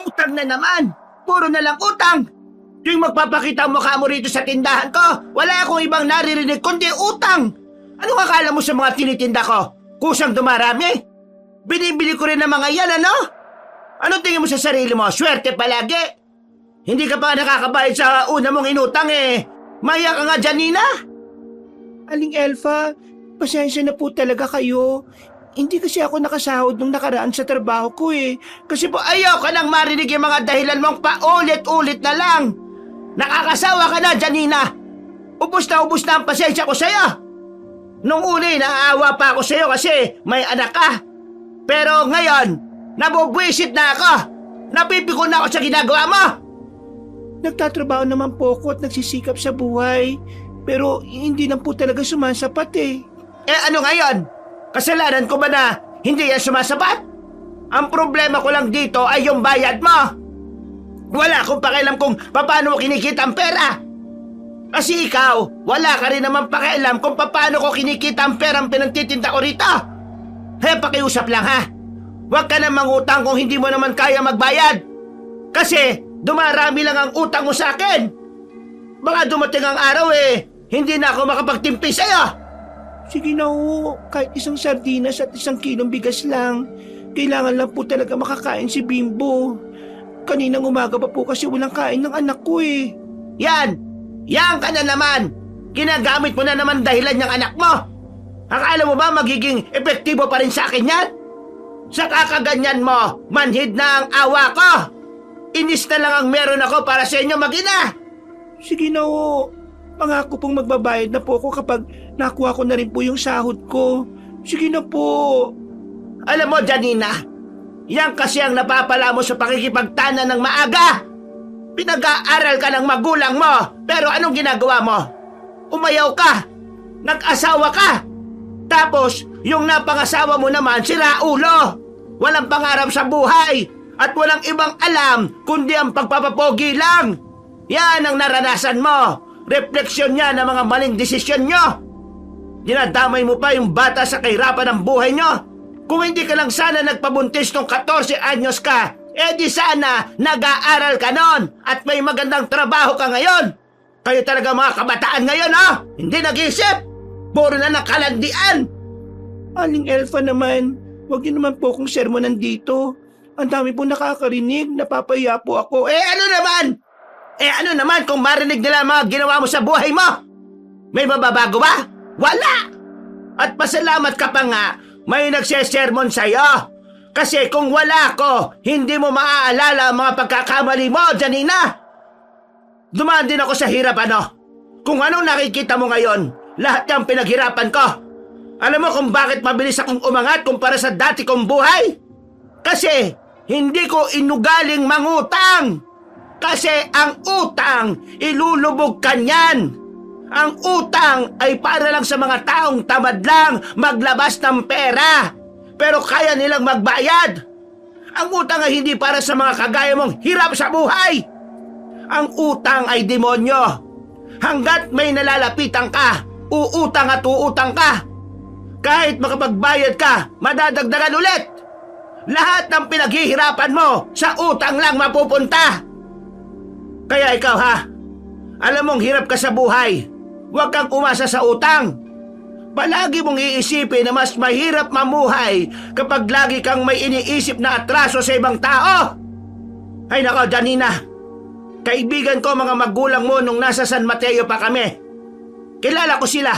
Utang na naman! Puro na lang utang! Tuwing magpapakita ang mukha mo rito sa tindahan ko, wala akong ibang naririnig kundi utang! Anong akala mo sa mga tinitinda ko? Kusang dumarami? Binibili ko rin ng mga yan, ano? Anong tingin mo sa sarili mo? Swerte palagi? Hindi ka pa nakakabayad sa una mong inutang eh. Maya ka nga, Janina! Aling Elfa, pasensya na po talaga kayo. Hindi kasi ako nakasahod nung nakaraan sa trabaho ko eh. Kasi po ayaw ka nang marinig yung mga dahilan mong paulit-ulit na lang. Nakakasawa ka na, Janina. Ubus na ang pasensya ko sa'yo. Nung una, naaawa pa ako sa'yo kasi may anak ka. Pero ngayon, nabubwisit na ako. Napipikon na ako sa ginagawa mo. Nagtatrabaho naman po ako at nagsisikap sa buhay. Pero hindi na po talaga sumasapat eh. Eh ano ngayon? Kasalanan ko ba na hindi yan sumasapat? Ang problema ko lang dito ay yung bayad mo. Wala akong pakialam kung paano mo kinikita ang pera. Kasi ikaw, wala ka rin naman pakialam kung paano ko kinikita ang perang pinagtitinda ko rito. Pakiusap lang ha. Huwag ka na mangutang kung hindi mo naman kaya magbayad. Kasi dumarami lang ang utang mo sa akin. Baka dumating ang araw hindi na ako makapagtimpi sa'yo. Sige na ho, kahit isang sardinas at isang kilong bigas lang. Kailangan lang po talaga makakain si Bimbo. Kaninang umaga pa po kasi walang kain ng anak ko eh. Yan ka na naman. Ginagamit mo na naman dahilan ng anak mo. Akala mo ba magiging epektibo pa rin sa akin yan? Sa kakaganyan mo, manhid na ang awa ko. Inis na lang ang meron ako para sa inyo mag-ina. Sige na ho, pangako pong magbabayad na po ako kapag nakuha ko na rin po yung sahod ko. Sige na po. Alam mo, Janina, yan kasi ang napapala mo sa pakikipagtana ng maaga. Pinag-aaral ka ng magulang mo, pero anong ginagawa mo? Umayaw ka, nag-asawa ka. Tapos, yung napangasawa mo naman, sira ulo. Walang pangarap sa buhay at walang ibang alam kundi ang pagpapapogi lang. Yan ang naranasan mo. Refleksyon niya ng mga maling desisyon nyo. Dinadamay mo pa yung bata sa kahirapan ng buhay nyo. Kung hindi ka lang sana nagpabuntis nung 14 anyos ka, di sana nag-aaral ka nun at may magandang trabaho ka ngayon. Kayo talaga mga kabataan ngayon, Hindi nag-isip. Puro na nakalandian. Aling Elfa naman, huwag niyo naman po akong sermonan dito. Ang dami po nakakarinig, napapahiya po ako. Ano naman kung marinig nila ang mga ginawa mo sa buhay mo? May mababago ba? Wala! At pasalamat ka pa nga, may nagsesermon sa'yo. Kasi kung wala ko, hindi mo maaalala ang mga pagkakamali mo, Janina. Dumaan din ako sa hirap, Kung anong nakikita mo ngayon, lahat yung pinaghirapan ko. Alam mo kung bakit mabilis akong umangat kumpara sa dati kong buhay? Kasi hindi ko inugaling mangutang. Kasi ang utang, ilulubog ka niyan. Ang utang ay para lang sa mga taong tamad lang maglabas ng pera. Pero kaya nilang magbayad. Ang utang ay hindi para sa mga kagaya mong hirap sa buhay. Ang utang ay demonyo. Hanggat may nalalapitan ka, uutang at uutang ka. Kahit makapagbayad ka, madadagdagan ulit. Lahat ng pinaghihirapan mo sa utang lang mapupunta. Kaya ikaw alam mong hirap ka sa buhay. Huwag kang umasa sa utang. Palagi mong iisipin na mas mahirap mamuhay kapag lagi kang may iniisip na atraso sa ibang tao. Ay nako, Janina. Kaibigan ko mga magulang mo nung nasa San Mateo pa kami. Kilala ko sila.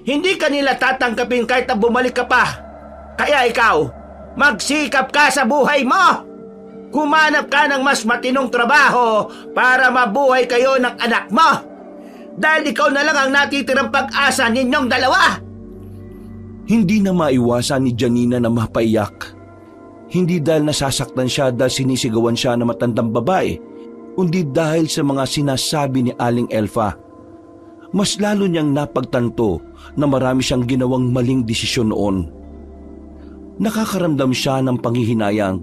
Hindi ka nila tatanggapin kahit na bumalik ka pa. Kaya ikaw, magsikap ka sa buhay mo. Humanap ka ng mas matinong trabaho para mabuhay kayo ng anak mo. Dahil ikaw na lang ang natitirang pag-asa ninyong dalawa. Hindi na maiwasan ni Janina na mapaiyak. Hindi dahil nasasaktan siya dahil sinisigawan siya ng matandang babae, kundi dahil sa mga sinasabi ni Aling Elfa. Mas lalo niyang napagtanto na marami siyang ginawang maling desisyon noon. Nakakaramdam siya ng panghihinayang.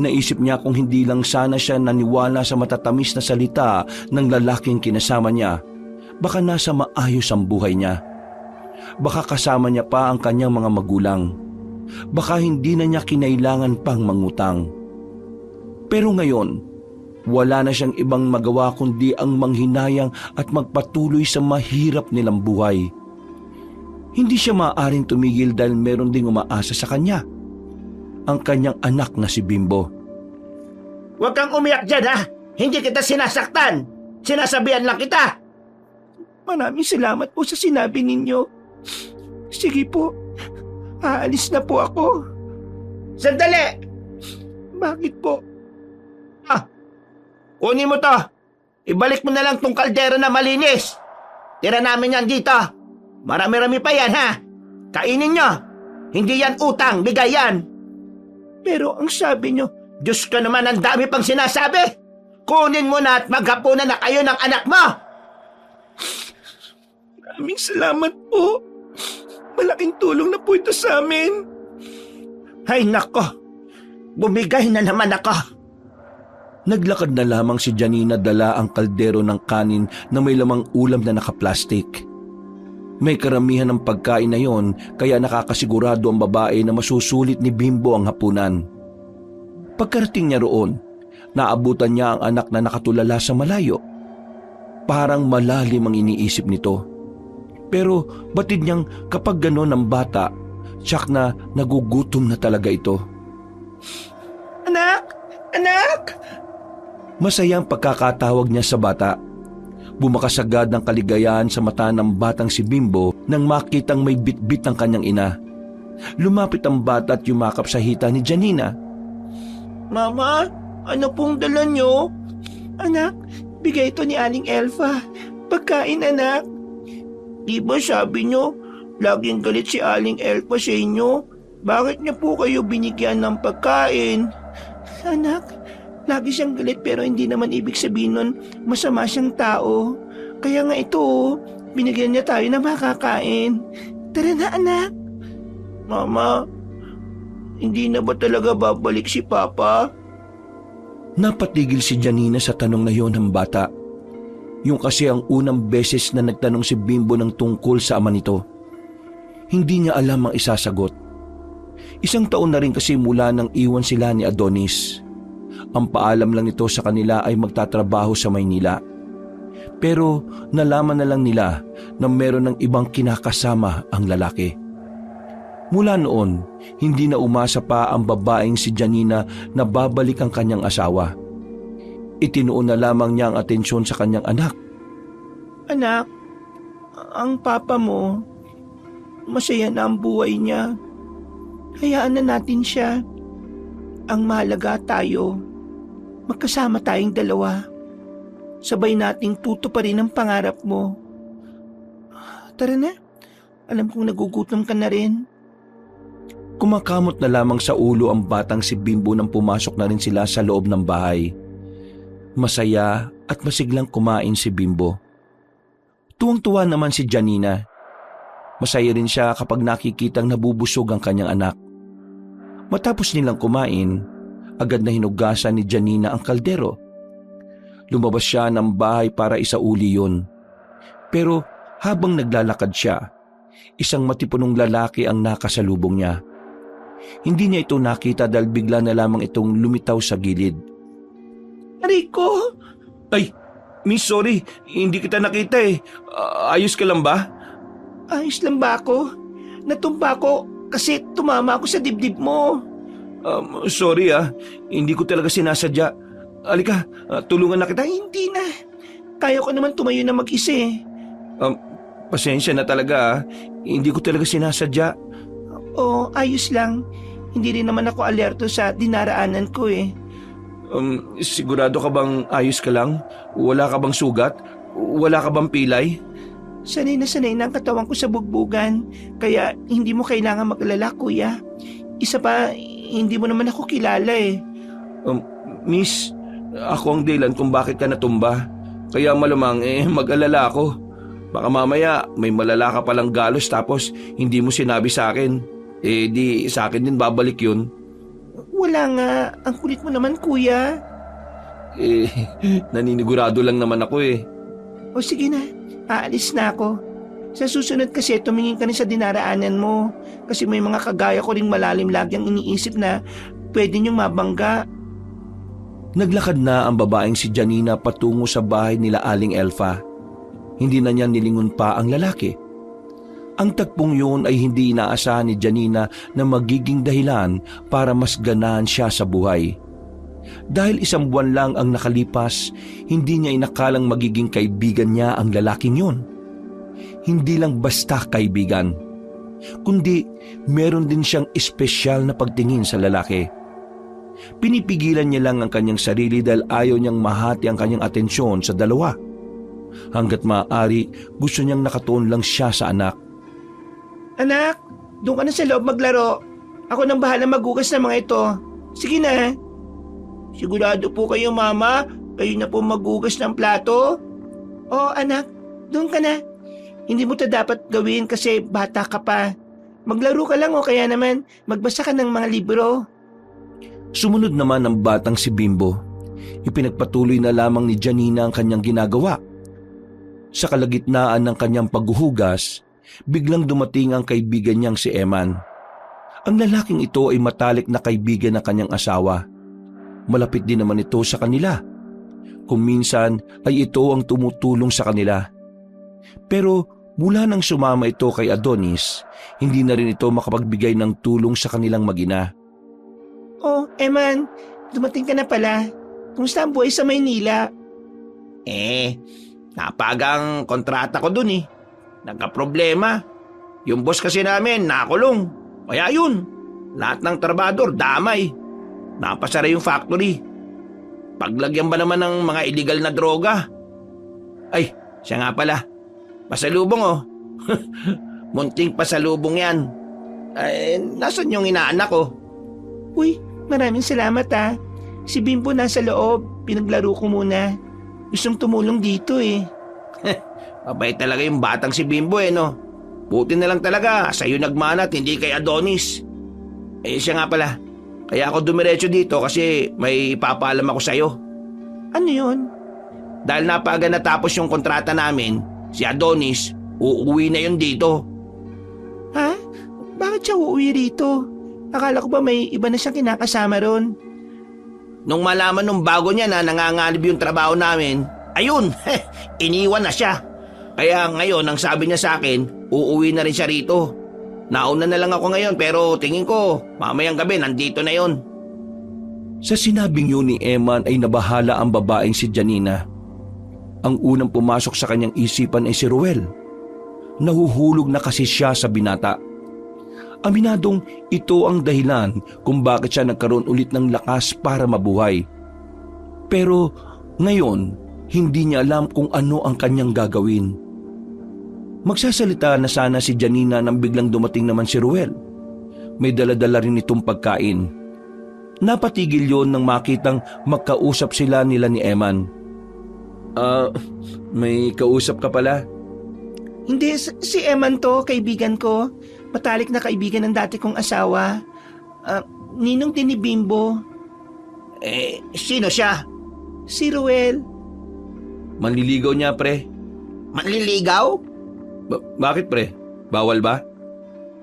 Naisip niya kung hindi lang sana siya naniwala sa matatamis na salita ng lalaking kinasama niya, baka nasa maayos ang buhay niya. Baka kasama niya pa ang kanyang mga magulang. Baka hindi na niya kinailangan pang mangutang. Pero ngayon, wala na siyang ibang magawa kundi ang manghinayang at magpatuloy sa mahirap nilang buhay. Hindi siya maaaring tumigil dahil meron ding umaasa sa kanya, ang kanyang anak na si Bimbo. Huwag kang umiyak dyan, ha? Hindi kita sinasaktan. Sinasabihan lang kita. Maraming salamat po sa sinabi ninyo. Sige po, aalis na po ako. Sandali! Bakit po? Kunin mo to. Ibalik mo na lang tong kaldero na malinis. Tira namin yan dito. Marami-rami pa yan, ha? Kainin nyo. Hindi yan utang, bigay yan. Pero ang sabi nyo, Diyos ka naman, ang dami pang sinasabi. Kunin mo na at maghapunan na kayo ng anak mo. maraming salamat po. Malaking tulong na po ito sa amin. Ay nako, bumigay na naman ako. Naglakad na lamang si Janina dala ang kaldero ng kanin na may lamang ulam na nakaplastik. May karamihan ng pagkain na yon kaya nakakasigurado ang babae na masusulit ni Bimbo ang hapunan. Pagkarating niya roon, naabutan niya ang anak na nakatulala sa malayo. Parang malalim ang iniisip nito. Pero batid niyang kapag gano'n ang bata, tiyak na nagugutom na talaga ito. Anak! Anak! Masayang pagkakatawag niya sa bata. Bumakas agad ng kaligayahan sa mata ng batang si Bimbo nang makitang may bitbit ang kanyang ina. Lumapit ang bata at yumakap sa hita ni Janina. Mama, ano pong dala nyo? Anak, bigay ito ni Aling Elfa. Pagkain, anak. Di ba sabi nyo, laging galit si Aling Elfa sa inyo? Bakit niya po kayo binigyan ng pagkain? Anak, lagi siyang galit pero hindi naman ibig sabihin nun masama siyang tao. Kaya nga ito, binigyan niya tayo ng makakain. Tara na, anak. Mama, hindi na ba talaga babalik si Papa? Napatigil si Janina sa tanong na yon ng bata. Yung kasi ang unang beses na nagtanong si Bimbo ng tungkol sa ama nito. Hindi niya alam ang isasagot. 1 taon na rin kasi mula nang iwan sila ni Adonis. Ang paalam lang nito sa kanila ay magtatrabaho sa Maynila. Pero nalaman na lang nila na meron ng ibang kinakasama ang lalaki. Mula noon, hindi na umasa pa ang babaeng si Janina na babalik ang kanyang asawa. Itinuon na lamang niya ang atensyon sa kanyang anak. Anak, ang papa mo, masaya na ang buhay niya. Hayaan na natin siya. Ang mahalaga tayo, magkasama tayong dalawa. Sabay nating tutuparin ang pangarap mo. Tara na, alam kong nagugutom ka na rin. Kumakamot na lamang sa ulo ang batang si Bimbo nang pumasok na rin sila sa loob ng bahay. Masaya at masiglang kumain si Bimbo. Tuwang-tuwa naman si Janina. Masaya rin siya kapag nakikitang nabubusog ang kanyang anak. Matapos nilang kumain, agad na hinugasan ni Janina ang kaldero. Lumabas siya ng bahay para isauli yun. Pero habang naglalakad siya, isang matipunong lalaki ang nakasalubong niya. Hindi niya ito nakita dahil bigla na lamang itong lumitaw sa gilid. Rico! Ay, miss, sorry. Hindi kita nakita eh. Ayos ka lang ba? Ayos lang ba ako? Natumba ko kasi tumama ako sa dibdib mo. Sorry hindi ko talaga sinasadya. Halika, tulungan na kita. Hindi na. Kaya ko naman tumayo na mag-isa eh. Pasensya na talaga Hindi ko talaga sinasadya. Oo, ayos lang. Hindi rin naman ako alerto sa dinaraanan ko eh. Sigurado ka bang ayos ka lang? Wala ka bang sugat? Wala ka bang pilay? Sanay na ang katawan ko sa bugbugan. Kaya hindi mo kailangan mag-alala, kuya. Isa pa, hindi mo naman ako kilala eh. Miss, ako ang dahilan kung bakit ka natumba. Kaya malamang mag-alala ako. Baka mamaya may malala ka palang galos tapos hindi mo sinabi sa akin. Di sa akin din babalik yun. Wala nga. Ang kulit mo naman, kuya. Naninigurado lang naman ako eh. O sige na, aalis na ako. Sa susunod kasi tumingin ka rin sa dinaraanan mo. Kasi may mga kagaya ko ring malalim lagi ang iniisip na pwede niyong mabangga. Naglakad na ang babaeng si Janina patungo sa bahay nila Aling Elfa. Hindi na niya nilingon pa ang lalaki. Ang tagpong yun ay hindi inaasahan ni Janina na magiging dahilan para mas ganahan siya sa buhay. Dahil 1 buwan lang ang nakalipas, hindi niya inakalang magiging kaibigan niya ang lalaking yun. Hindi lang basta kaibigan, kundi meron din siyang espesyal na pagtingin sa lalaki. Pinipigilan niya lang ang kanyang sarili dahil ayaw niyang mahati ang kanyang atensyon sa dalawa. Hanggat maaari, gusto niyang nakatuon lang siya sa anak. Anak, doon ka na sa loob maglaro. Ako nang bahala maghugas ng mga ito. Sige na. Sigurado po kayo, Mama? Kayo na po maghugas ng plato? Oo, anak. Doon ka na. Hindi mo to dapat gawin kasi bata ka pa. Maglaro ka lang o kaya naman magbasa ka ng mga libro. Sumunod naman ang batang si Bimbo. Ipinagpatuloy na lamang ni Janina ang kanyang ginagawa. Sa kalagitnaan ng kanyang paghuhugas, biglang dumating ang kaibigan niyang si Eman. Ang lalaking ito ay matalik na kaibigan ng kanyang asawa. Malapit din naman ito sa kanila. Kung minsan ay ito ang tumutulong sa kanila. Pero mula nang sumama ito kay Adonis, hindi na rin ito makapagbigay ng tulong sa kanilang mag-ina. Oh, Eman, dumating ka na pala. Kumusta ang buhay sa Maynila? Napagang kontrata ko dun eh. Nagka-problema. Yung boss kasi namin nakulong. Kaya yun, lahat ng trabador damay. Napasara yung factory. Paglagyan ba naman ng mga illegal na droga? Ay, siya nga pala. Pasalubong oh. Munting pasalubong yan. Ay, nasan yung inaanak ko? Uy, maraming salamat ah. Si Bimbo nasa loob. Pinaglaro ko muna. Gustong tumulong dito eh. Mabait talaga yung batang si Bimbo no? Buti na lang talaga, sa'yo nagmana at hindi kay Adonis. Siya nga pala. Kaya ako dumiretso dito kasi may ipapaalam ako sa'yo. Ano yun? Dahil napaga natapos yung kontrata namin, si Adonis, uuwi na yun dito. Ha? Bakit siya uuwi rito? Akala ko ba may iba na siyang kinakasama ron? Nung malaman nung bago niya na nanganganib yung trabaho namin, ayun, iniwan na siya. Kaya ngayon, ang sabi niya sa akin, uuwi na rin siya rito. Nauna na lang ako ngayon pero tingin ko, mamayang gabi nandito na yon. Sa sinabing yun ni Eman ay nabahala ang babaeng si Janina. Ang unang pumasok sa kanyang isipan ay si Ruel. Nahuhulog na kasi siya sa binata. Aminadong ito ang dahilan kung bakit siya nagkaroon ulit ng lakas para mabuhay. Pero ngayon, hindi niya alam kung ano ang kanyang gagawin. Magsasalita na sana si Janina nang biglang dumating naman si Ruel. May dala-dala rin itong pagkain. Napatigil yon nang makitang magkausap sila nila ni Eman. May kausap ka pala? Hindi, si Eman to, kaibigan ko. Matalik na kaibigan ng dati kong asawa. Ninong din ni Bimbo. Sino siya? Si Ruel. Manliligaw niya, pre. Manliligaw? Bakit, pre? Bawal ba?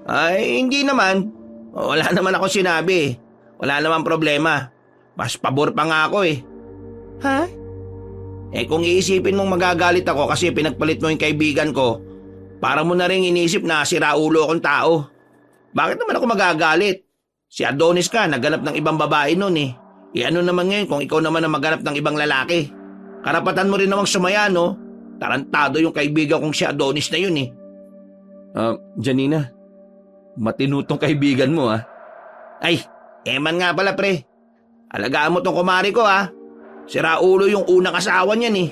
Ay, hindi naman. Wala naman ako sinabi. Wala naman problema. Mas pabor pa nga ako eh. Ha? Kung iisipin mong magagalit ako kasi pinagpalit mo yung kaibigan ko, para mo na rin iniisip na siraulo akong tao. Bakit naman ako magagalit? Si Adonis ka, naghanap ng ibang babae nun eh. Ano naman ngayon kung ikaw naman ang maghanap ng ibang lalaki? Karapatan mo rin namang sumaya, no? Tarantado yung kaibigan kong si Adonis na yun eh. Janina, matinutong kaibigan mo ah. Ay, Eman nga pala pre. Alagaan mo tong kumari ko ah. Siraulo yung unang asawa niyan eh.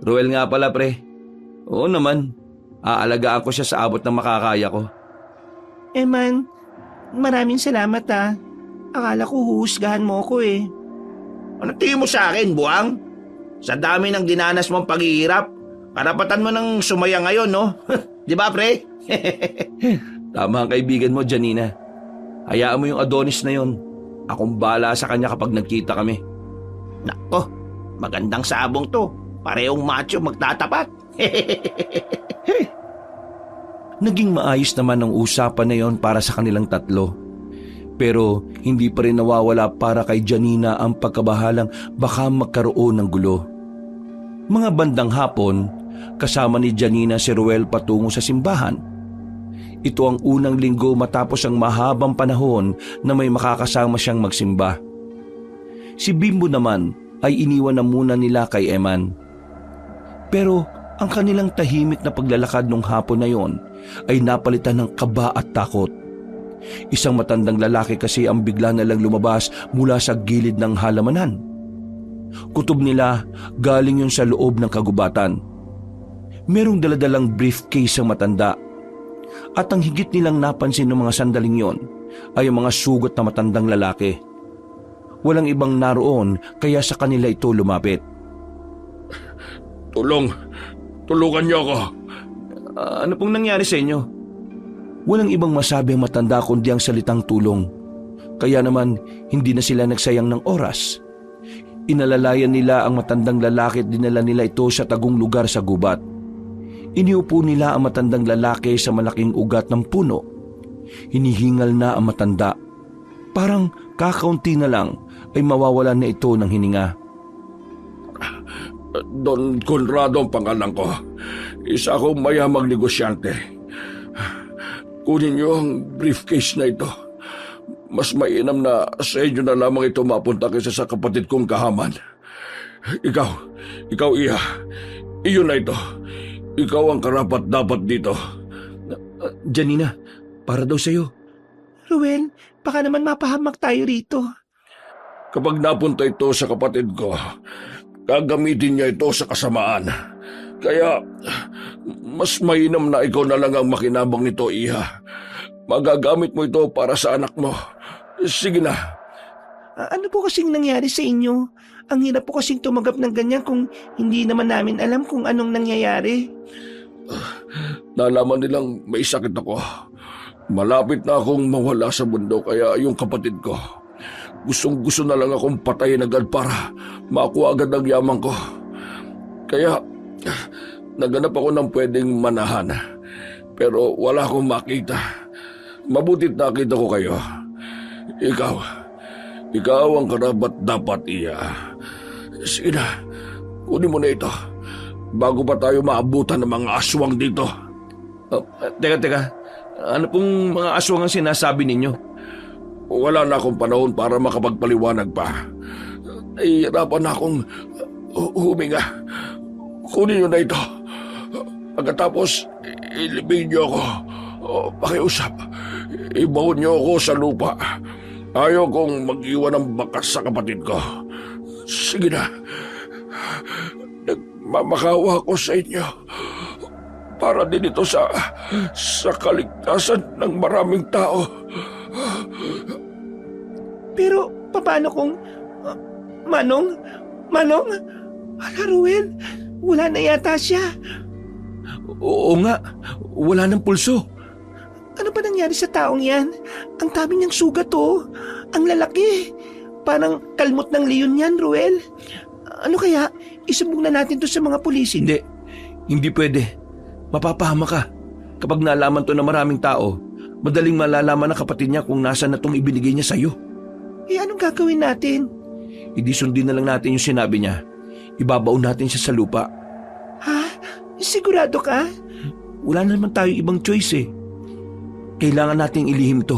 Ruel nga pala pre. Oo naman, aalagaan ko siya sa abot ng makakaya ko. Eman, maraming salamat ah. Akala ko huhusgahan mo ko eh. Ano tingin mo sa akin, buwang? Sa dami ng dinanas mong paghihirap, karapatan mo nang sumaya ngayon, no? Di ba, pre? Tama ang kaibigan mo, Janina. Hayaan mo yung Adonis na yon. Akong bahala sa kanya kapag nagkita kami. Nako, magandang sabong to. Parehong macho magtatapat. Naging maayos naman ang usapan na yon para sa kanilang tatlo. Pero hindi pa rin nawawala para kay Janina ang pagkabahalang baka magkaroon ng gulo. Mga bandang hapon, kasama ni Janina si Ruel patungo sa simbahan. Ito ang unang linggo matapos ang mahabang panahon na may makakasama siyang magsimba. Si Bimbo naman ay iniwan na muna nila kay Eman. Pero ang kanilang tahimik na paglalakad nung hapon na yon ay napalitan ng kaba at takot. Isang matandang lalaki kasi ang bigla na lang lumabas mula sa gilid ng halamanan. Kutob nila, galing yun sa loob ng kagubatan. Merong daladalang briefcase ang matanda. At ang higit nilang napansin ng mga sandaling yon ay ang mga sugat na matandang lalaki. Walang ibang naroon kaya sa kanila ito lumapit. Tulungan niyo ako. Ano pong nangyari sa inyo? Walang ibang masabi ang matanda kundi ang salitang tulong. Kaya naman hindi na sila nagsayang ng oras. Inalalayan nila ang matandang lalaki at dinala nila ito sa tagong lugar sa gubat. Iniupo nila ang matandang lalaki sa malaking ugat ng puno. Hinihingal na ang matanda. Parang kakaunti na lang ay mawawalan na ito ng hininga. Don Conrado ang pangalan ko. Isa akong mayamang negosyante. Kunin niyo ang briefcase na ito. Mas mainam na sa inyo na lamang ito mapunta kaysa sa kapatid kong kahaman. Ikaw Iha, iyon na ito. Ikaw ang karapat-dapat dito. Janina, para daw sa'yo. Ruel, baka naman mapahamak tayo rito. Kapag napunta ito sa kapatid ko, gagamitin niya ito sa kasamaan. Kaya, mas mainam na ikaw na lang ang makinabang nito, Iha. Magagamit mo ito para sa anak mo. Sige na. Ano po kasing nangyari sa inyo? Ang hirap po kasing tumanggap ng ganyan kung hindi naman namin alam kung anong nangyayari. Nalaman nilang may sakit ako. Malapit na akong mawala sa mundo kaya yung kapatid ko. Gustong-gusto na lang akong patayin agad para makuha agad ang yaman ko. Kaya naganap ako ng pwedeng manahan. Pero wala akong makita. Mabutit nakita ko kayo. Ikaw ang karapat-dapat, Iya. Sige na, kunin mo na ito. Bago pa tayo maabutan ng mga aswang dito. Teka. Ano pong mga aswang ang sinasabi ninyo? Wala na akong panahon para makapagpaliwanag pa. Nahihirapan na akong huminga. Kunin niyo na ito. Pagkatapos, ilibing niyo ako. Pakiusap. Ibaon niyo ako sa lupa. Ayaw kong mag-iwan ng bakas sa kapatid ko. Sige na. Nagmamakawa ko sa inyo. Para din ito sa kaligtasan ng maraming tao. Pero paano kung... Manong? Hala, Ruel, wala na yata siya. Oo nga, wala ng pulso. Ano ba nangyari sa taong yan? Ang dami niyang sugat oh. Ang lalaki. Parang kalmot ng leon yan, Ruel. Ano kaya? Isumbong na natin to sa mga pulis. Hindi pwede. Mapapahama ka. Kapag nalaman to ng maraming tao, madaling malalaman ng kapatid niya kung nasaan na itong ibinigay niya sa'yo. Anong gagawin natin? Hindi sundin na lang natin yung sinabi niya. Ibabaon natin siya sa lupa. Ha? Sigurado ka? Wala na naman tayong ibang choice eh. Kailangan nating ilihim to.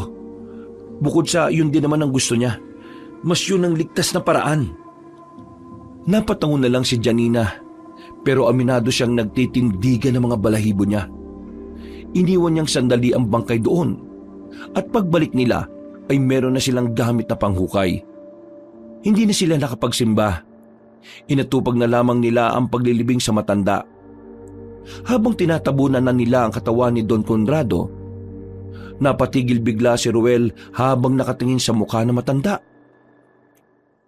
Bukod sa yun din naman ang gusto niya. Mas yun ang ligtas na paraan. Napatango na lang si Janina. Pero aminado siyang nagtitindigan ng mga balahibo niya. Iniwan niyang sandali ang bangkay doon. At pagbalik nila ay meron na silang gamit na panghukay. Hindi na sila nakapagsimba. Inatupag na lamang nila ang paglilibing sa matanda. Habang tinatabunan na nila ang katawan ni Don Conrado, napatigil bigla si Ruel habang nakatingin sa mukha ng matanda.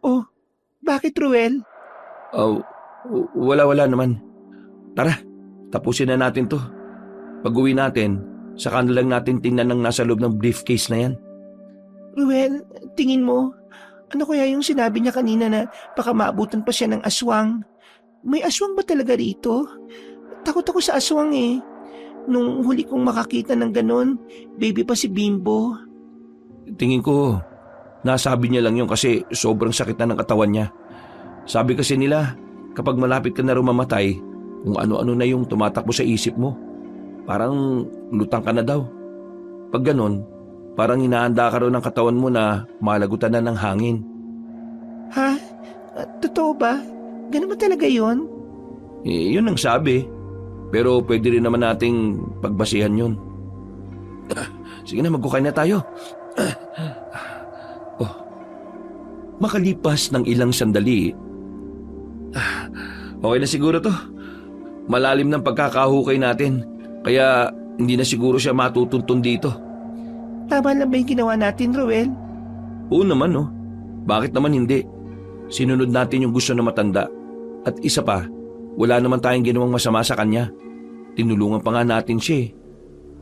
Oh, bakit Ruel? Wala naman. Tara, tapusin na natin to. Pag-uwi natin, saka na lang natin tingnan ang nasa loob ng briefcase na yan. Ruel, tingin mo, ano kaya yung sinabi niya kanina na baka maabutan pa siya ng aswang? May aswang ba talaga rito? Takot ako sa aswang eh. Nung huli kong makakita ng ganon, baby pa si Bimbo. tingin ko nasabi niya lang yun kasi sobrang sakit na ng katawan niya. Sabi kasi nila, kapag malapit ka na rin mamatay, kung ano-ano na yung tumatakbo sa isip mo. Parang lutang ka na daw. Pag ganon, parang inaanda ka rin ng katawan mo na malagutan na ng hangin. Ha? Totoo ba? Ganun ba talaga yun? Yun ang sabi. Pero pwede rin naman nating pagbasihan yun. Sige na, magkukain na tayo. Makalipas ng ilang sandali, okay na siguro to. Malalim ng pagkakahukay natin, kaya hindi na siguro siya matutuntun dito. Tama lang ba yung ginawa natin, Ruel? Oo naman, no. Bakit naman hindi? Sinunod natin yung gusto na matanda. At isa pa, wala naman tayong ginawang masama sa kanya. Tinulungan pa nga natin siya eh.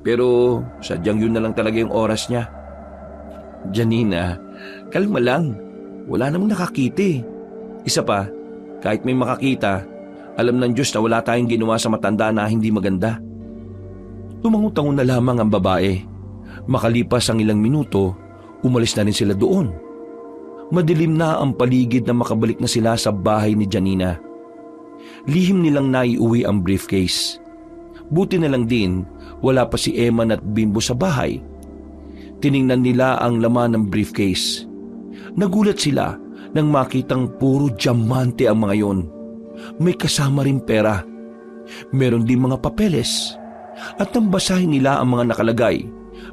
Pero sadyang yun na lang talaga yung oras niya. Janina, kalma lang. Wala namang nakakita eh. Isa pa, kahit may makakita, alam ng Diyos na wala tayong ginawa sa matanda na hindi maganda. Tumangutangon na lamang ang babae. Makalipas ang ilang minuto, umalis na rin sila doon. Madilim na ang paligid na makabalik na sila sa bahay ni Janina. Lihim nilang naiuwi ang briefcase. Buti na lang din, wala pa si Eman at Bimbo sa bahay. Tiningnan nila ang laman ng briefcase. Nagulat sila nang makitang puro diamante ang mga yon. May kasama rin pera. Meron din mga papeles. At nang basahin nila ang mga nakalagay,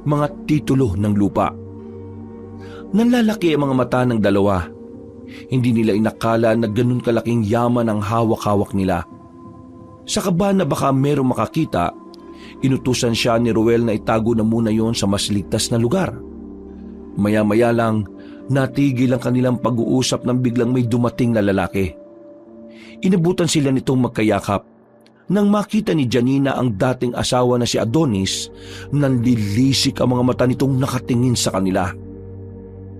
mga titulo ng lupa. Nanlalaki ang mga mata ng dalawa. Hindi nila inakala na ganun kalaking yaman ang hawak-hawak nila. Sa kaba na baka merong makakita, inutusan siya ni Ruel na itago na muna yon sa mas ligtas na lugar. Maya-maya lang, natigil ang kanilang pag-uusap nang biglang may dumating na lalaki. Inabutan sila nitong magkayakap. Nang makita ni Janina ang dating asawa na si Adonis, nanlilisik ang mga mata nitong nakatingin sa kanila.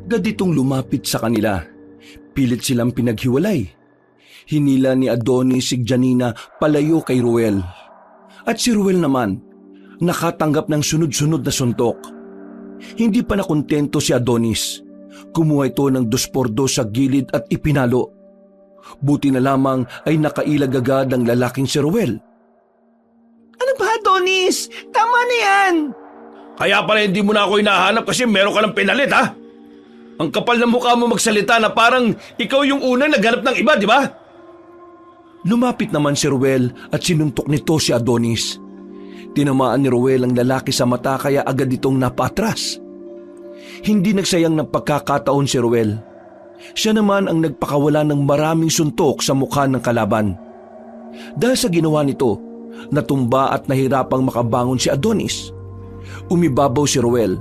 Agad itong lumapit sa kanila. Pilit silang pinaghiwalay. Hinila ni Adonis si Janina palayo kay Ruel. At si Ruel naman, nakatanggap ng sunod-sunod na suntok. Hindi pa nakontento si Adonis. Kumuha ito ng 2x2 sa gilid at ipinalo. Buti na lamang ay nakailag agad ang lalaking si Ruel. Ano ba, Adonis? Tama na yan! Kaya pala hindi mo na ako hinahanap kasi meron ka ng pinalit, ha? Ang kapal ng mukha mo magsalita na parang ikaw yung unang naghanap ng iba, di ba? Lumapit naman si Ruel at sinuntok nito si Adonis. Tinamaan ni Ruel ang lalaki sa mata kaya agad itong napaatras. Hindi nagsayang ng pagkakataon si Ruel. Siya naman ang nagpakawala ng maraming suntok sa mukha ng kalaban. Dahil sa ginawa nito, natumba at nahirapang makabangon si Adonis. Umibabaw si Ruel.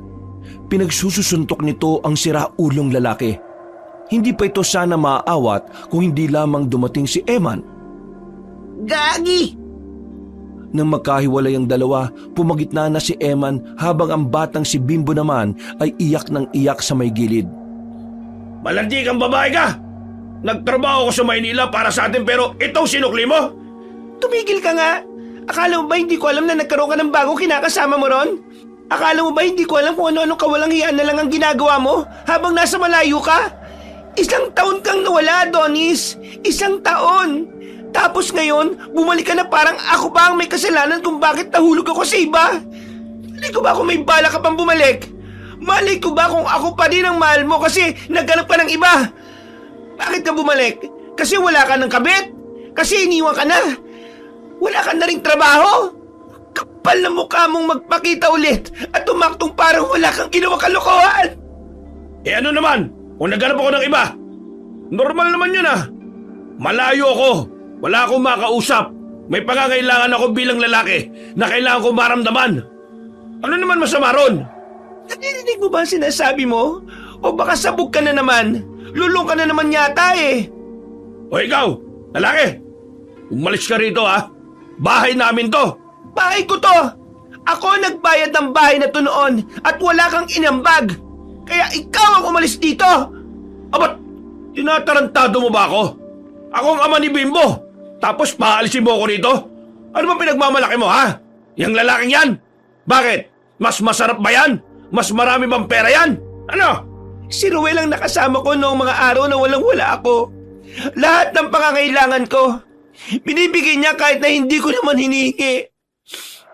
Pinagsususuntok nito ang siraulong lalaki. Hindi pa ito sana maaawat kung hindi lamang dumating si Eman. Gagi! Nang magkahiwalay ang dalawa, pumagitna na si Eman habang ang batang si Bimbo naman ay iyak ng iyak sa may gilid. Malandi kang babae ka! Nagtrabaho ko sa Maynila para sa atin pero ito sinukli mo? Tumigil ka nga! Akala mo ba hindi ko alam na nagkaroon ka ng bagong kinakasama mo ron? Akala mo ba hindi ko alam kung ano-ano kawalang hiyaan na lang ang ginagawa mo habang nasa malayo ka? 1 taon kang nawala, Adonis! 1 taon! Tapos ngayon, bumalik ka na parang ako ba ang may kasalanan kung bakit nahulog ako sa iba? Malay ko ba kung may bala ka pang bumalik? Malay ko ba kung ako pa din ang mahal mo kasi naghanap ka ng iba? Bakit ka bumalik? Kasi wala ka ng kabit? Kasi iniwan ka na? Wala ka na ring trabaho? Kapal na mukha mong magpakita ulit at tumaktong parang wala kang ginawa kalokohan. Eh ano naman, kung naghanap ako ng iba? Normal naman yun, ah. Malayo ako. Wala akong makausap. May pangangailangan ako bilang lalaki na kailangan ko maramdaman. Ano naman masama ron? Naririnig mo ba ang sinasabi mo? O baka sabog ka na naman? Lulong ka na naman yata eh. O ikaw, lalaki, umalis ka rito, ha? Bahay namin to. Bahay ko to! Ako nagbayad ng bahay na to noon at wala kang inambag. Kaya ikaw ang umalis dito. Abat, tinatarantado mo ba ako? Ako ang ama ni Bimbo. Tapos paalisin mo ako rito? Ano ba pinagmamalaki mo, ha? Yang lalaking yan? Bakit? Mas masarap ba yan? Mas marami bang pera yan? Ano? Si Ruel ang nakasama ko noong mga araw na walang-wala ako. Lahat ng pangangailangan ko, binibigay niya kahit na hindi ko naman hinihingi.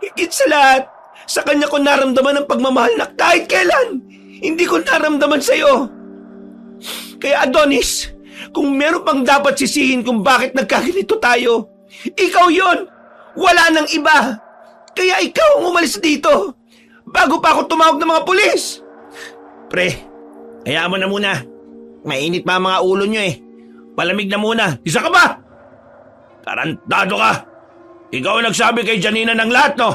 Higit sa lahat, sa kanya ko naramdaman ang pagmamahal na kahit kailan hindi ko naramdaman sa'yo. Kaya Adonis, kung meron pang dapat sisihin kung bakit nagkaganito tayo, ikaw yon. Wala nang iba. Kaya ikaw ang umalis dito bago pa ako tumawag ng mga pulis. Pre, hayaan mo na muna. Mainit pa ang mga ulo nyo eh. Palamig na muna. Isa ka ba? Tarantado ka. Ikaw ang nagsabi kay Janina ng lahat, no?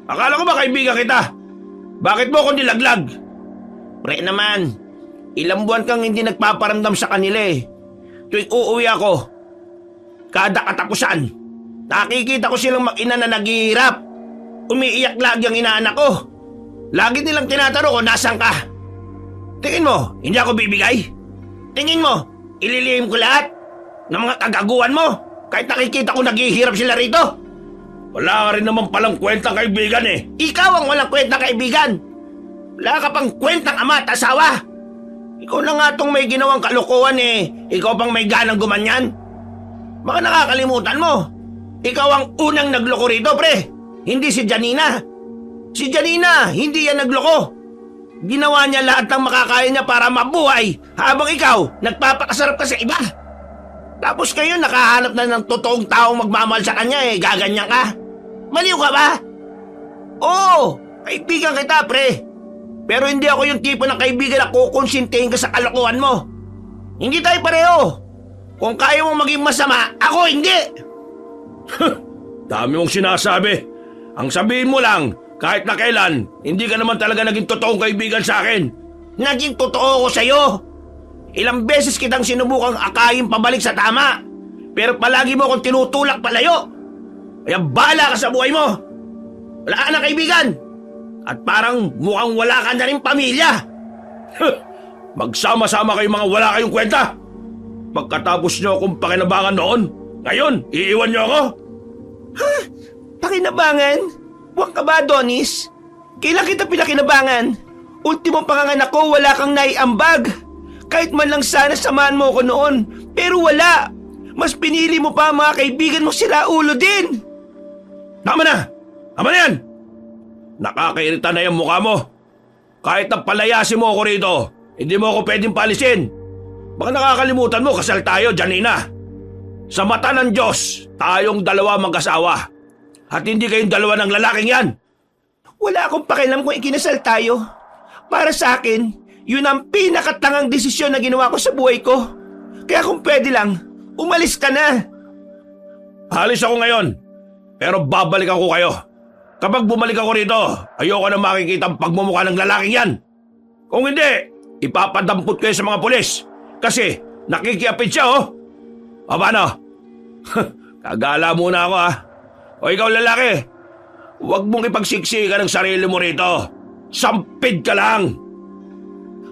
Akala ko ba kaibigan kita? Bakit mo ako nilaglag? Pre naman, ilang buwan kang hindi nagpaparamdam sa kanila eh. Tuwing uuwi ako, kada katapusan, nakikita ko silang mag-ina na naghihirap. Umiiyak lagi ang inaanak ko. Lagi nilang tinatanong kung nasan ka. Tingin mo, hindi ako bibigay? Tingin mo, ililihim ko lahat ng mga kagaguhan mo kahit nakikita ko naghihirap sila rito? Wala ka rin naman palang kwentang kaibigan eh. Ikaw ang walang kwentang kaibigan. Wala ka pang kwentang ama at asawa. Ikaw na nga tong may ginawang kalokohan eh. Ikaw pang may ganang gumanyan. Baka nakakalimutan mo. Ikaw ang unang nagloko rito, pre. Hindi si Janina. Si Janina, hindi yan nagloko. Ginawa niya lahat ng makakaya niya para mabuhay habang ikaw nagpapakasarap ka sa iba. Tapos kayo nakahanap na ng totoong taong magmamahal sa kanya eh. Gaganyan ka. Maliw ka ba? Oo, kaibigan kita, pre. Pero hindi ako yung tipo ng kaibigan na kukonsintihin ka sa kalokohan mo. Hindi tayo pareho. Kung kaya mong maging masama, ako hindi. Dami mong sinasabi. Ang sabihin mo lang, kahit na kailan, hindi ka naman talaga naging totoong kaibigan sa akin. Naging totoo ko sa'yo. Ilang beses kitang sinubukang akayin pabalik sa tama. Pero palagi mo akong tinutulak palayo. Kaya bahala ka sa buhay mo. Wala ka na kaibigan. At parang mukhang wala ka na rin pamilya. Magsama-sama kayong mga wala kayong kwenta. Pagkatapos nyo akong pakinabangan noon, ngayon, iiwan nyo ako? Ha? Pakinabangan? Huwag ka ba, Adonis? Kailan kita pinakinabangan? Ultimong panganganak ko, wala kang naiambag. Kahit man lang sana samahan mo ko noon. Pero wala. Mas pinili mo pa ang mga kaibigan mo sila ulo din. Tama na! Tama na yan! Nakakairita na yung mukha mo. Kahit na palayasin mo ako rito, hindi mo ako pwedeng palisin. Baka nakakalimutan mo, kasal tayo, Janina. Sa mata ng Diyos, tayong dalawa mag-asawa. At hindi kayong dalawa ng lalaking yan. Wala akong pakialam kung ikinasal tayo. Para sa akin, yun ang pinakatangang desisyon na ginawa ko sa buhay ko. Kaya kung pwede lang, umalis ka na. Alis ako ngayon, pero babalik ako kayo. Kapag bumalik ako rito, ayoko na makikita ang pagmumukha ng lalaking yan. Kung hindi, ipapadampot kayo sa mga pulis. Kasi nakikiapid siya, oh. O paano? Kagala muna ako, ha. O ikaw lalaki, huwag mong ipagsiksikan ng sarili mo rito. Sampid ka lang.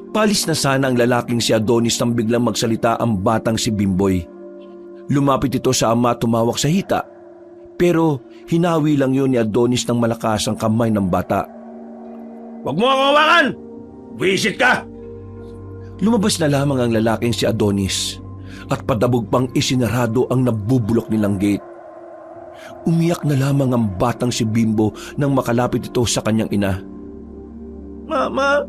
Palis na sana ang lalaking si Adonis nang biglang magsalita ang batang si Bimboy. Lumapit ito sa ama, tumawak sa hita. Pero hinawi lang yun ni Adonis ng malakas ang kamay ng bata. Huwag mo akong hawakan! Visit ka! Lumabas na lamang ang lalaking si Adonis at padabog pang isinarado ang nabubulok nilang gate. Umiyak na lamang ang batang si Bimbo nang makalapit ito sa kanyang ina. Mama,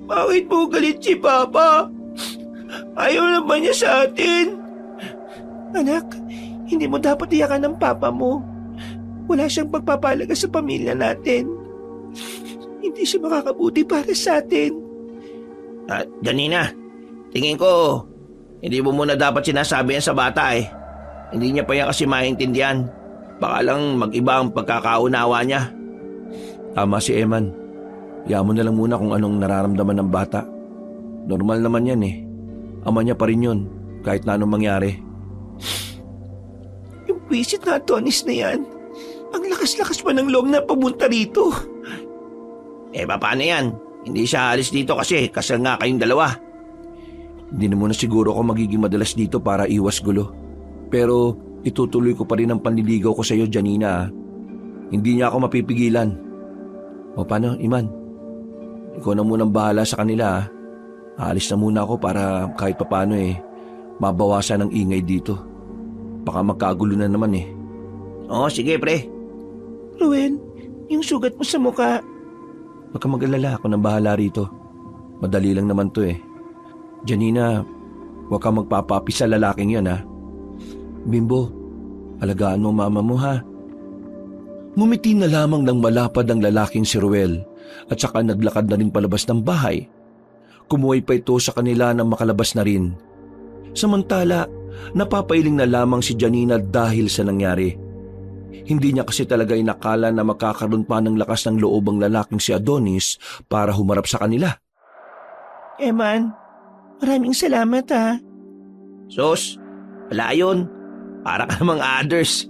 bakit po galit si Papa? Ayaw na ba niya sa atin? Anak, hindi mo dapat iyakan ng Papa mo. Wala siyang pagpapalaga sa pamilya natin. Hindi siya makakabuti para sa atin. Janina, tingin ko, hindi mo muna dapat sinasabi yan sa bata eh. Hindi niya pa yan kasi maintindihan. Baka lang mag-iba ang pagkakaunawa niya. Tama si Eman. Hayaan mo na lang muna kung anong nararamdaman ng bata. Normal naman yan eh. Ama niya pa rin yun, kahit na anong mangyari. Yung visit na Adonis na yan, ang lakas-lakas pa ng loob na pumunta rito. Paano yan? Hindi siya alis dito kasi kasal nga kayong dalawa. Hindi na muna siguro ako magiging madalas dito para iwas gulo. Pero itutuloy ko pa rin ang panliligaw ko sa iyo, Janina. Hindi niya ako mapipigilan. O paano, Iman? ikaw na munang bahala sa kanila. Aalis na muna ako para kahit papano mabawasan ang ingay dito. Baka magkagulo na naman Oo, sige pre. Ruel, yung sugat mo sa mukha. Huwag kang mag-alala, ako nang bahala rito. Madali lang naman to Janina, huwag kang magpapapi sa lalaking yan Bimbo, alagaan mo mama mo ha. Ngumiti na lamang ng malapad ang lalaking si Ruel at saka naglakad na rin palabas ng bahay. Kumuhay pa ito sa kanila nang makalabas na rin. Samantala, napapailing na lamang si Janina dahil sa nangyari. Hindi niya kasi talaga inakala na makakaroon pa ng lakas ng loob ang lalaking si Adonis para humarap sa kanila. Eman, maraming salamat ha. Sus, wala yun. Para ka namang others.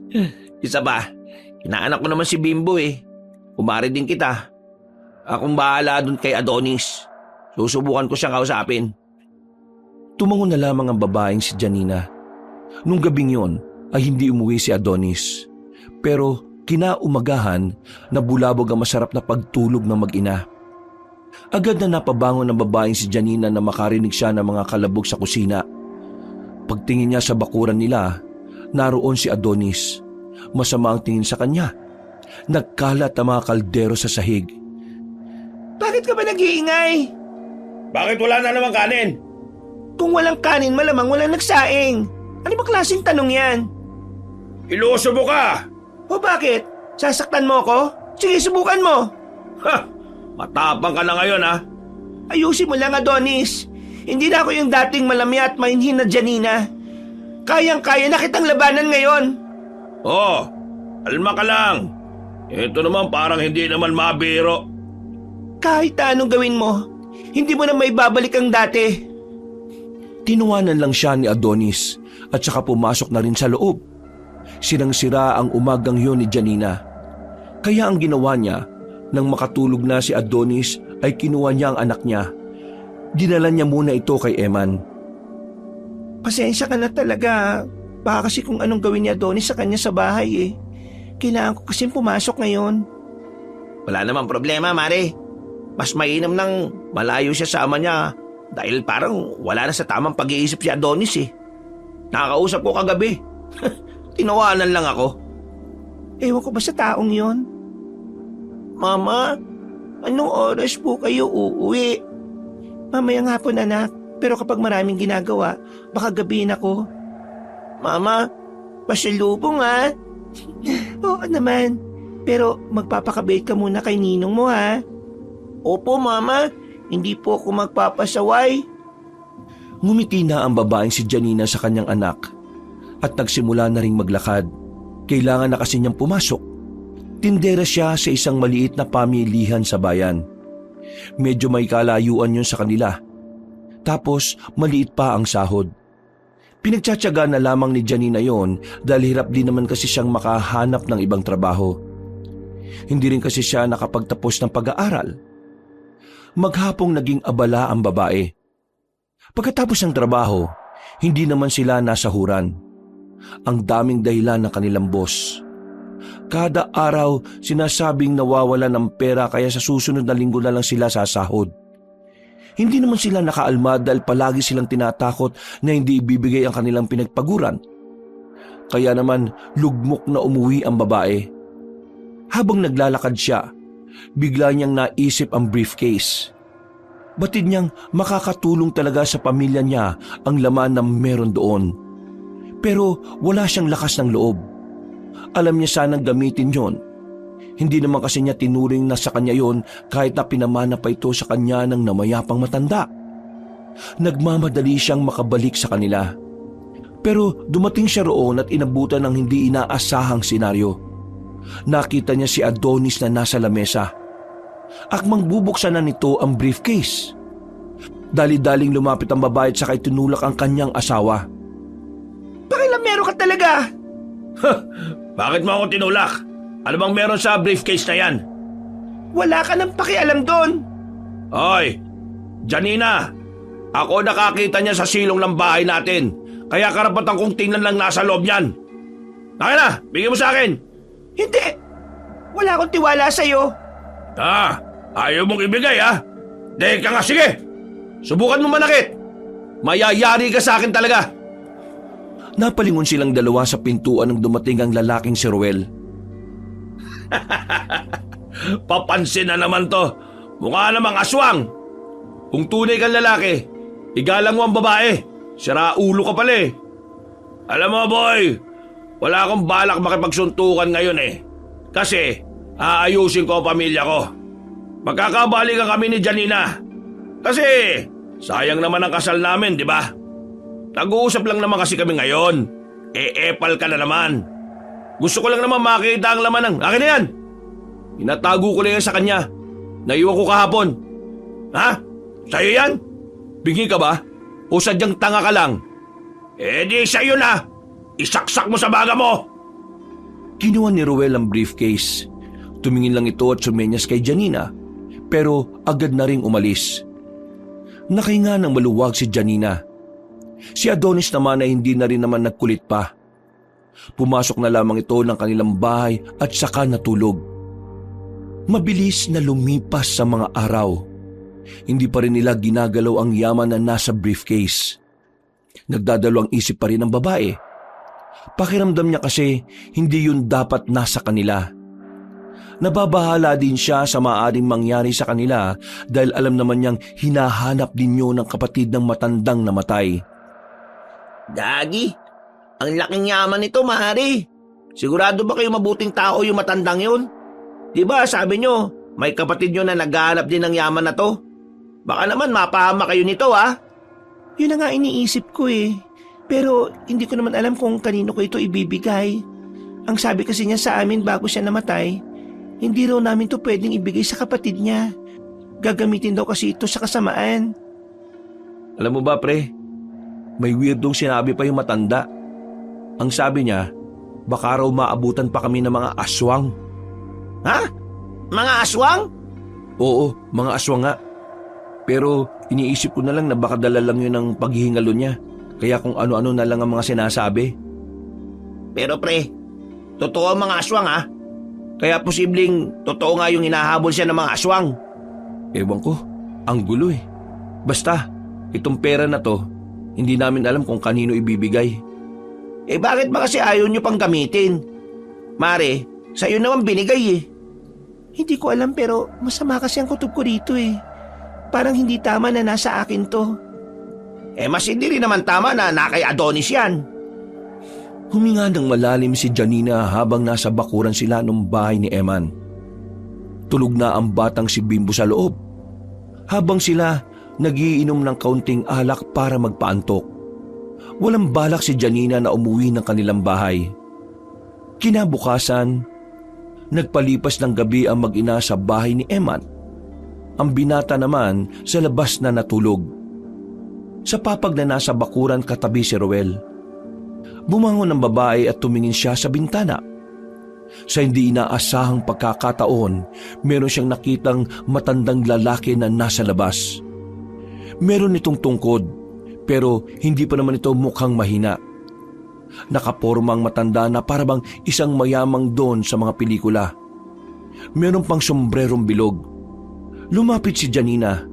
Isa ba, inaanak ko naman si Bimbo Kumari din kita. Akong bahala dun kay Adonis. Susubukan ko siyang kausapin. Tumango na lamang ang babaeng si Janina. Nung gabing yon ay hindi umuwi si Adonis. Pero kinaumagahan, nabulabog ang masarap na pagtulog ng mag-ina. Agad na napabangon ng babaeng si Janina na makarinig siya ng mga kalabog sa kusina. Pagtingin niya sa bakuran nila, naroon si Adonis. Masama ang tingin sa kanya. Nagkalat ang mga kaldero sa sahig. Bakit ka ba nag-iingay? Bakit wala na naman kanin? Kung walang kanin, malamang walang nagsaing. Ano ba klaseng tanong yan? Iluso mo ka! O bakit? Sasaktan mo ako? Sige, subukan mo. Ha! Matapang ka na ngayon Ayusin mo lang, Adonis. Hindi na ako yung dating malamya at mainhin na Janina. Kayang-kaya na kitang labanan ngayon. Oh, alma ka lang. Ito naman parang hindi naman mabiro. Kahit anong gawin mo, hindi mo na maibabalik ang dati. Tinuwanan lang siya ni Adonis at saka pumasok na rin sa loob. Sirang-sira ang umagang yun ni Janina. Kaya ang ginawa niya, nang makatulog na si Adonis ay kinuha niya ang anak niya. Dinala niya muna ito kay Eman. Pasensya ka na talaga. Baka kasi kung anong gawin ni Adonis sa kanya sa bahay Kailangan ko kasi pumasok ngayon. Wala namang problema, Mare. Mas mainam nang malayo siya sa ama niya dahil parang wala na sa tamang pag-iisip si Adonis Nakakausap ko kagabi. Tinawanan lang ako. Ewan ko ba sa taong yon? Mama, anong oras po kayo uuwi? Mamayang hapon anak, pero kapag maraming ginagawa, baka gabihin ako. Mama, pasalubong Oo naman, pero magpapakabait ka muna kay ninong mo Opo mama, hindi po ako magpapasaway. Ngumiti na ang babaeng si Janina sa kanyang anak at nagsimula na ring maglakad. Kailangan na kasi niyang pumasok. Tindera siya sa isang maliit na pamilihan sa bayan. Medyo may kalayuan yun sa kanila. Tapos maliit pa ang sahod. Pinagtsatsaga na lamang ni Janina yon dahil hirap din naman kasi siyang makahanap ng ibang trabaho. Hindi rin kasi siya nakapagtapos ng pag-aaral. Maghapong naging abala ang babae. Pagkatapos ng trabaho, hindi naman sila nasahuran. Ang daming dahilan ng kanilang boss. Kada araw sinasabing nawawala ng pera kaya sa susunod na linggo na lang sila sasahod. Hindi naman sila nakaalma dahil palagi silang tinatakot na hindi ibibigay ang kanilang pinagpaguran. Kaya naman lugmok na umuwi ang babae. Habang naglalakad siya, bigla niyang naisip ang briefcase. Batid niyang makakatulong talaga sa pamilya niya ang laman na meron doon. Pero wala siyang lakas ng loob. Alam niya sanang gamitin yon. Hindi naman kasi niya tinuring na sa kanya yon kahit na pinamana pa ito sa kanya ng namayapang matanda. Nagmamadali siyang makabalik sa kanila. Pero dumating siya roon at inabutan ng hindi inaasahang senaryo. Nakita niya si Adonis na nasa lamesa. Akmang bubuksan na nito ang briefcase. Dali-daling lumapit ang babae at saka itinulak ang kanyang asawa. Pakilamero ka talaga! Bakit mo ako tinulak? Ano bang meron sa briefcase na yan? Wala ka nang pakialam doon! Hoy! Janina! Ako nakakita niya sa silong ng bahay natin. Kaya karapatan kong tingnan lang nasa loob niyan. Akin na! Bigyan mo sa akin! Hindi! Wala akong tiwala sa'yo. Ayaw mong ibigay Teka nga, sige! Subukan mo manakit! Mayayari ka sa akin talaga! Napalingon silang dalawa sa pintuan nang dumating ang lalaking si Ruel. Papansin na naman to. Mukha namang aswang. Kung tunay kang lalaki, igalang mo ang babae. Sira ulo ka pala eh. Alam mo boy, wala akong balak makipagsuntukan ngayon eh. Kasi aayusin ko ang pamilya ko. Magkakabalikan kami ni Janina. Kasi sayang naman ang kasal namin, di ba? Nag-uusap lang naman kasi kami ngayon. Epal ka na naman. Gusto ko lang naman makita ang laman ng akin na yan. Inatago ko lang yan sa kanya. Naiwan ko kahapon. Ha? Sa'yo yan? Bingi ka ba? O sadyang tanga ka lang? Di sa'yo na. Isaksak mo sa baga mo. Kinuha ni Ruel ang briefcase. Tumingin lang ito at sumenyas kay Janina. Pero agad na ring umalis. Nakahinga ng maluwag si Janina. Si Adonis naman ay hindi na rin naman nagkulit pa. Pumasok na lamang ito ng kanilang bahay at saka natulog. Mabilis na lumipas sa mga araw. Hindi pa rin nila ginagalaw ang yaman na nasa briefcase. Nagdadalawang isip pa rin ang babae. Pakiramdam niya kasi hindi yun dapat nasa kanila. Nababahala din siya sa maaaring mangyari sa kanila dahil alam naman niyang hinahanap din yun ng kapatid ng matandang namatay. Gagi, ang laking yaman nito, Mari. Sigurado ba kayo mabuting tao yung matandang yun? Diba sabi nyo, may kapatid nyo na naghahanap din ng yaman na to? Baka naman mapahama kayo nito, ha? Yun na nga iniisip ko eh. Pero hindi ko naman alam kung kanino ko ito ibibigay. Ang sabi kasi niya sa amin bago siya namatay, hindi raw namin to pwedeng ibigay sa kapatid niya. Gagamitin daw kasi ito sa kasamaan. Alam mo ba pre, may weirdong sinabi pa yung matanda. Ang sabi niya, baka raw maabutan pa kami ng mga aswang. Ha? Mga aswang? Oo, mga aswang nga. Pero iniisip ko na lang na baka dala lang yun ng paghihingalo niya. Kaya kung ano-ano na lang ang mga sinasabi. Pero pre, totoo ang mga aswang, ha? Kaya posibleng totoo nga yung hinahabol siya ng mga aswang. Ewan ko, ang gulo eh. Basta, itong pera na to, hindi namin alam kung kanino ibibigay. Bakit ba kasi ayaw nyo pang gamitin? Mare, sa'yo naman binigay eh. Hindi ko alam pero masama kasi ang kutob ko rito eh. Parang hindi tama na nasa akin to. Mas hindi rin naman tama na kay Adonis yan. Huminga ng malalim si Janina habang nasa bakuran sila ng bahay ni Eman. Tulog na ang batang si Bimbo sa loob. Habang sila nagiinom ng kaunting alak para magpaantok. Walang balak si Janina na umuwi ng kanilang bahay. Kinabukasan, nagpalipas ng gabi ang mag-ina sa bahay ni Eman. Ang binata naman sa labas na natulog. Sa papag na nasa bakuran katabi si Ruel. Bumangon ang babae at tumingin siya sa bintana. Sa hindi inaasahang pagkakataon, meron siyang nakitang matandang lalaki na nasa labas. Meron itong tungkod, pero hindi pa naman ito mukhang mahina. Nakaporma ang matanda na parabang isang mayamang don sa mga pelikula. Meron pang sombrerong bilog. Lumapit si Janina.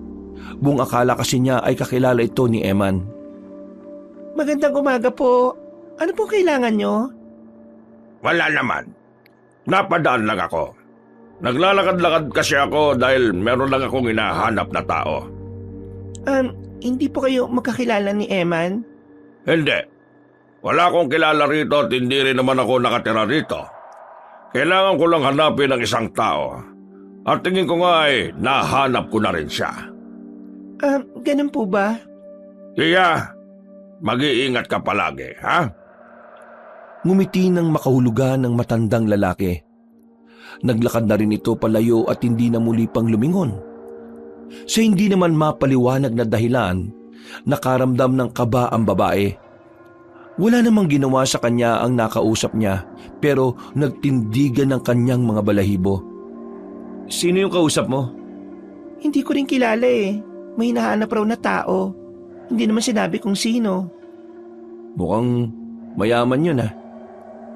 Buong akala kasi niya ay kakilala ito ni Eman. Magandang umaga po. Ano pong kailangan nyo? Wala naman. Napadaan lang ako. Naglalakad-lakad kasi ako dahil meron lang akong hinahanap na tao. Hindi po kayo magkakilala ni Eman? Hindi. Wala akong kilala rito at hindi rin naman ako nakatira rito. Kailangan ko lang hanapin ang isang tao. At tingin ko nga ay nahanap ko na rin siya. Ganun po ba? Kaya, mag-iingat ka palagi, ha? Ngumiti ng makahulugan ng matandang lalaki. Naglakad na rin ito palayo at hindi na muli pang lumingon. Sa hindi naman mapaliwanag na dahilan, nakaramdam ng kaba ang babae. Wala namang ginawa sa kanya ang nakausap niya, pero nagtindigan ng kanyang mga balahibo. Sino yung kausap mo? Hindi ko rin kilala eh. May hinahanap raw na tao. Hindi naman sinabi kung sino. Mukhang mayaman yun ah.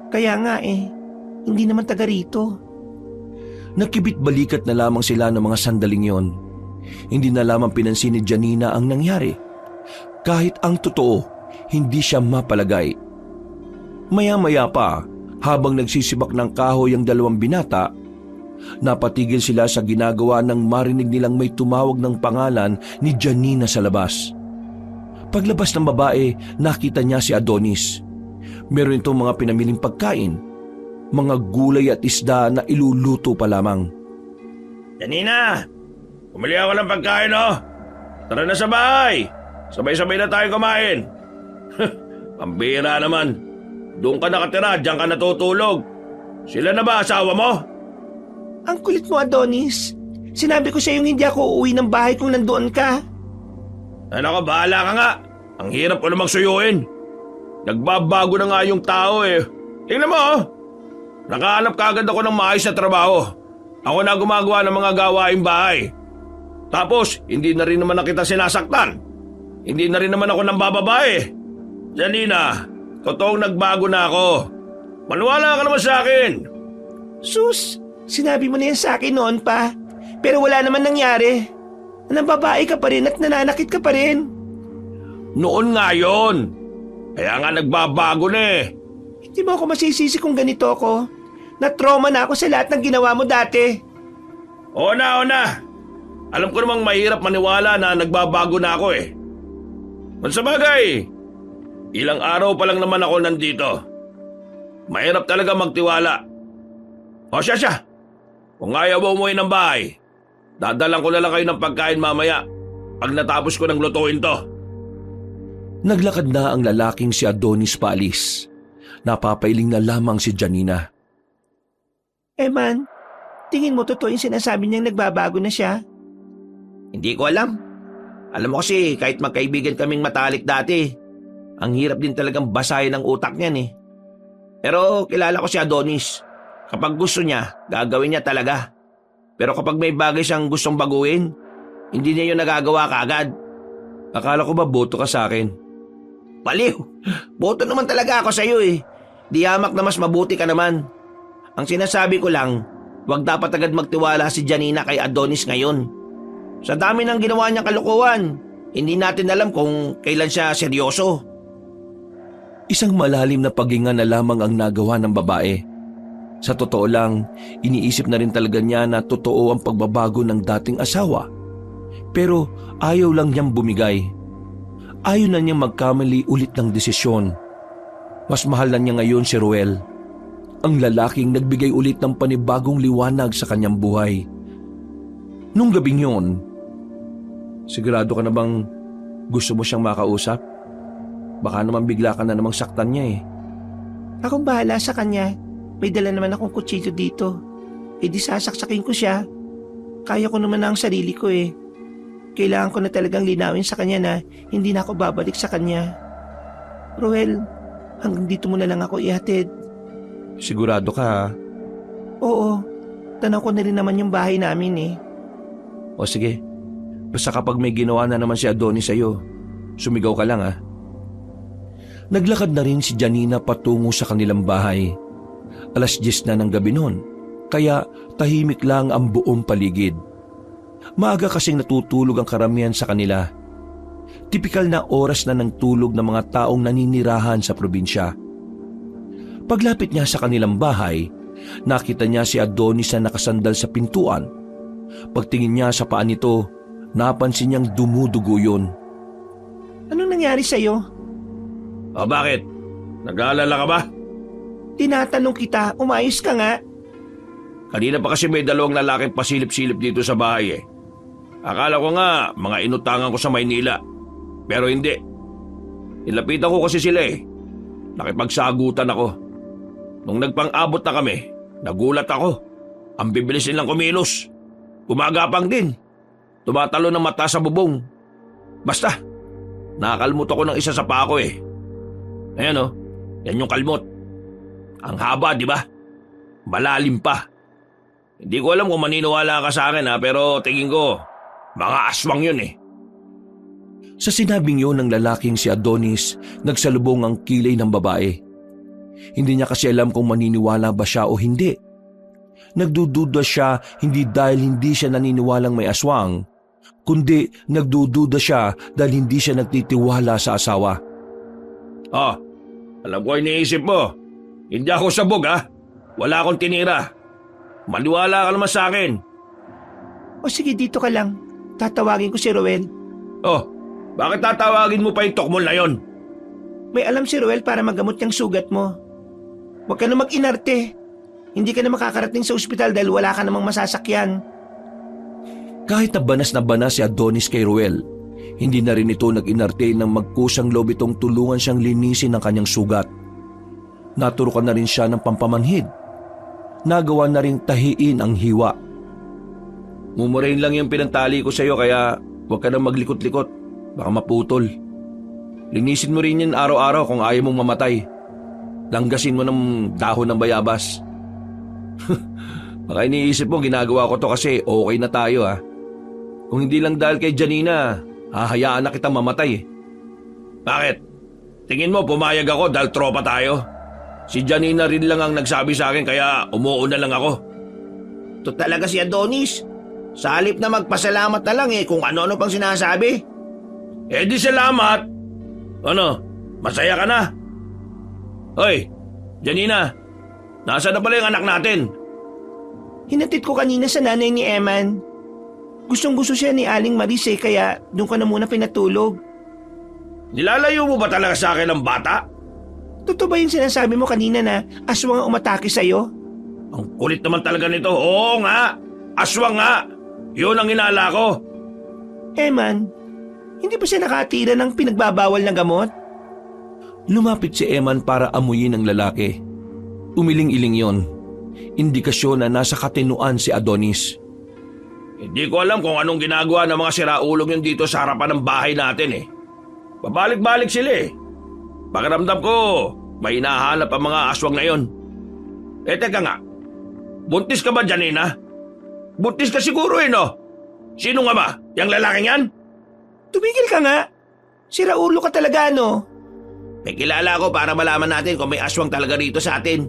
Kaya nga eh, hindi naman taga rito. Nakibit balikat na lamang sila ng mga sandaling yon. Hindi na lamang pinansin ni Janina ang nangyari. Kahit ang totoo, hindi siya mapalagay. Maya-maya pa, habang nagsisibak ng kahoy ang dalawang binata, napatigil sila sa ginagawa nang marinig nilang may tumawag ng pangalan ni Janina sa labas. Paglabas ng babae, nakita niya si Adonis. Meron itong mga pinamiling pagkain, mga gulay at isda na iluluto pa lamang. Janina, pumili ako ng pagkain, oh. Tara na sa bahay. Sabay-sabay na tayo kumain. Pambira naman. Doon ka nakatira, diyan ka natutulog. Sila na ba asawa mo? Ang kulit mo, Adonis. Sinabi ko sa yung hindi ako uuwi ng bahay kung nandoon ka. Ay nako, bahala ka nga. Ang hirap ko namang suyuin. Nagbabago na nga yung tao eh. Tingnan mo, oh. Nakahanap kaagad ako ng maayos na trabaho. Ako na gumagawa ng mga gawaing bahay. Tapos, hindi na rin naman na kita sinasaktan. Hindi na rin naman ako nang bababae. Janina, totoong nagbago na ako. Maniwala ka naman sa akin. Sus, sinabi mo na yan sa akin noon pa. Pero wala naman nangyari. Nababae ka pa rin at nananakit ka pa rin. Noon nga yon. Kaya nga nagbabago na eh. Hindi mo ako masisisi kung ganito ako. Na-trauma na ako sa lahat ng ginawa mo dati. Oo na. Alam ko namang mahirap maniwala na nagbabago na ako eh. Kung sa bagay, ilang araw pa lang naman ako nandito. Mahirap talaga magtiwala. O siya. Kung ayaw mo umuwi ng bahay, dadalang ko na lang kayo ng pagkain mamaya pag natapos ko ng lutuin to. Naglakad na ang lalaking si Adonis paalis. Napapailing na lamang si Janina. Man, tingin mo totoo yung sinasabi niyang nagbabago na siya? Hindi ko alam. Alam mo kasi kahit magkaibigan kaming matalik dati, ang hirap din talagang basahin ang utak niyan eh. Pero kilala ko si Adonis. Kapag gusto niya, gagawin niya talaga. Pero kapag may bagay siyang gustong baguhin, hindi niya yun nagagawa kaagad. Akala ko ba boto ka sa akin? Baliw! Boto naman talaga ako sa iyo eh. Di hamak na mas mabuti ka naman. Ang sinasabi ko lang, wag dapat agad magtiwala si Janina kay Adonis ngayon. Sa dami ng ginawa niyang kalokohan, hindi natin alam kung kailan siya seryoso. Isang malalim na paghinga na lamang ang nagawa ng babae. Sa totoo lang, iniisip na rin talaga niya na totoo ang pagbabago ng dating asawa. Pero ayaw lang niyang bumigay. Ayaw na niyang magkamali ulit ng desisyon. Mas mahal na niya ngayon si Ruel, ang lalaking nagbigay ulit ng panibagong liwanag sa kanyang buhay. Nung gabing yun, sigurado ka na bang gusto mo siyang makausap? Baka naman bigla ka na namang saktan niya eh. Akong bahala sa kanya. May dala naman akong kutsito dito. Di sasaksakin ko siya. Kaya ko naman na ang sarili ko eh. Kailangan ko na talagang linawin sa kanya na hindi na ako babalik sa kanya. Ruel, hanggang dito mo na lang ako ihatid. Sigurado ka ha? Oo, tanaw ko na rin naman yung bahay namin eh. O sige, basta kapag may ginawa na naman si Adonis sa'yo, sumigaw ka lang ha. Naglakad na rin si Janina patungo sa kanilang bahay. 10:00 na ng gabi noon, kaya tahimik lang ang buong paligid. Maaga kasing natutulog ang karamihan sa kanila. Tipikal na oras na ng tulog ng mga taong naninirahan sa probinsya. Paglapit niya sa kanilang bahay, nakita niya si Adonis na nakasandal sa pintuan. Pagtingin niya sa paa nito, napansin niyang dumudugo yun. Anong nangyari sa'yo? O bakit? Nag-aalala ka ba? Tinatanong kita, umayos ka nga. Kanina pa kasi may dalawang lalaking pasilip-silip dito sa bahay eh. Akala ko nga mga inutangan ko sa Maynila. Pero hindi. Nilapitan ko kasi sila eh. Nakipagsagutan ako. Nung nagpang-abot na kami, nagulat ako. Ang bibilis nilang kumilos. Gumagapang din. Tumatalo ng mata sa bubong. Basta, nakakalmot ako ng isa sa paa ko eh. Ayan oh, yan yung kalmot. Ang haba, di ba? Malalim pa. Hindi ko alam kung maniniwala ka sa akin ha, pero tingin ko, mga aswang yun eh. Sa sinabing yun ng lalaking si Adonis, nagsalubong ang kilay ng babae. Hindi niya kasi alam kung maniniwala ba siya o hindi. Nagdududa siya hindi dahil hindi siya naniniwalang may aswang, kundi nagdududa siya dahil hindi siya nagtitiwala sa asawa. Oh, alam ko iniisip mo. Hindi ako sabog ha. Wala akong tinira. Maniwala ka naman sa akin. O sige, dito ka lang. Tatawagin ko si Ruel. Oh, bakit tatawagin mo pa yung tokmol na yon? May alam si Ruel para magamot yung sugat mo. Huwag ka na mag-inarte. Hindi ka na makakarating sa ospital dahil wala ka namang masasakyan. Kahit na banas si Adonis kay Ruel, hindi na rin ito nag-inarte ng magkusang loob itong tulungan siyang linisin ang kanyang sugat. Naturukan na rin siya ng pampamanhid. Nagawa na rin tahiin ang hiwa. Mumurahin lang yung pinantali ko sa iyo kaya huwag ka na maglikot-likot. Baka maputol. Linisin mo rin yan araw-araw kung ayaw mong mamatay. Langgasin mo ng dahon ng bayabas. Baka iniisip mo ginagawa ko to kasi okay na tayo ha. Kung hindi lang dahil kay Janina, hahayaan na kitang mamatay. Bakit? Tingin mo pumayag ako dahil tropa tayo? Si Janina rin lang ang nagsabi sa akin kaya umuuna lang ako. Ito talaga si Adonis. Sa halip na magpasalamat na lang kung ano-ano pang sinasabi. Eh di salamat. Ano? Masaya ka na? Hoy, Janina, nasaan na pala yung anak natin? Hinatid ko kanina sa nanay ni Eman. Gustong-gusto siya ni Aling Maris kaya doon ka na muna pinatulog. Nilalayo mo ba talaga sa akin ang bata? Totoo ba yung sinasabi mo kanina na aswang ang umatake sa'yo? Ang kulit naman talaga nito. Oo nga, aswang nga. Yun ang inala ko. Eman, hindi ba siya nakatira ng pinagbabawal na gamot? Lumapit si Eman para amuyin ang lalaki. Umiling-iling yon. Indikasyon na nasa katinuan si Adonis. Hindi ko alam kung anong ginagawa ng mga siraulong yun dito sa harapan ng bahay natin Babalik-balik sila Pakiramdam ko, may hinahanap ang mga aswang na yon. Teka nga, buntis ka ba, Janina? Buntis ka siguro no? Sino nga ba? Yang lalaking yan? Tumigil ka nga. Siraulo ka talaga, no? May kilala ko para malaman natin kung may aswang talaga rito sa atin.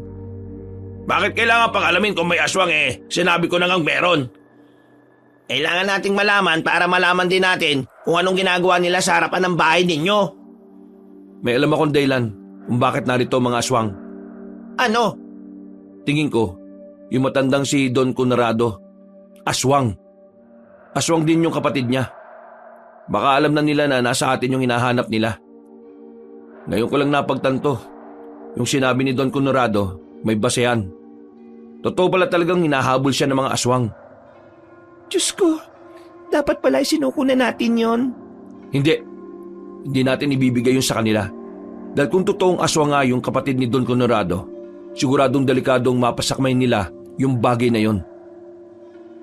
Bakit kailangan pang alamin kung may aswang Sinabi ko na ngang meron. Kailangan nating malaman para malaman din natin kung anong ginagawa nila sa harapan ng bahay ninyo. May alam akong dahilan kung bakit narito mga aswang. Ano? Tingin ko, yung matandang si Don Conrado, aswang. Aswang din yung kapatid niya. Baka alam na nila na nasa atin yung hinahanap nila. Ngayon ko lang napagtanto, yung sinabi ni Don Conrado, may basehan. Totoo pala talagang hinahabol siya ng mga aswang. Diyos ko, dapat pala isinuko na natin yon. Hindi natin ibibigay yun sa kanila. Dahil kung totoong aswang nga yung kapatid ni Don Conrado, siguradong delikadong mapasakmay nila yung bagay na yon.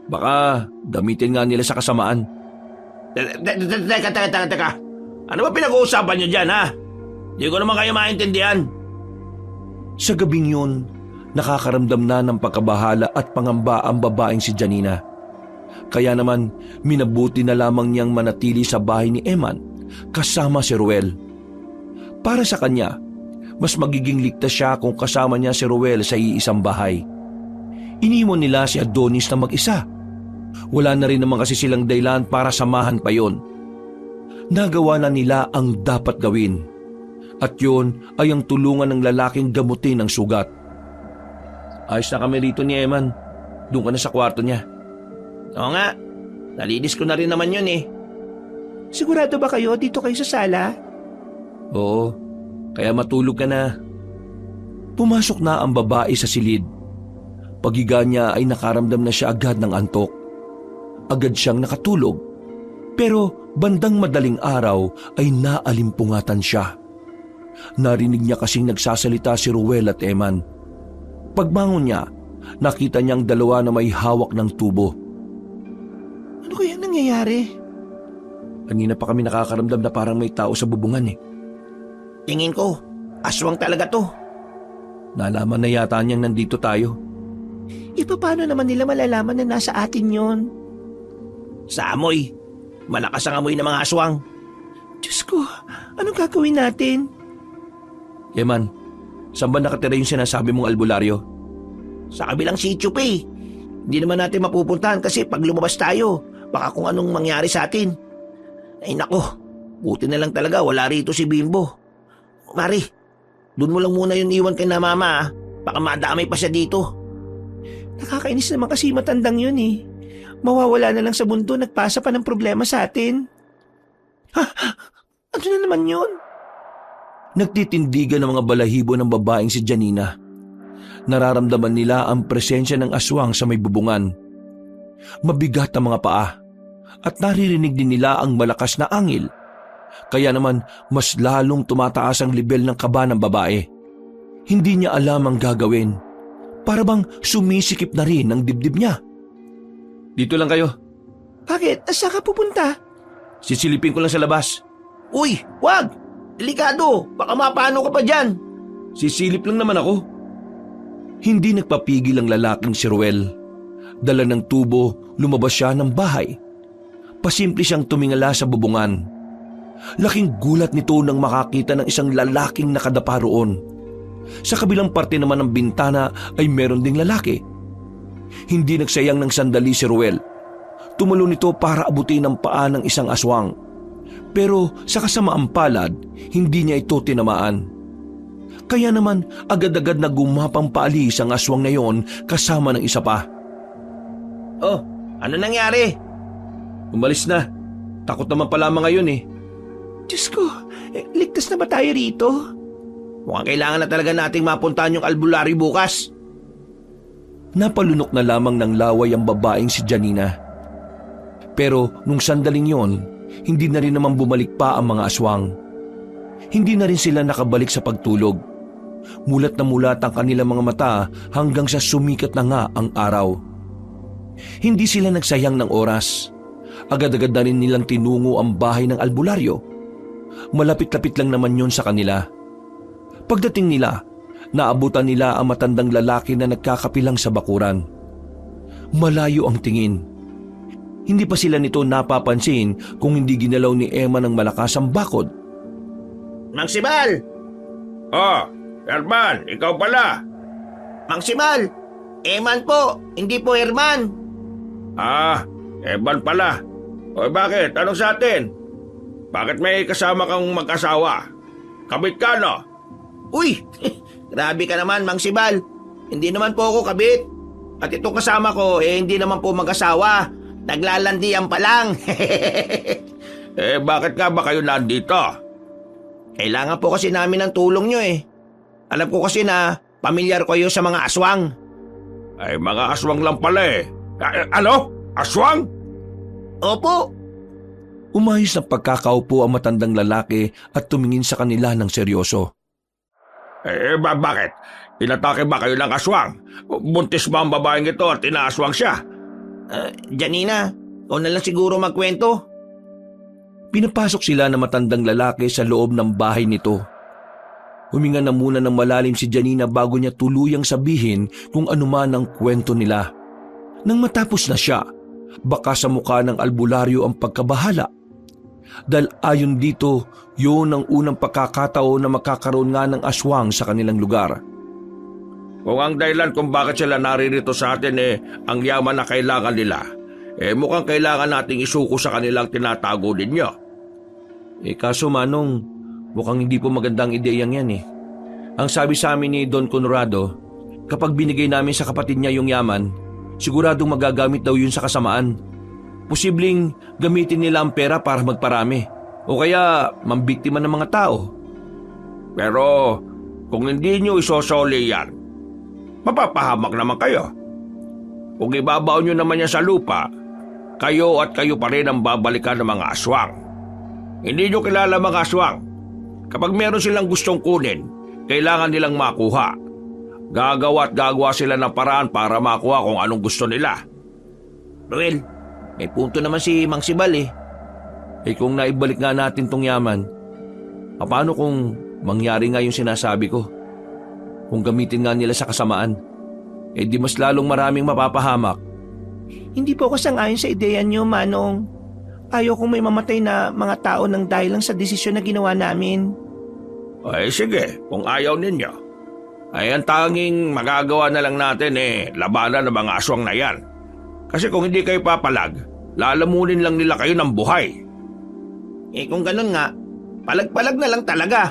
Baka gamitin nga nila sa kasamaan. Teka. Ano ba pinag-uusapan niyo dyan, ha? Hindi ko naman kayo maintindihan. Sa gabing yun, nakakaramdam na ng pagkabahala at pangamba ang babaeng si Janina. Kaya naman, minabuti na lamang niyang manatili sa bahay ni Eman kasama si Ruel. Para sa kanya, mas magiging ligtas siya kung kasama niya si Ruel sa iisang bahay. Iniwan nila si Adonis na mag-isa. Wala na rin naman kasi silang dahilan para samahan pa yon. Nagawa na nila ang dapat gawin. At yun ay ang tulungan ng lalaking gamutin ang sugat. Ayos na kami rito ni Eman. Doon ka na sa kwarto niya. Oo nga, nalinis ko na rin naman yun Sigurado ba kayo dito kayo sa sala? Oo, kaya matulog ka na. Pumasok na ang babae sa silid. Paghiga niya ay nakaramdam na siya agad ng antok. Agad siyang nakatulog. Pero bandang madaling araw ay naalimpungatan siya. Narinig niya kasing nagsasalita si Ruel at Eman. Pagbangon niya, nakita niyang dalawa na may hawak ng tubo. Ano kaya nangyayari? Kanina pa kami nakakaramdam na parang may tao sa bubungan Tingin ko, aswang talaga to. Nalaman na yata niyang nandito tayo. Paano naman nila malalaman na nasa atin yon? Sa amoy. Malakas ang amoy ng mga aswang. Diyos ko, anong gagawin natin? Eman, saan ba nakatira yung sinasabi mong albularyo? Sa kabilang sityo pa Hindi naman natin mapupuntahan kasi pag lumabas tayo, Baka kung anong mangyari sa atin. Ay nako, buti na lang talaga wala rito si Bimbo. Mari, doon mo lang muna yung iwan kay na mama. Baka madamay pa siya dito. Nakakainis naman kasi matandang yun eh. Mawawala na lang sa mundo, nagpasa pa ng problema sa atin. Ha? Ano na naman yun? Nagtitindigan ng mga balahibo ng babaeng si Janina. Nararamdaman nila ang presensya ng aswang sa may bubungan. Mabigat ang mga paa at naririnig din nila ang malakas na angil. Kaya naman mas lalong tumataas ang level ng kaba ng babae. Hindi niya alam ang gagawin. Para bang sumisikip na rin ang dibdib niya. Dito lang kayo. Bakit? Asa ka pupunta? Sisilipin ko lang sa labas. Uy, wag! Delikado! Baka mapano ka pa dyan! Sisilip lang naman ako. Hindi nagpapigil ang lalaking si Ruel. Dala ng tubo, lumabas siya ng bahay. Pasimple siyang tumingala sa bubungan. Laking gulat nito nang makakita ng isang lalaking nakadapa roon. Sa kabilang parte naman ng bintana ay meron ding lalaki. Hindi nagsayang ng sandali si Ruel. Tumalon nito para abutin ang paa ng isang aswang. Pero sa kasamaang palad, hindi niya ito tinamaan. Kaya naman agad-agad na gumapang paalis ang aswang na yon kasama ng isa pa. Oh, ano nangyari? Umalis na. Takot naman pala mga yun eh. Diyos ko, ligtas na ba tayo rito? Mukhang kailangan na talaga nating mapuntahan yung albularyo bukas. Napalunok na lamang ng laway ang babaeng si Janina. Pero nung sandaling yon, hindi na rin naman bumalik pa ang mga aswang. Hindi na rin sila nakabalik sa pagtulog. Mulat na mulat ang kanilang mga mata hanggang sa sumikat na nga ang araw. Hindi sila nagsayang ng oras. Agad-agad na rin nilang tinungo ang bahay ng albularyo. Malapit-lapit lang naman yon sa kanila. Pagdating nila, naabutan nila ang matandang lalaki na nagkakapilang sa bakuran. Malayo ang tingin. Hindi pa sila nito napapansin kung hindi ginalaw ni Emma ng malakas ang bakod. Mang Sibal! Oh, Herman, ikaw pala. Mang Sibal! Eman po, hindi po Herman. Ah, Eban pala. O bakit? Anong sa atin? Bakit may kasama kang mag-asawa? Kabit ka, no? Uy, grabe ka naman, Mang Sibal. Hindi naman po ako kabit. At itong kasama ko, hindi naman po mag-asawa. Naglalandian pa lang. Bakit nga ba kayo nandito? Kailangan po kasi namin ng tulong nyo eh. Alam ko kasi na pamilyar kayo sa mga aswang. Ay, mga aswang lang pala eh. Ano? Aswang? Opo. Umayos ng pagkakaupo ang matandang lalaki at tumingin sa kanila ng seryoso. Bakit? Inatake ba kayo ng aswang? Buntis ba ang babaeng ito at inaaswang siya? Janina, ikaw na lang siguro magkwento. Pinapasok sila ng matandang lalaki sa loob ng bahay nito. Huminga na muna ng malalim si Janina bago niya tuluyang sabihin kung ano man ang kwento nila. Nang matapos na siya, baka sa mukha ng albularyo ang pagkabahala. Dahil ayon dito, yun ang unang pagkakataon na makakaroon nga ng aswang sa kanilang lugar. Kung ang dahilan kung bakit sila naririto sa atin ang yaman na kailangan nila, mukhang kailangan nating isuko sa kanilang tinatago ninyo. Kaso Manong, mukhang hindi po magandang ideyang yan eh. Ang sabi sa amin ni Don Conrado, kapag binigay namin sa kapatid niya yung yaman, siguradong magagamit daw yun sa kasamaan. Posibleng gamitin nila ang pera para magparami o kaya mambiktima ng mga tao. Pero kung hindi nyo isosoli yan, mapapahamak naman kayo. Kung ibabaw nyo naman yan sa lupa, kayo at kayo pa rin ang babalikan ng mga aswang. Hindi nyo kilala mga aswang. Kapag meron silang gustong kunin, kailangan nilang makuha. Gagawa at gagawa sila ng paraan para makuha kung anong gusto nila. Ruel, may punto naman si Mang Sibal eh. Kung naibalik nga natin tong yaman, paano kung mangyari nga yung sinasabi ko? Kung gamitin nga nila sa kasamaan, di mas lalong maraming mapapahamak. Hindi po ako sang-ayon sa ideya niyo, Manong. Ayaw kong may mamatay na mga tao ng dahil lang sa desisyon na ginawa namin. Ay sige, kung ayaw ninyo, ay ang tanging magagawa na lang natin labanan ng mga aswang na yan. Kasi kung hindi kayo papalag, lalamunin lang nila kayo ng buhay. Eh kung ganun nga, palag-palag na lang talaga.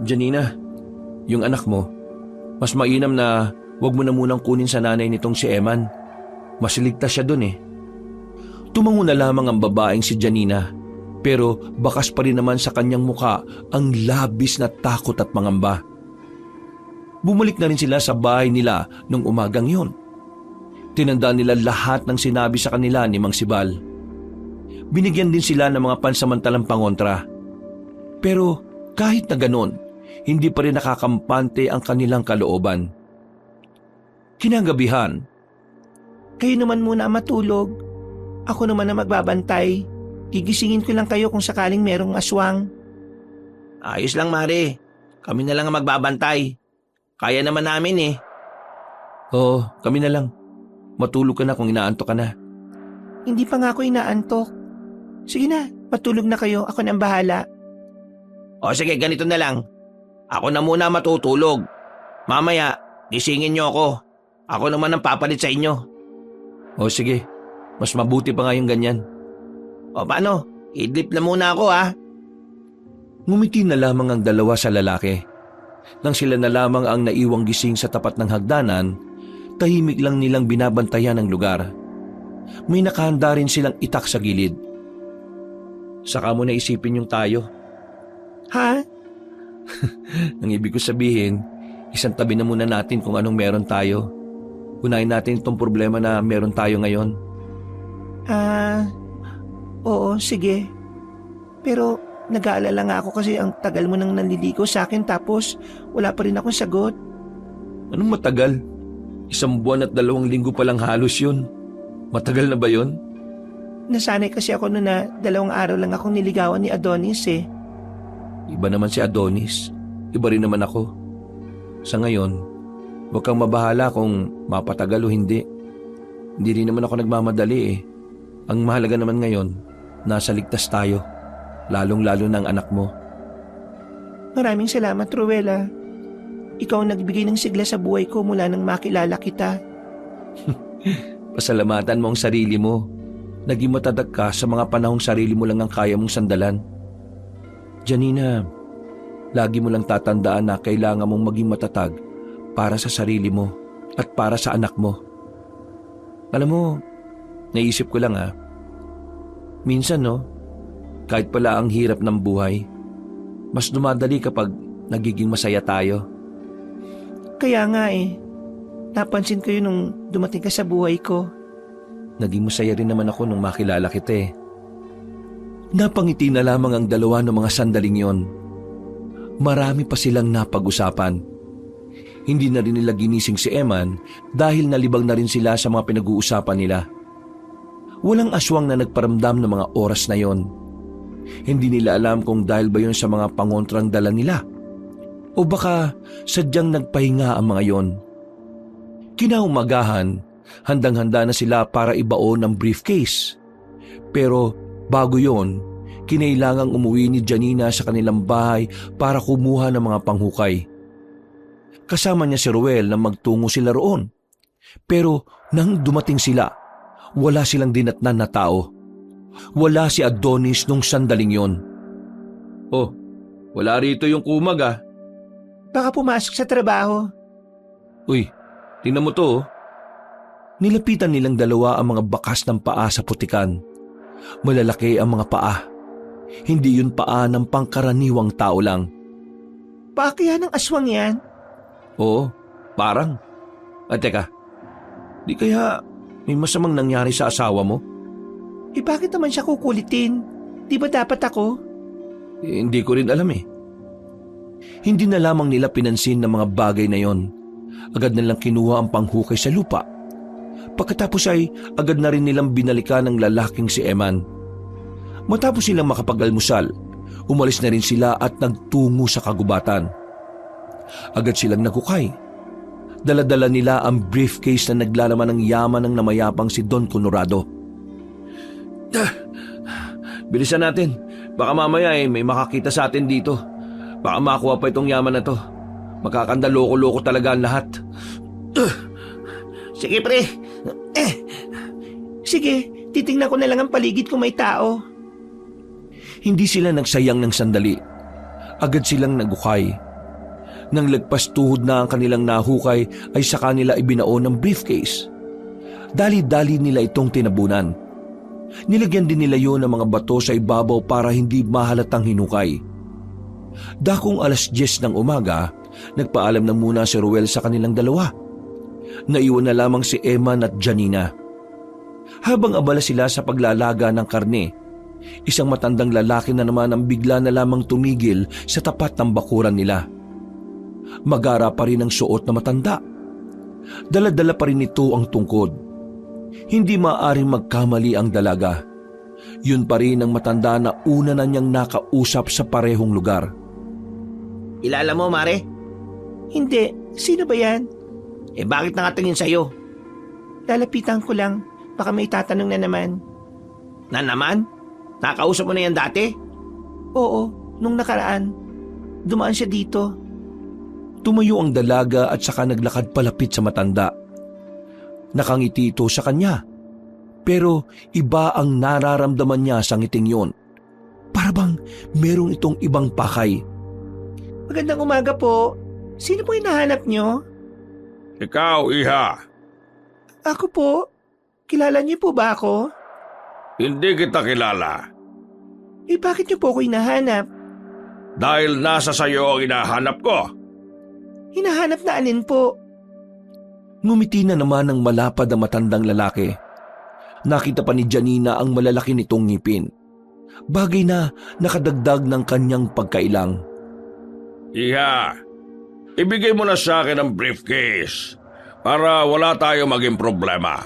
Janina, yung anak mo, mas mainam na wag mo na munang kunin sa nanay nitong si Eman. Mas ligtas siya dun eh. Tumango na lamang ang babaeng si Janina, pero bakas pa rin naman sa kanyang muka ang labis na takot at pangamba. Bumalik na rin sila sa bahay nila nung umagang yun. Tinandaan nila lahat ng sinabi sa kanila ni Mang Sibal. Binigyan din sila ng mga pansamantalang pangontra. Pero kahit na ganon, hindi pa rin nakakampante ang kanilang kalooban. Kinagabihan, Kayo naman muna matulog. Ako naman na magbabantay. Gigisingin ko lang kayo kung sakaling merong aswang. Ayos lang, Mare. Kami na lang ang magbabantay. Kaya naman namin eh. oo, kami na lang. Matulog ka na kung inaantok ka na. Hindi pa nga ako inaantok. Sige na, matulog na kayo. Ako nang bahala. O sige, ganito na lang. Ako na muna matutulog. Mamaya, gisingin niyo ako. Ako naman ang papalit sa inyo. O sige, mas mabuti pa nga yung ganyan. O paano? Idlip na muna ako ha. Ngumiti na lamang ang dalawa sa lalaki. Nang sila na lamang ang naiwang gising sa tapat ng hagdanan, tahimik lang nilang binabantayan ang lugar. May nakahanda rin silang itak sa gilid. Saka mo na isipin yung tayo. Ha? Ang ibig ko sabihin, isang tabi na muna natin kung anong meron tayo. Unahin natin itong problema na meron tayo ngayon. Oo, sige. Pero nag-aalala nga ako kasi ang tagal mo nang nanliligo sa akin tapos wala pa rin akong sagot. Anong matagal? 1 buwan at 2 linggo pa lang halos yun. Matagal na ba yun? Nasanay kasi ako noon na 2 araw lang akong niligawan ni Adonis eh. Iba naman si Adonis. Iba rin naman ako. Sa ngayon, huwag kang mabahala kung mapatagal o hindi. Hindi rin naman ako nagmamadali eh. Ang mahalaga naman ngayon, nasa ligtas tayo. Lalong-lalo ng anak mo. Maraming salamat, Ruela. Ikaw ang nagbigay ng sigla sa buhay ko mula nang makilala kita. Pasalamatan mo ang sarili mo. Naging matadag ka sa mga panahong sarili mo lang ang kaya mong sandalan. Janina, lagi mo lang tatandaan na kailangan mong maging matatag para sa sarili mo at para sa anak mo. Alam mo, naisip ko lang minsan kahit pala ang hirap ng buhay, mas dumadali kapag nagiging masaya tayo. Kaya nga eh, napansin ko yun nung dumating ka sa buhay ko. Naging masaya rin naman ako nung makilala kita eh. Napangiti na lamang ang dalawa ng mga sandaling yon. Marami pa silang napag-usapan. Hindi na rin nila ginising si Eman dahil nalibang na rin sila sa mga pinag-uusapan nila. Walang aswang na nagparamdam ng mga oras na yon. Hindi nila alam kung dahil ba yun sa mga pangontrang dala nila o baka sadyang nagpahinga ang mga yon. Kinaumagahan, handang-handa na sila para ibaon ang briefcase. Pero bago yon, kinailangang umuwi ni Janina sa kanilang bahay para kumuha ng mga panghukay. Kasama niya si Ruel na magtungo sila roon. Pero nang dumating sila, wala silang dinatnan na tao. Wala si Adonis nung sandaling yon. Oh, wala rito yung kumag Baka pumasok sa trabaho. Uy, tingnan mo to. Nilapitan nilang dalawa ang mga bakas ng paa sa putikan. Malalaki ang mga paa. Hindi yun paa ng pangkaraniwang tao lang. Baka yan ang aswang yan? Oo, parang. Teka, di kaya may masamang nangyari sa asawa mo? Bakit naman siya kukulitin? Di ba dapat ako? Hindi ko rin alam eh. Hindi na lamang nila pinansin ng mga bagay na yon. Agad nilang kinuha ang panghukay sa lupa. Pagkatapos ay agad na rin nilang binalikan ng lalaking si Eman. Matapos silang makapag-almusal, umalis na rin sila at nagtungo sa kagubatan. Agad silang nagukay. Dala-dala nila ang briefcase na naglalaman ng yaman ng namayapang si Don Conrado. Bilisan natin. Baka mamaya may makakita sa atin dito. Baka makuha pa itong yaman na to. Makakanda loko-loko talaga ang lahat. Sige pre. Sige, Titingnan ko na lang ang paligid kung may tao. Hindi sila nagsayang ng sandali. Agad silang nagukay. Nang lagpas tuhod na ang kanilang nahukay ay sa kanila ibinaon ng briefcase. Dali-dali nila itong tinabunan. Nilagyan din nila yon ng mga bato sa ibabaw para hindi mahalatang hinukay. Dakong 10:10 ng umaga, nagpaalam na muna si Ruel sa kanilang dalawa. Naiwan na lamang si Eman at Janina. Habang abala sila sa paglalaga ng karne, isang matandang lalaki na naman ang bigla na lamang tumigil sa tapat ng bakuran nila. Magara pa rin ang suot na matanda. Dala-dala pa rin ito ang tungkod. Hindi maaaring magkamali ang dalaga. Yun pa rin ang matanda na una na niyang nakausap sa parehong lugar. Kilala mo, Mare? Hindi, sino ba yan? Bakit nakatingin sa'yo? Lalapitan ko lang, baka may tatanong na naman. Na naman? Nakausap mo na yan dati? Oo, nung nakaraan. Dumaan siya dito. Tumayo ang dalaga at saka naglakad palapit sa matanda. Nakangiti ito sa kanya. Pero iba ang nararamdaman niya sa ngiting yun. Para bang merong itong ibang pakay. Magandang umaga po. Sino po hinahanap nyo? Ikaw, Iha. Ako po. Kilala niyo po ba ako? Hindi kita kilala. Bakit niyo po ako hinahanap? Dahil nasa sayo ang hinahanap ko. Hinahanap na alin po? Ngumiti na naman ang malapad na matandang lalaki. Nakita pa ni Janina ang malalaki nitong ngipin. Bagay na nakadagdag ng kanyang pagkailang. Iha, ibigay mo na sa akin ang briefcase para wala tayo maging problema.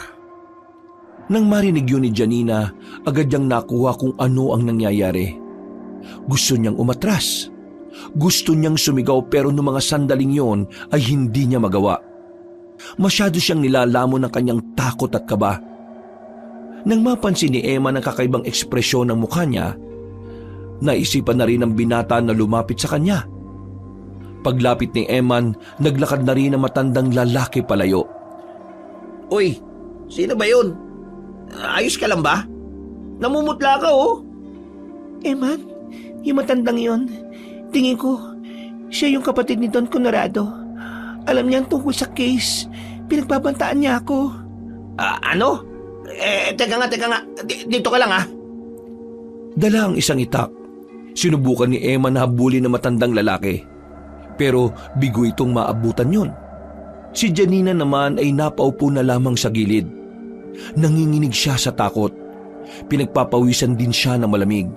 Nang marinig yun ni Janina, agad niyang nakuha kung ano ang nangyayari. Gusto niyang umatras. Gusto niyang sumigaw pero noong mga sandaling yon ay hindi niya magawa. Masyado siyang nilalamon ng kanyang takot at kaba. Nang mapansin ni Emma ang kakaibang ekspresyon ng mukha niya, naisipan na rin ng binata na lumapit sa kanya. Paglapit ni Eman, naglakad na rin ang matandang lalaki palayo. Uy, sino ba yun? Ayos ka lang ba? Namumutla ka, oh. Man, yung matandang yon. Tingin ko, siya yung kapatid ni Don Conrado. Alam niya tungkol sa case. Pinagbabantaan niya ako. Ano? Teka nga. Dito ka lang, ah. Dala ang isang itak. Sinubukan ni Emma na habulin ng matandang lalaki. Pero bigo itong maabutan yun. Si Janina naman ay napaupo na lamang sa gilid. Nanginginig siya sa takot. Pinagpapawisan din siya ng malamig.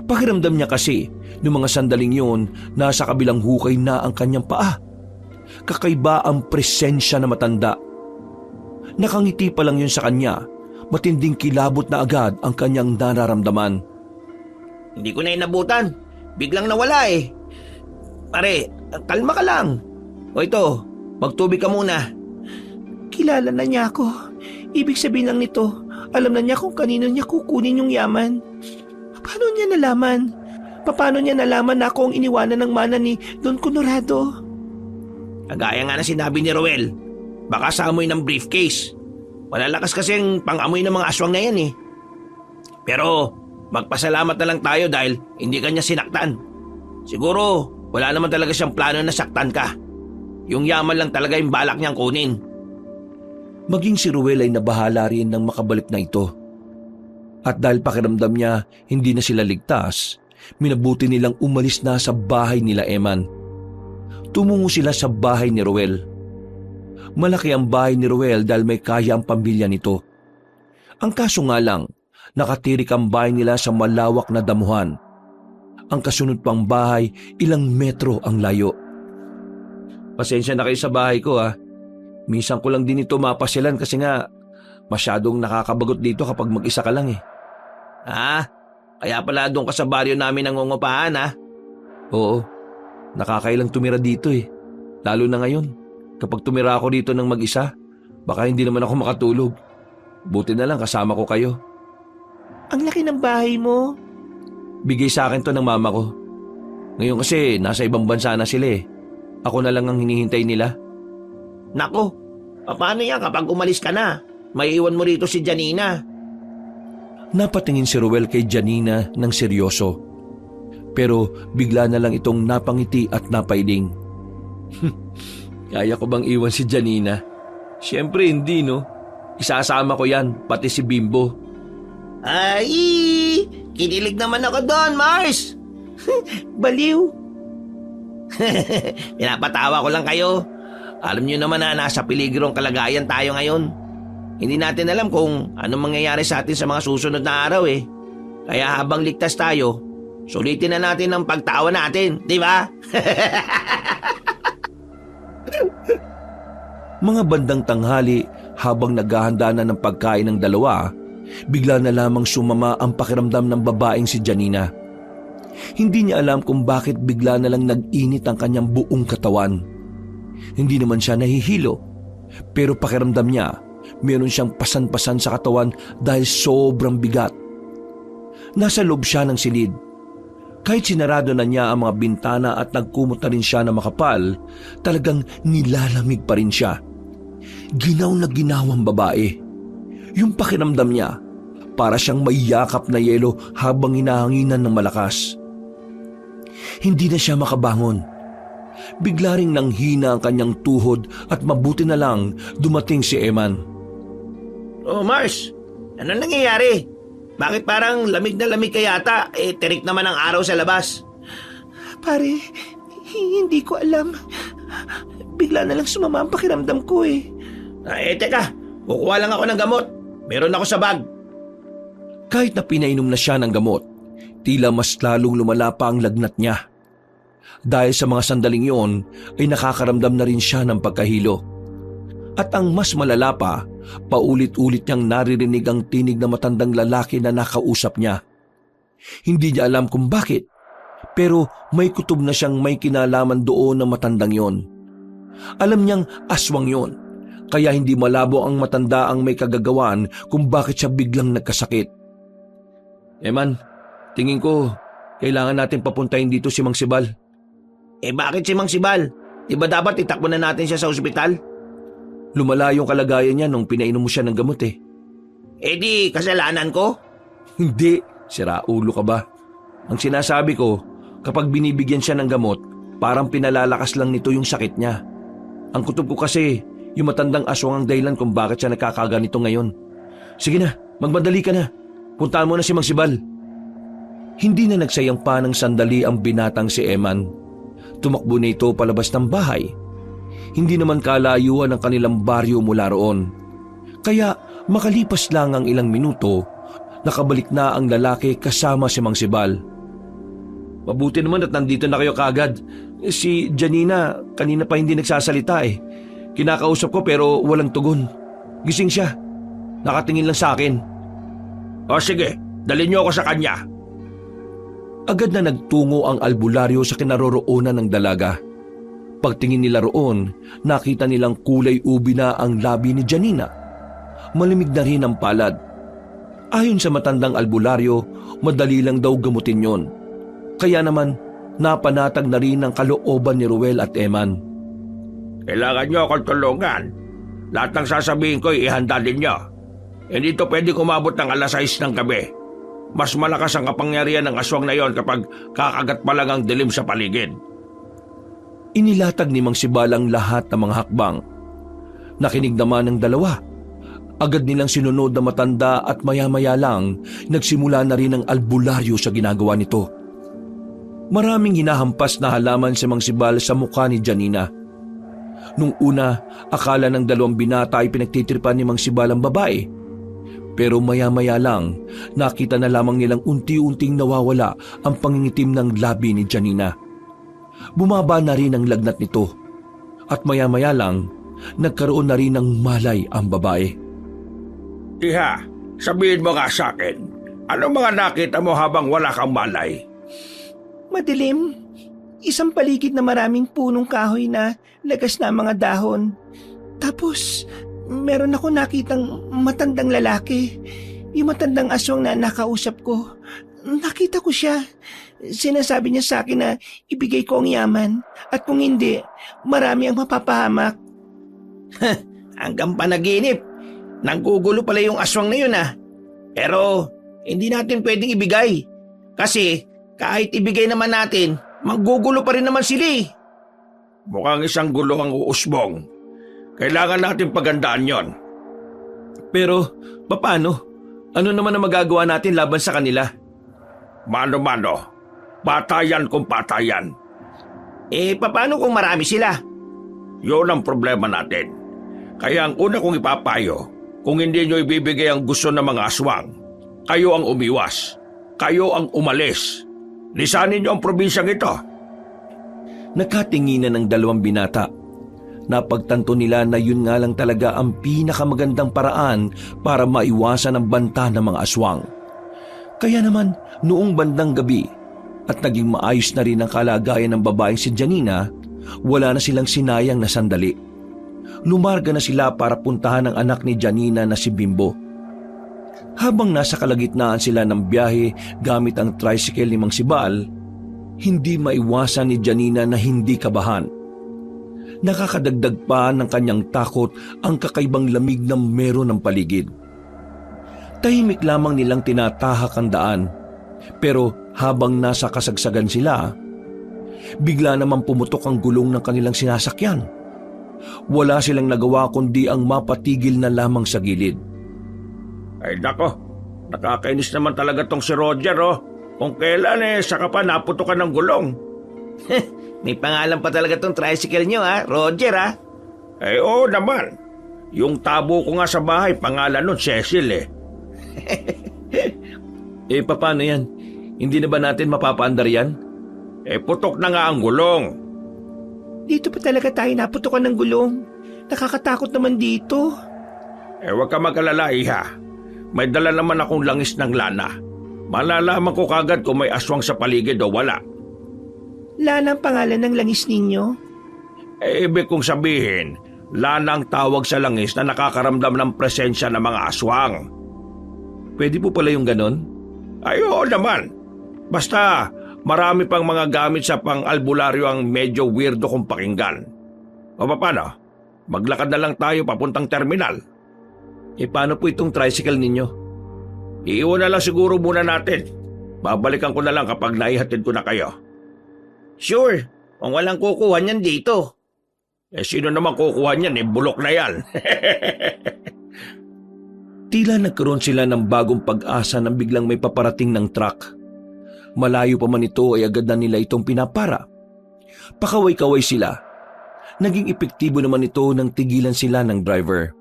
Pakiramdam niya kasi, noong mga sandaling yun, nasa kabilang hukay na ang kanyang paa. Kakaiba ang presensya na matanda. Nakangiti pa lang yun sa kanya, matinding kilabot na agad ang kanyang nararamdaman. Hindi ko na inabutan. Biglang nawala eh. Pare, kalma ka lang. O ito, magtubig ka muna. Kilala na niya ako. Ibig sabihin lang nito, alam na niya kung kanino niya kukunin yung yaman. Paano niya nalaman? Paano niya nalaman na ako ang iniwanan ng mana ni Don Conrado? Kagaya nga na sinabi ni Roel, baka sa amoy ng briefcase. Malalakas kasi ang pang-amoy ng mga aswang na yan eh. Pero magpasalamat na lang tayo dahil hindi kanya sinaktan. Siguro wala naman talaga siyang plano na saktan ka. Yung yaman lang talaga yung balak niyang kunin. Maging si Ruel ay nabahala rin ng makabalik na ito. At dahil pakiramdam niya hindi na sila ligtas, minabuti nilang umalis na sa bahay nila Eman. Tumungo sila sa bahay ni Ruel. Malaki ang bahay ni Ruel dahil may kaya ang pamilya nito. Ang kaso nga lang, nakatirik ang bahay nila sa malawak na damuhan. Ang kasunod pang bahay, ilang metro ang layo. Pasensya na kayo sa bahay ko ha. Minsan ko lang din ito mapasyalan kasi nga masyadong nakakabagot dito kapag mag-isa ka lang eh. Kaya pala doon ka sa baryo namin nangungupahan ha? Oo, nakakailang tumira dito eh. Lalo na ngayon, kapag tumira ako dito ng mag-isa, baka hindi naman ako makatulog. Buti na lang kasama ko kayo. Ang laki ng bahay mo. Bigay sa akin to ng mama ko. Ngayon kasi nasa ibang bansa na sila eh. Ako na lang ang hinihintay nila. Nako, paano yan kapag umalis ka na? May iwan mo rito si Janina. Napatingin si Ruel kay Janina ng seryoso. Pero bigla na lang itong napangiti at napailing. Kaya ko bang iwan si Janina? Siyempre hindi, no? Isasama ko yan, pati si Bimbo. Ay, kinilig naman ako doon, Mars. Baliw. Pinapatawa ko lang kayo. Alam niyo naman na nasa peligrong kalagayan tayo ngayon. Hindi natin alam kung anong mangyayari sa atin sa mga susunod na araw eh. Kaya habang ligtas tayo, sulitin na natin ang pagtawa natin, di ba? Mga bandang tanghali habang naghahanda na ng pagkain ng dalawa, bigla na lamang sumama ang pakiramdam ng babaeng si Janina. Hindi niya alam kung bakit bigla na lang nag-init ang kanyang buong katawan. Hindi naman siya nahihilo, pero pakiramdam niya meron siyang pasan-pasan sa katawan dahil sobrang bigat. Nasa loob siya ng silid. Kahit sinarado na niya ang mga bintana at nagkumot na rin siya na makapal, talagang nilalamig pa rin siya. Ginaw na ginawang babae. Yung pakiramdam niya, para siyang may yakap na yelo habang hinahanginan ng malakas. Hindi na siya makabangon. Bigla ring nanghina ang kanyang tuhod at mabuti na lang dumating si Eman. Oh, Mars, ano nangyayari? Bakit parang lamig na lamig ka yata? Tirik naman ang araw sa labas. Pare, hindi ko alam. Bigla na lang sumama ang pakiramdam ko eh. Teka, kukuha lang ako ng gamot. Meron ako sa bag. Kahit na pinainom na siya ng gamot, tila mas lalong lumala pa ang lagnat niya. Dahil sa mga sandaling iyon ay nakakaramdam na rin siya ng pagkahilo. At ang mas malala pa, paulit-ulit niyang naririnig ang tinig na matandang lalaki na nakausap niya. Hindi niya alam kung bakit, pero may kutob na siyang may kinalaman doon ng matandang yon. Alam niyang aswang yon, kaya hindi malabo ang matanda ang may kagagawan kung bakit siya biglang nagkasakit. Eman, tingin ko, kailangan natin papuntahin dito si Mang Sibal. Bakit si Mang Sibal? Di ba dapat itakbo na natin siya sa ospital? Lumala yung kalagayan niya nung pinainom mo siya ng gamot eh. Di kasalanan ko? Hindi, sira ulo ka ba? Ang sinasabi ko, kapag binibigyan siya ng gamot, parang pinalalakas lang nito yung sakit niya. Ang kutob ko kasi, yung matandang aswang ang dahilan kung bakit siya nakakaganito ngayon. Sige na, magmadali ka na. Puntaan mo na si Mang Sibal. Hindi na nagsayang pa ng sandali ang binatang si Eman. Tumakbo na ito palabas ng bahay. Hindi naman kalayuan ang kanilang baryo mula roon. Kaya makalipas lang ang ilang minuto, nakabalik na ang lalaki kasama si Mang Sibal. Mabuti naman at nandito na kayo kaagad. Si Janina kanina pa hindi nagsasalita eh. Kinakausap ko pero walang tugon. Gising siya. Nakatingin lang sa akin. O sige, dalhin niyo ako sa kanya. Agad na nagtungo ang albularyo sa kinaroroonan ng dalaga. Pagtingin nila roon, nakita nilang kulay ubi na ang labi ni Janina. Malimig na rin ang palad. Ayon sa matandang albularyo, madali lang daw gamutin yon. Kaya naman, napanatag na rin ang kalooban ni Ruel at Eman. Kailangan niyo akong tulungan. Lahat ng sasabihin ko ihanda din niyo. Hindi to pwede kumabot ng 6:00 ng gabi. Mas malakas ang kapangyarihan ng aswang na yon kapag kakagat pa lang ang dilim sa paligid. Inilatag ni Mang Sibal ang lahat ng mga hakbang. Nakinig naman ng dalawa. Agad nilang sinunod na matanda at maya-maya lang nagsimula na rin ang albularyo sa ginagawa nito. Maraming hinahampas na halaman si Mang Sibal sa mukha ni Janina. Nung una, akala ng dalawang binata ay pinagtitripan ni Mang Sibal ang babae. Pero maya-maya lang, nakita na lamang nilang unti-unting nawawala ang pangingitim ng labi ni Janina. Bumaba na rin ang lagnat nito. At maya-maya lang, nagkaroon na rin ng malay ang babae. Iha, sabihin mo nga sa akin, anong mga nakita mo habang wala kang malay? Madilim. Isang paligid na maraming punong kahoy na lagas na mga dahon. Tapos, meron ako nakitang matandang lalaki. Yung matandang aswang na nakausap ko. Nakita ko siya. Sinasabi niya sa akin na ibigay ko ang yaman. At kung hindi, marami ang mapapahamak. Hanggang panaginip. Nanggugulo pala yung aswang na yun ah. Pero Hindi natin pwedeng ibigay. Kasi kahit ibigay naman natin, manggugulo pa rin naman sila eh. Mukhang isang gulo ang uusbong. Kailangan natin pagandaan yon. Pero, paano? Ano naman ang magagawa natin laban sa kanila? Mano-mano, patayan kung patayan. Paano kung marami sila? Yun ang problema natin. Kaya ang una kong ipapayo, kung hindi nyo ibibigay ang gusto ng mga aswang, kayo ang umiwas. Kayo ang umalis. Lisanin nyo ang probinsyang ito. Nakatinginan ng dalawang binata. Napagtanto nila na yun nga lang talaga ang pinakamagandang paraan para maiwasan ang banta ng mga aswang. Kaya naman, noong bandang gabi at naging maayos na rin ang kalagayan ng babaeng si Janina, wala na silang sinayang na sandali. Lumarga na sila para puntahan ang anak ni Janina na si Bimbo. Habang nasa kalagitnaan sila ng biyahe gamit ang tricycle ni Mang Sibal, hindi maiwasan ni Janina na hindi kabahan. Nakakadagdag pa ng kanyang takot ang kakaibang lamig na meron ng paligid. Tahimik lamang nilang tinatahak ang daan, pero habang nasa kasagsagan sila, bigla naman pumutok ang gulong ng kanilang sinasakyan. Wala silang nagawa kundi ang mapatigil na lamang sa gilid. Ay nako, nakakainis naman talaga tong si Roger Kung kailan saka pa naputokan ng gulong. May pangalan pa talaga tong tricycle nyo Roger Oo naman. Yung tabo ko nga sa bahay, pangalan nun Cecil Paano yan? Hindi na ba natin mapapaandar yan? Putok na nga ang gulong. Dito pa talaga tayo naputukan ng gulong. Nakakatakot naman dito. Huwag ka mag-alala, iha. May dala naman akong langis ng lana. Malalaman ko kagad kung may aswang sa paligid o wala. Lana ang pangalan ng langis ninyo? Ibig kong sabihin, lana ang tawag sa langis na nakakaramdam ng presensya ng mga aswang. Pwede po pala yung ganon? Ay, oo naman. Basta, marami pang mga gamit sa pang-albularyo ang medyo weirdo kong pakinggan. O paano? Maglakad na lang tayo papuntang terminal. Paano po itong tricycle ninyo? Iiwan na lang siguro muna natin. Babalikan ko na lang kapag naihatid ko na kayo. Sure, kung walang kukuha niyan dito. Sino naman kukuha niyan? Bulok na yan. Tila nagkaroon sila ng bagong pag-asa nang biglang may paparating ng truck. Malayo pa man ito ay agad na nila itong pinapara. Pakaway-kaway sila. Naging epektibo naman ito nang tigilan sila ng driver.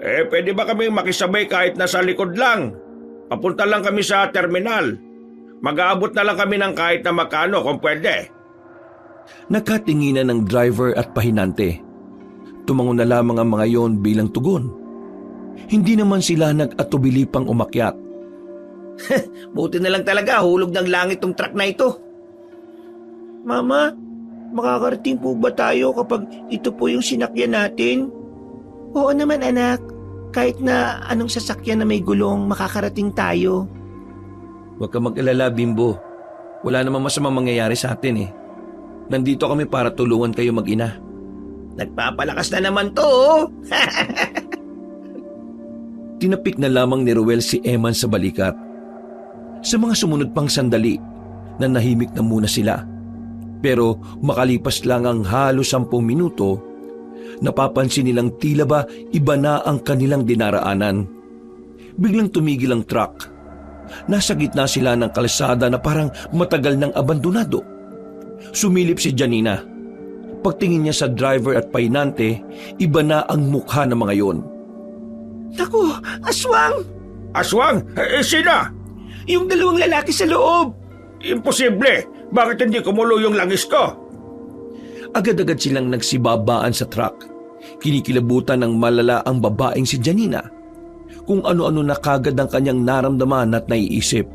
Pwede ba kami makisabay kahit nasa likod lang? Papunta lang kami sa terminal. Mag-aabot na lang kami ng kahit na makano kung pwede. Nakatinginan ng driver at pahinante. Tumango na lamang ang mga yon bilang tugon. Hindi naman sila nag-atubili pang umakyat. Buti na lang talaga hulog ng langit tong truck na ito. Mama, makakarating po ba tayo kapag ito po yung sinakyan natin? Oo naman anak, kahit na anong sasakyan na may gulong makakarating tayo. Huwag ka mag-alala, Bimbo. Wala namang masamang mangyayari sa atin Nandito kami para tulungan kayo mag-ina. Nagpapalakas na naman to Tinapik na lamang ni Ruel si Eman sa balikat. Sa mga sumunod pang sandali, nanahimik na muna sila. Pero makalipas lang ang halos 10 minuto, napapansin nilang tila ba iba na ang kanilang dinaraanan. Biglang tumigil ang truck. Nasa gitna sila ng kalsada na parang matagal nang abandonado. Sumilip si Janina. Pagtingin niya sa driver at pahinante, iba na ang mukha ng mga yon. Naku, aswang! Aswang? Sino? Yung dalawang lalaki sa loob! Imposible! Bakit hindi kumulo yung langis ko? Agad-agad silang nagsibabaan sa truck. Kinikilabutan ng malala ang babaeng si Janina. Kung ano-ano na kagad ang kanyang naramdaman at naiisip.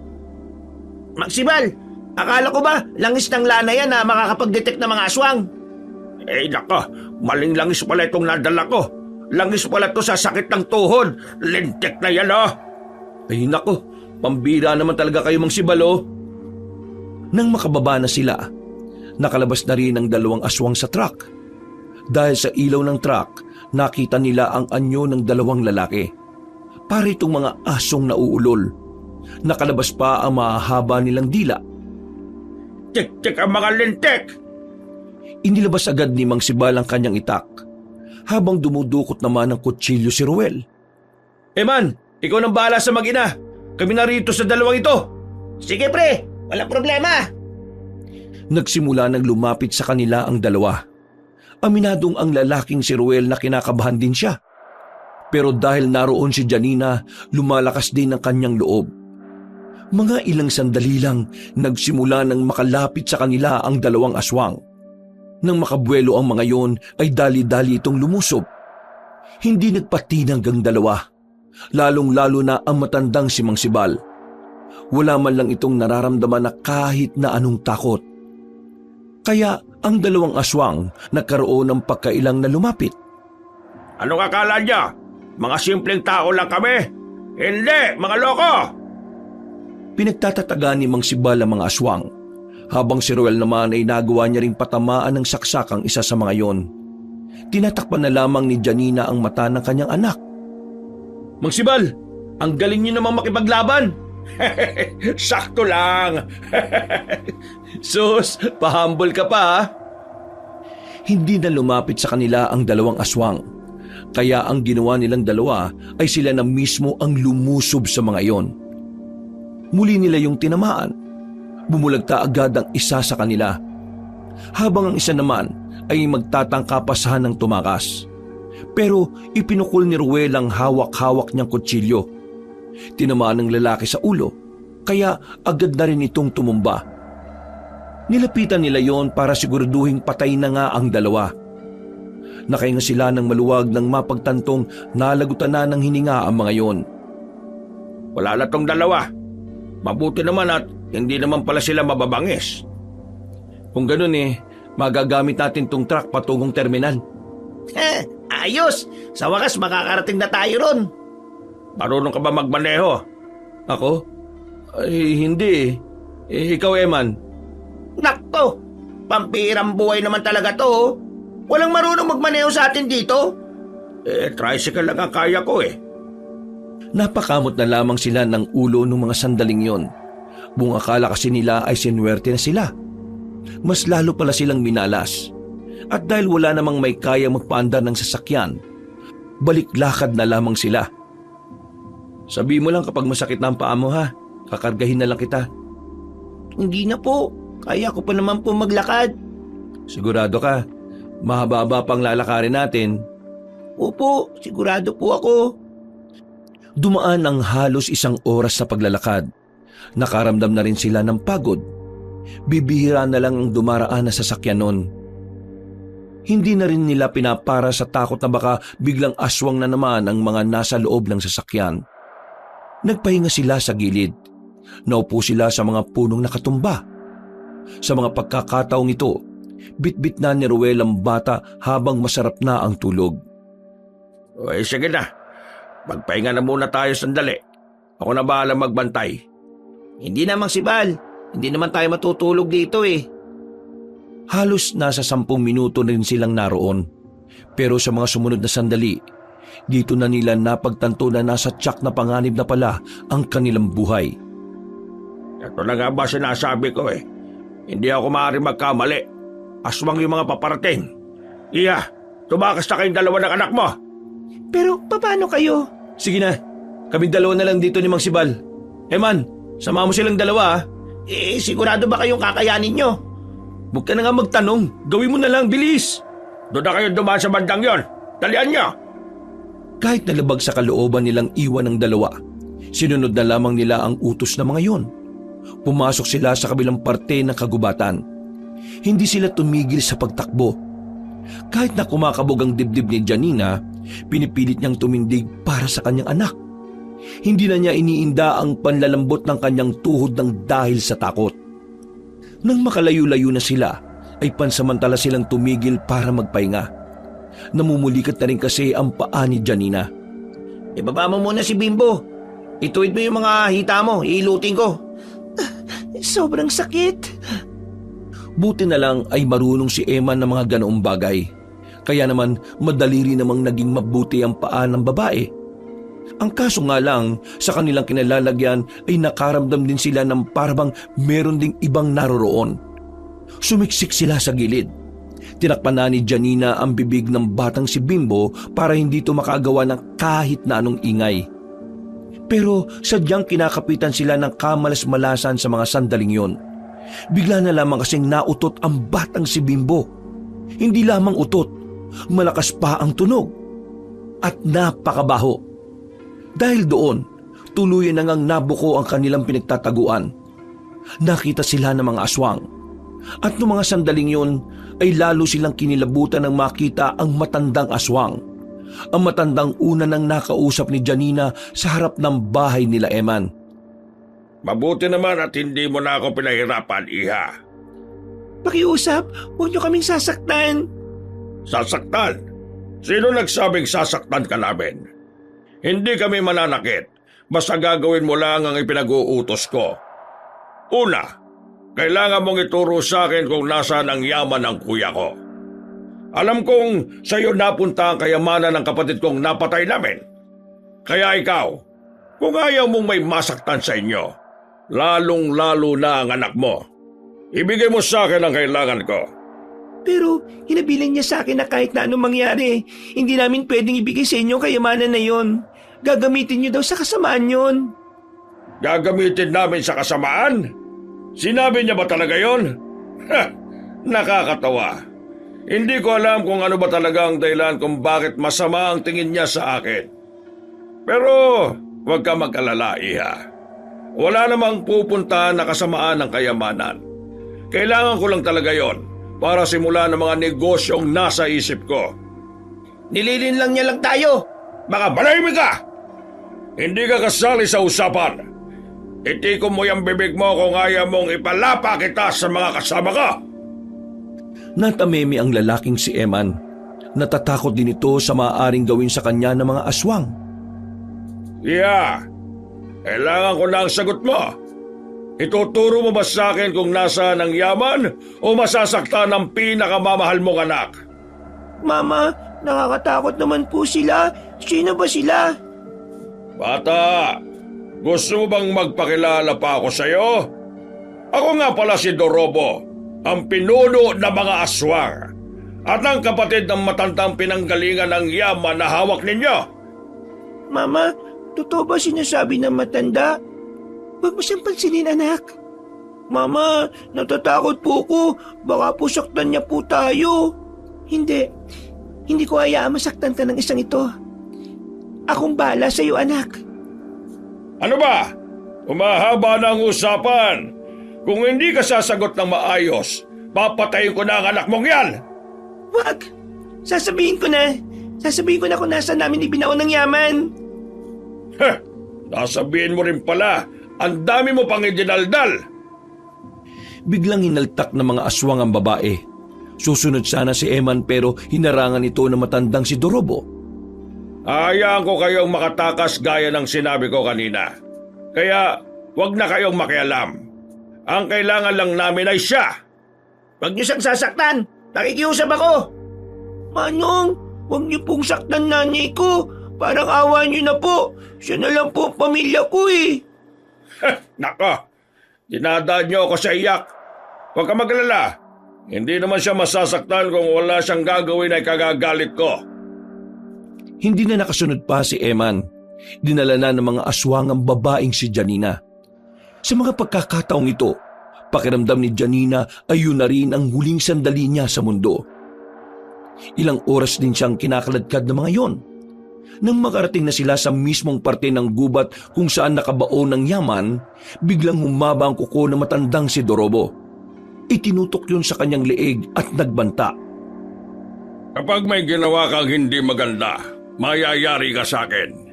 Magsibal, akala ko ba langis ng lana yan na makakapag-detect ng mga aswang? Nako, maling langis pala itong nadala ko. Langis pala to sa sakit ng tuhod. Lintik na yan Ay nako, pambira naman talaga kayo Mang Sibal Nang makababa na sila, nakalabas na rin ang dalawang aswang sa truck. Dahil sa ilaw ng truck, nakita nila ang anyo ng dalawang lalaki. Para itong mga asong nauulol. Nakalabas pa ang mahahaba nilang dila. Tik-tik ang mga lintik! Inilabas agad ni Mang Sibal ang kanyang itak, habang dumudukot naman ng kutsilyo si Ruel. Man, ikaw nang bahala sa mag-ina. Kami na rito sa dalawang ito. Sige pre, walang problema. Nagsimula nang lumapit sa kanila ang dalawa. Aminadong ang lalaking si Ruel na kinakabahan din siya. Pero dahil naroon si Janina, lumalakas din ang kanyang loob. Mga ilang sandali lang, nagsimula nang makalapit sa kanila ang dalawang aswang. Nang makabuelo ang mga yon, ay dali-dali itong lumusob. Hindi nagpatinang ang dalawa, lalong-lalo na ang matandang si Mang Sibal. Wala man lang itong nararamdaman na kahit na anong takot. Kaya ang dalawang aswang nagkaroon ng pagkailang na lumapit. Anong akala niya? Mga simpleng tao lang kami? Hindi, mga loko! Pinagtatataga ni Mang Sibal ang mga aswang, habang si Ruel naman ay nagawa niya ring patamaan ng saksak ang isa sa mga yon. Tinatakpan na lamang ni Janina ang mata ng kanyang anak. Mang Sibal, ang galing niyo namang makipaglaban. Sakto lang. Sus, pahambol ka pa ha? Hindi na lumapit sa kanila ang dalawang aswang. Kaya ang ginawa nilang dalawa ay sila na mismo ang lumusob sa mga iyon. Muli nila yung tinamaan. Bumulagta agad ang isa sa kanila, habang ang isa naman ay magtatangkapasahan ng tumakas. Pero ipinukul ni Ruel ang hawak-hawak niyang kutsilyo. Tinamaan ng lalaki sa ulo, kaya agad na rin itong tumumba. Nilapitan nila yon para siguraduhin patay na nga ang dalawa. Nakahinga sila ng maluwag nang mapagtantong nalagutan na ng hininga ang mga yon. Wala na tong dalawa. Mabuti naman at hindi naman pala sila mababangis. Kung ganun magagamit natin tong truck patungong terminal. Ayos! Sa wakas makakarating na tayo ron. Marunong ka ba magmaneho? Ako? Ay, hindi ikaw, Eman? Nakto! Pampirang buhay naman talaga to. Walang marunong magmaneho sa atin dito. Tricycle lang ang kaya ko Napakamot na lamang sila ng ulo ng mga sandaling yon. Buong akala kasi nila ay sinuwerte na sila. Mas lalo pala silang minalas. At dahil wala namang may kaya magpaandar ng sasakyan, balik lakad na lamang sila. Sabi mo lang kapag masakit na ang paa mo ha, kakargahin na lang kita. Hindi na po. Kaya ko pa naman po maglakad. Sigurado ka? Mahaba-haba pang lalakarin natin. Opo, sigurado po ako. Dumaan ang halos 1 oras sa paglalakad. Nakaramdam na rin sila ng pagod. Bibihira na lang ang dumaraan na sasakyan nun. Hindi na rin nila pinapara sa takot na baka biglang aswang na naman ang mga nasa loob ng sasakyan. Nagpahinga sila sa gilid. Naupo sila sa mga punong nakatumba. Sa mga pagkakataong ito, bitbit na ni Ruel ang bata habang masarap na ang tulog. Sige na. Magpahinga na muna tayo sandali. Ako na bahala magbantay. Hindi na, Mang Sibal. Hindi naman tayo matutulog dito Halos nasa 10 minuto rin silang naroon. Pero sa mga sumunod na sandali, dito na nila napagtanto na nasa tiyak na panganib na pala ang kanilang buhay. Ito na nga ba sinasabi ko Hindi ako maaaring magkamali. Aswang yung mga paparating. Iya, tumakas na kayong dalawa ng anak mo. Pero paano kayo? Sige na, kami dalawa na lang dito ni Mang Sibal. Eman, sama mo silang dalawa Sigurado ba kayong kakayanin nyo? Huwag ka na nga magtanong, gawin mo na lang, bilis. Doon na kayo dumaan sa bandang yon. Dalian nyo. Kahit nalabag sa kalooban nilang iwan ng dalawa, sinunod na lamang nila ang utos ng mga yon. Pumasok sila sa kabilang parte ng kagubatan. Hindi sila tumigil sa pagtakbo. Kahit na kumakabog ang dibdib ni Janina, pinipilit niyang tumindig para sa kanyang anak. Hindi na niya iniinda ang panlalambot ng kanyang tuhod ng dahil sa takot. Nang makalayo-layo na sila, ay pansamantala silang tumigil para magpahinga. Namumulikat na rin kasi ang paa ni Janina. Ibaba mo muna si Bimbo. Ituwid mo yung mga hita mo, iilutin ko. Sobrang sakit. Buti na lang ay marunong si Eman ng mga ganoong bagay. Kaya naman madali rin namang naging mabuti ang paa ng babae. Ang kaso nga lang, sa kanilang kinalalagyan ay nakaramdam din sila ng parabang meron ding ibang naroroon. Sumiksik sila sa gilid. Tinakpan na ni Janina ang bibig ng batang si Bimbo para hindi ito makagawa ng kahit na anong ingay. Pero sadyang kinakapitan sila ng kamalas-malasan sa mga sandaling yon. Bigla na lamang kasing nautot ang batang si Bimbo. Hindi lamang utot, malakas pa ang tunog. At napakabaho. Dahil doon, tuluyan na ngang nabuko ang kanilang pinagtataguan. Nakita sila ng mga aswang. At noong mga sandaling yon ay lalo silang kinilabutan nang makita ang matandang aswang. Ang matandang una nang nakausap ni Janina sa harap ng bahay nila Eman. Mabuti naman at hindi mo na ako pinahirapan, Iha. Pakiusap, huwag niyo kaming sasaktan. Sasaktan? Sino nagsabing sasaktan ka namin? Hindi kami mananakit. Basta gagawin mo lang ang ipinag-uutos ko. Una, kailangan mong ituro sa akin kung nasaan ang yaman ng kuya ko. Alam kong sa iyo napunta ang kayamanan ng kapatid kong napatay namin. Kaya ikaw, kung ayaw mong may masaktan sa inyo, lalong-lalo na ang anak mo, ibigay mo sa akin ang kailangan ko. Pero hinabilin niya sa akin na kahit na anong mangyari, hindi namin pwedeng ibigay sa inyo ang kayamanan na yon. Gagamitin niyo daw sa kasamaan yon. Gagamitin namin sa kasamaan? Sinabi niya ba talaga yon? Nakakatawa. Hindi ko alam kung ano ba talaga ang dahilan kung bakit masama ang tingin niya sa akin. Pero huwag ka mag-alala, Iha. Wala namang pupuntahan na kasamaan ng kayamanan. Kailangan ko lang talaga yon para simulan ng mga negosyong nasa isip ko. Nililin lang niya lang tayo. Baka manahimik ka! Hindi ka kasali sa usapan. Itikom mo yung bibig mo kung ayaw mong ipalapa kita sa mga kasama ka. Natamemi ang lalaking si Eman. Natatakot din ito sa maaaring gawin sa kanya ng mga aswang. Yeah, kailangan ko na ang sagot mo. Ituturo mo ba sa akin kung nasaan ang yaman o masasaktan ang pinakamamahal mong anak? Mama, nakakatakot naman po sila. Sino ba sila? Bata, gusto mo bang magpakilala pa ako sa'yo? Ako nga pala si Dorobo, ang pinuno ng mga aswang at ang kapatid ng matandang pinanggalingan ng yaman na hawak ninyo. Mama, totoo ba sinasabi ng matanda? Huwag mo siyang pansinin, anak. Mama, natatakot po ko. Baka po saktan niya po tayo. Hindi ko hayaan masaktan ka ng isang ito. Akong bahala sa iyo, anak. Ano ba? Umahaba na ang usapan. Kung hindi ka sasagot ng maayos, papatayin ko na ang anak mong yan. Wag! Sasabihin ko na kung nasaan namin ibinaon ng yaman. Nasabihin mo rin pala, ang dami mo pang idinaldal. Biglang hinaltak ng mga aswang ang babae. Susunod sana si Eman pero hinarangan ito ng matandang si Dorobo. Hayaan ko kayong makatakas gaya ng sinabi ko kanina. Kaya wag na kayong makialam. Ang kailangan lang namin ay siya. Huwag niyo siyang sasaktan. Nakikiusap ako. Manong, huwag niyo pong saktan nanay ko. Parang awa niyo na po. Siya na lang po ang pamilya ko eh. Nako, dinadaan niyo ako sa iyak. Huwag ka maglala. Hindi naman siya masasaktan kung wala siyang gagawin ay kagagalit ko. Hindi na nakasunod pa si Eman. Dinala na ng mga aswang ang babaeng si Janina. Sa mga pagkakataong ito, pakiramdam ni Janina ay yun na rin ang huling sandali niya sa mundo. Ilang oras din siyang kinakaladkad ng mga yon. Nang makarating na sila sa mismong parte ng gubat kung saan nakabaon ng yaman, biglang humaba ang kuko ng matandang si Dorobo. Itinutok yun sa kanyang leeg at nagbanta. Kapag may ginawa kang hindi maganda, mayayari ka sa akin.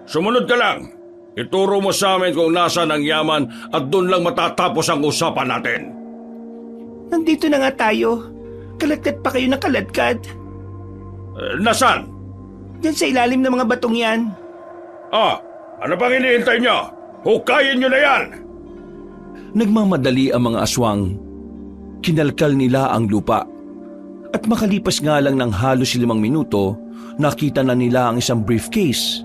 Sumunod ka lang. Ituro mo sa amin kung nasaan ang yaman at doon lang matatapos ang usapan natin. Nandito na nga tayo. Kaladkad pa kayo ng kaladkad. Nasaan? Diyan sa ilalim ng mga batong yan. Ano pang hinihintay nyo? Hukayin nyo na yan! Nagmamadali ang mga aswang. Kinalkal nila ang lupa. At makalipas nga lang ng halos 5 minuto, nakita na nila ang isang briefcase.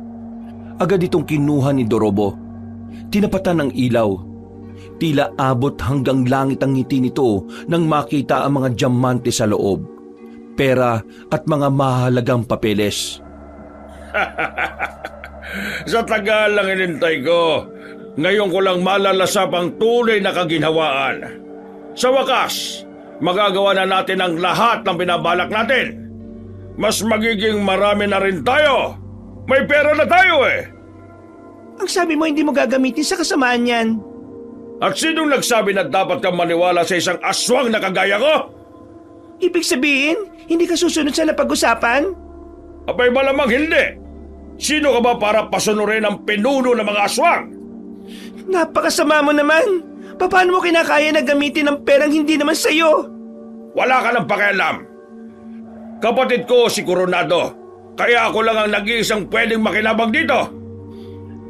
Agad itong kinuha ni Dorobo. Tinapatan ng ilaw. Tila abot hanggang langit ang ngiti nito nang makita ang mga diamante sa loob, pera at mga mahalagang papeles. Sa tagal lang inintay ko, ngayon ko lang malalasap ang tunay na kaginhawaan. Sa wakas, magagawa na natin ang lahat ng binabalak natin. Mas magiging marami na rin tayo. May pera na tayo eh. Ang sabi mo hindi mo gagamitin sa kasamaan yan. At sinong nagsabi na dapat kang maniwala sa isang aswang na kagaya ko? Ibig sabihin, hindi ka susunod sa napag-usapan? Abay malamang hindi. Sino ka ba para pasunurin ang pinuno ng mga aswang? Napakasama mo naman. Paano mo kinakaya na gamitin ang perang hindi naman sa'yo? Wala ka ng pakialam. Kapatid ko si Coronado. Kaya ako lang ang nag-iisang pwedeng makinabang dito.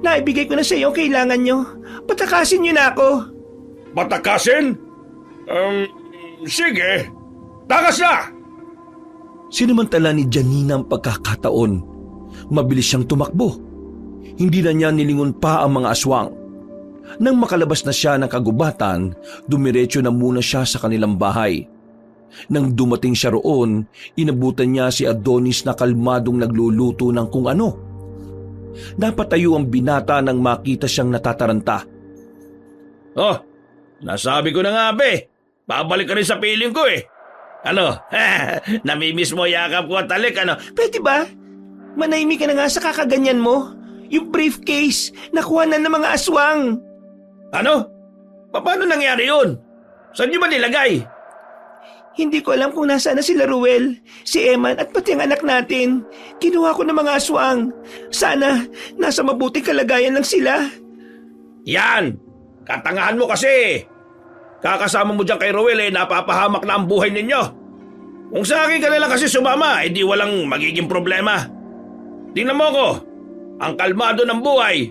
Naibigay ko na sa'yo ang kailangan nyo. Patakasin nyo na ako. Patakasin? Sige. Takas na! Sinamantala ni Janina ang pagkakataon. Mabilis siyang tumakbo. Hindi na niya nilingon pa ang mga aswang. Nang makalabas na siya ng kagubatan, dumiretso na muna siya sa kanilang bahay. Nang dumating siya roon, inabutan niya si Adonis na kalmadong nagluluto ng kung ano. Napatayo ang binata nang makita siyang natataranta. Oh, nasabi ko na nga be. Babalik ka rin sa piling ko eh. Ano? Namimiss mo yakap ko at talik ano? Pwede ba? Manahimik ka na nga sa kakaganyan mo. Yung briefcase, nakuha na ng mga aswang. Ano? Paano nangyari yun? Saan niyo ba nilagay? Hindi ko alam kung nasaan na sila Ruel, si Eman at pati ang anak natin. Kinuha ko ng mga aswang. Sana nasa mabuting kalagayan lang sila. Yan! Katangahan mo kasi. Kakasama mo dyan kay Ruel eh, napapahamak na ang buhay ninyo. Kung sa akin ka na lang kasi sumama, edi walang magiging problema. Tingnan mo ko, ang kalmado ng buhay.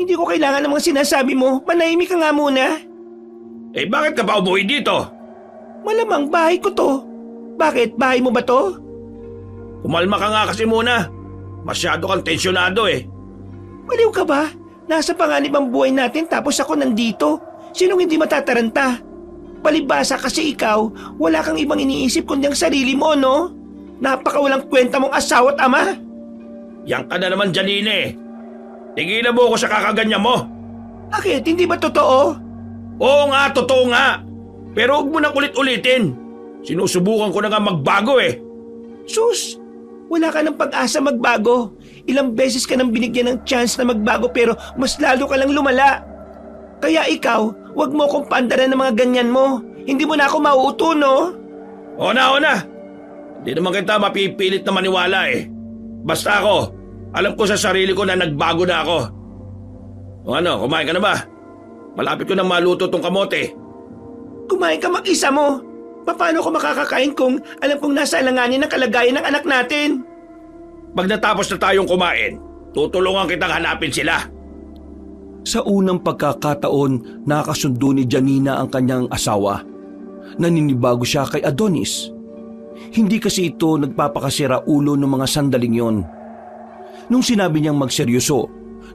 Hindi ko kailangan ng mga sinasabi mo. Manahimik ka nga muna. Eh bakit ka pa umuwi dito? Malamang bahay ko to. Bakit? Bahay mo ba to? Kumalma ka nga kasi muna. Masyado kang tensyonado eh. Baliw ka ba? Nasa panganib ang buhay natin tapos ako nandito. Sinong hindi matataranta? Palibasa kasi ikaw, wala kang ibang iniisip kundi ang sarili mo, no? Napakawalang kwenta mong asawa at ama. Yan ka na naman Janine eh. Tigilan mo ako sa kakaganyan mo. Bakit? Hindi ba totoo? Oo nga, totoo nga. Pero huwag mo nang ulit-ulitin. Sinusubukan ko na nga magbago eh. Sus, wala ka ng pag-asa magbago. Ilang beses ka nang binigyan ng chance na magbago pero mas lalo ka lang lumala. Kaya ikaw, wag mo akong paandaran ng mga ganyan mo. Hindi mo na ako mauuto, no? O na. Hindi naman kita mapipilit na maniwala eh. Basta ako, alam ko sa sarili ko na nagbago na ako. O ano, kumain ka na ba? Malapit ko nang maluto tong kamote. Kumain ka mag-isa mo. Paano ko makakakain kung alam kong nasa alanganin ang kalagayan ng anak natin? Pag natapos na tayong kumain, tutulungan kitang hanapin sila. Sa unang pagkakataon, nakasundo ni Janina ang kanyang asawa. Naninibago siya kay Adonis. Hindi kasi ito nagpapakasira ulo ng mga sandaling yon. Nung sinabi niyang magseryoso,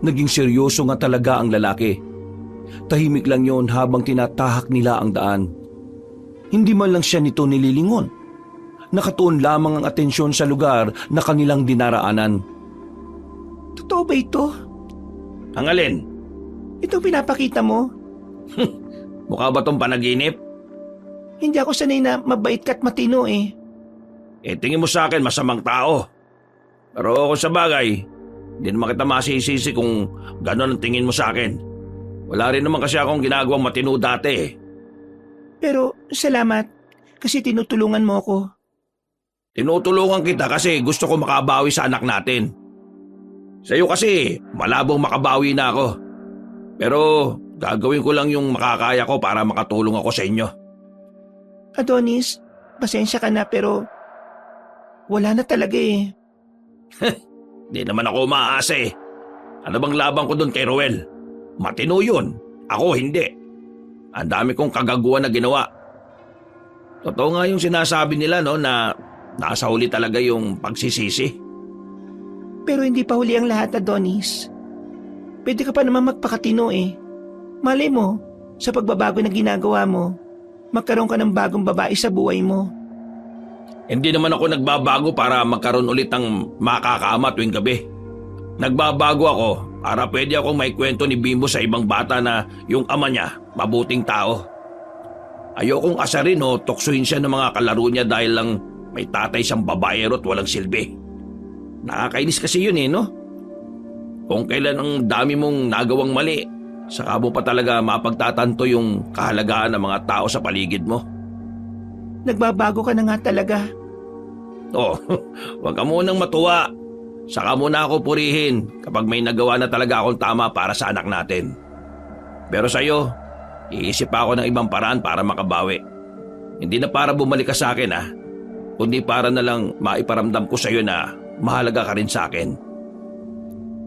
naging seryoso nga talaga ang lalaki. Tahimik lang yon habang tinatahak nila ang daan. Hindi man lang siya nito nililingon. Nakatuon lamang ang atensyon sa lugar na kanilang dinaraanan. Totoo ba ito? Ang alin? Itong pinapakita mo? Mukha ba tong panaginip? Hindi ako sanay na mabait ka't matino eh. Eh tingin mo sa akin masamang tao. Pero kung sa bagay, hindi naman kita masisisi kung gano'n ang tingin mo sa akin. Wala rin naman kasi akong ginagawang matino dati eh. Pero salamat kasi tinutulungan mo ako. Tinutulungan kita kasi gusto ko makabawi sa anak natin. Sa iyo kasi malabong makabawi na ako. Pero gagawin ko lang yung makakaya ko para makatulong ako sa inyo. Adonis, pasensya ka na pero wala na talaga eh. Di naman ako umaasa eh. Ano bang laban ko doon kay Roel? Matino yun. Ako hindi. Ang dami kong kagaguhan na ginawa. Totoo nga yung sinasabi nila no na nasa huli talaga yung pagsisisi. Pero hindi pa huli ang lahat, Adonis. Pwede ka pa naman magpakatino eh. Malay mo, sa pagbabago na ginagawa mo, magkaroon ka ng bagong babae sa buhay mo. Hindi naman ako nagbabago para magkaroon ulit ng makakaama tuwing gabi. Nagbabago ako para pwede akong maikwento ni Bimbo sa ibang bata na yung ama niya mabuting tao. Ayokong asarin o tuksuhin siya ng mga kalaro niya dahil lang may tatay siyang babaero at walang silbi. Nakakainis kasi yun no? Kung kailan ang dami mong nagawang mali, saka mo pa talaga mapagtatanto yung kahalagaan ng mga tao sa paligid mo. Nagbabago ka na nga talaga. Oh, wag ka munang matuwa. Saka muna ako purihin kapag may nagawa na talaga akong tama para sa anak natin. Pero sa'yo, iisip ako ng ibang paraan para makabawi. Hindi na para bumalik ka sa akin kundi para na lang maiparamdam ko sa'yo na mahalaga ka rin sa akin.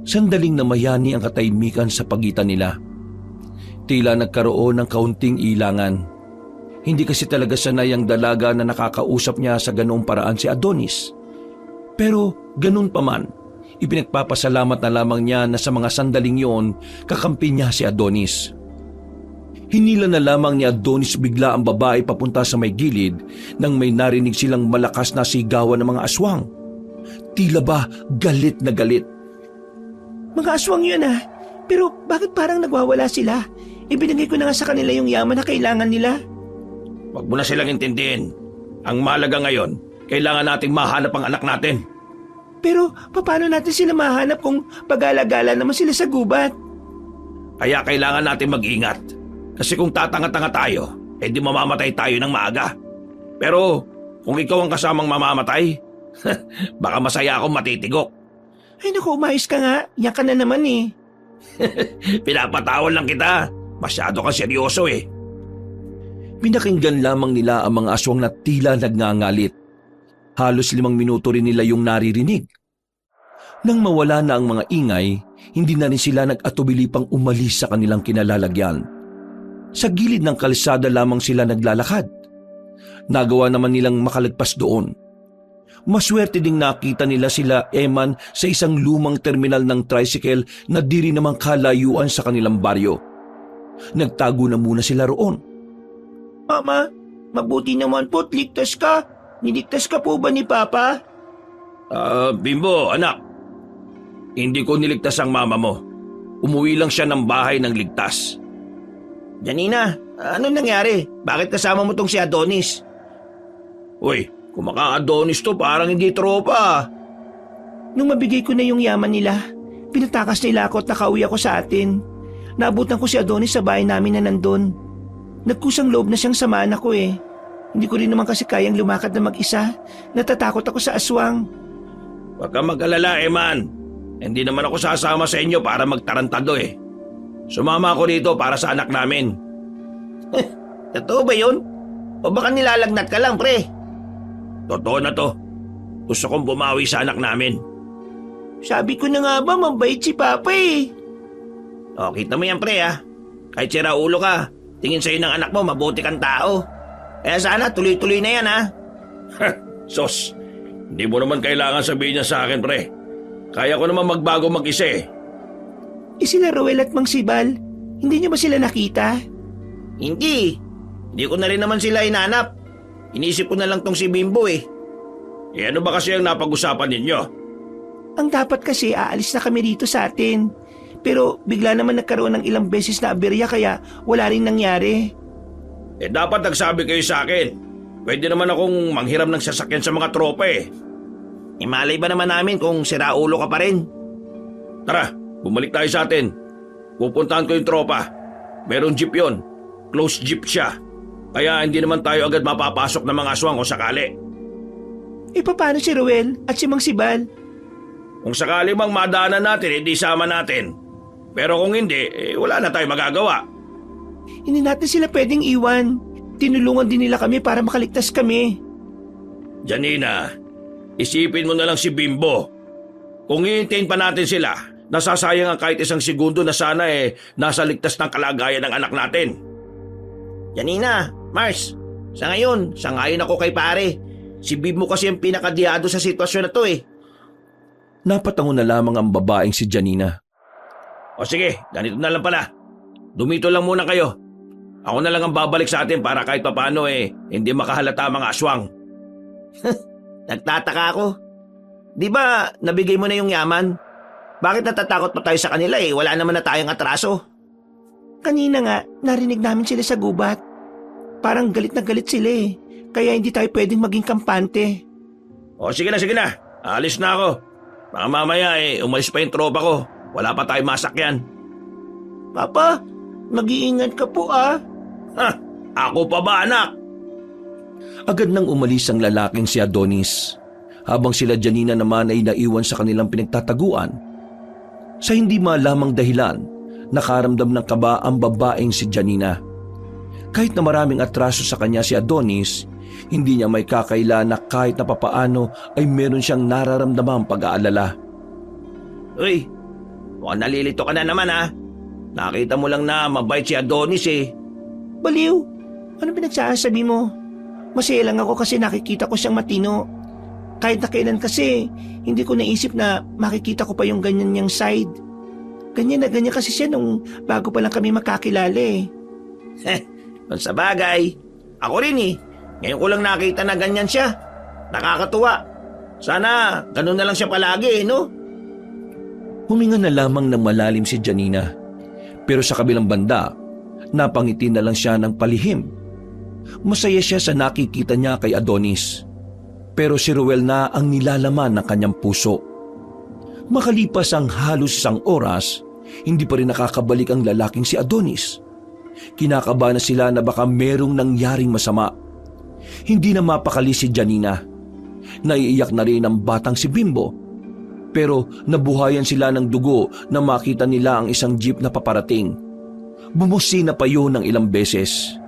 Sandaling namayani ang katahimikan sa pagitan nila. Tila nagkaroon ng kaunting ilangan. Hindi kasi talaga sanay ang dalaga na nakakausap niya sa ganoong paraan si Adonis. Pero ganun pa man, ipinagpapasalamat na lamang niya na sa mga sandaling yon kakampi niya si Adonis. Hinila na lamang ni Adonis bigla ang babae papunta sa may gilid nang may narinig silang malakas na sigawan ng mga aswang. Tila ba galit na galit. Mga aswang yun pero bakit parang nagwawala sila? Ibinigay ko na nga sa kanila yung yaman na kailangan nila. Huwag mo na silang intindihin. Ang mahalaga ngayon, kailangan nating mahanap ang anak natin. Pero paano natin sila mahanap kung pag-alagala naman sila sa gubat? Kaya kailangan natin mag-ingat. Kasi kung tatanga-tanga tayo, di mamamatay tayo ng maaga. Pero kung ikaw ang kasamang mamamatay, baka masaya akong matitigok. Ay naku, umayos ka nga. Yan ka na naman eh. Pinapatawan lang kita. Masyado kang seryoso Pinakinggan lamang nila ang mga aswang na tila nagngangalit. Halos 5 minuto rin nila yung naririnig. Nang mawala na ang mga ingay, hindi na rin sila nag-atubili pang umalis sa kanilang kinalalagyan. Sa gilid ng kalsada lamang sila naglalakad. Nagawa naman nilang makalagpas doon. Maswerte ding nakita nila sila Eman sa isang lumang terminal ng tricycle na di rin namang kalayuan sa kanilang baryo. Nagtago na muna sila roon. Mama, mabuti naman po't ligtas ka. Niligtas ka po ba ni Papa? Bimbo, anak. Hindi ko niligtas ang mama mo. Umuwi lang siya ng bahay ng ligtas. Janina, ano nangyari? Bakit kasama mo tong si Adonis? Uy, kung maka-Adonis to parang hindi tropa. Nung mabigay ko na yung yaman nila, pinatakas nila ako at nakauwi ako sa atin. Naabutan ko si Adonis sa bahay namin na nandun. Nagkusang loob na siyang samaan ako Hindi ko rin naman kasi kayang lumakad na mag-isa. Natatakot ako sa aswang. Huwag kang mag-alala, Eman. Hindi naman ako sasama sa inyo para magtarantado Sumama ako dito para sa anak namin. Totoo ba yun? O baka nilalagnat ka lang, pre? Totoo na to. Gusto kong bumawi sa anak namin. Sabi ko na nga ba, mabait si Papa O, kita mo yan, pre Kahit sira ulo ka, tingin sa'yo ng anak mo, mabuti kang tao. Kaya sana tuloy-tuloy na yan, Sos, hindi mo naman kailangan sabihin niya sa akin, pre. Kaya ko naman magbago mag-isa Sila Roel at Mang Sibal, hindi niyo ba sila nakita? Hindi. Hindi ko na rin naman sila inanap. Inisip ko na lang tong si Bimbo Ano ba kasi ang napag-usapan ninyo? Ang dapat kasi aalis na kami dito sa atin. Pero bigla naman nagkaroon ng ilang beses na aberya kaya wala rin nangyari. Dapat nagsabi kayo sa akin. Pwede naman akong manghiram ng sasakyan sa mga tropa Malay ba naman namin kung sira ulo ka pa rin? Tara, bumalik tayo sa atin. Pupuntahan ko yung tropa. Merong jeep yon. Close jeep siya. Kaya hindi naman tayo agad mapapasok ng mga aswang o sakali. Paano si Roel at si Mang Sibal? Kung sakali mang madaanan natin, hindi sama natin. Pero kung hindi, wala na tayo magagawa. Hindi natin sila pwedeng iwan. Tinulungan din nila kami para makaligtas kami. Janina, isipin mo na lang si Bimbo. Kung hihintayin pa natin sila, nasasayang ang kahit isang segundo na sana nasa ligtas ng kalagayan ng anak natin. Janina, Mars, sa ngayon, sangayon ako kay pare. Si Bimbo kasi ang pinakadiyado sa sitwasyon na to Napatango na lamang ang babaeng si Janina. O sige, ganito na lang pala. Dumito lang muna kayo. Ako na lang ang babalik sa atin para kahit papaano hindi makahalata ang mga aswang. Nagtataka ako. Di ba nabigay mo na yung yaman? Bakit natatakot pa tayo sa kanila Wala naman na tayong atraso. Kanina nga, narinig namin sila sa gubat. Parang galit na galit sila Kaya hindi tayo pwedeng maging kampante. O sige na. Alis na ako. Baka mamaya umalis pa yung tropa ko. Wala pa tayong masakyan. Papa, mag-iingat ka po Ha? Ako pa ba, anak? Agad nang umalis ang lalaking si Adonis, habang sila Janina naman ay naiwan sa kanilang pinagtataguan. Sa hindi malamang dahilan, nakaramdam ng kaba ang babaeng si Janina. Kahit na maraming atraso sa kanya si Adonis, hindi niya may kakaila na kahit na papaano ay meron siyang nararamdamang pag-aalala. Uy, mukhang nalilito ka na naman Nakita mo lang na mabait si Adonis Baliw, ano pinagsasabi mo? Masaya lang ako kasi nakikita ko siyang matino. Kahit na kailan kasi, hindi ko naisip na makikita ko pa yung ganyan niyang side. Ganyan na ganyan kasi siya nung bago pa lang kami makakilala Sa bagay, ako rin Ngayon ko lang nakita na ganyan siya. Nakakatuwa. Sana ganun na lang siya palagi no? Huminga na lamang ng malalim si Janina. Pero sa kabilang banda, napangiti na lang siya ng palihim. Masaya siya sa nakikita niya kay Adonis. Pero si Ruel na ang nilalaman ng kanyang puso. Makalipas ang halos 1 oras, hindi pa rin nakakabalik ang lalaking si Adonis. Kinakabahan na sila na baka merong nangyaring masama. Hindi na mapakali si Janina. Naiiyak na rin ang batang si Bimbo. Pero nabuhayan sila ng dugo na makita nila ang isang jeep na paparating. Bumusina pa yun ng ilang beses.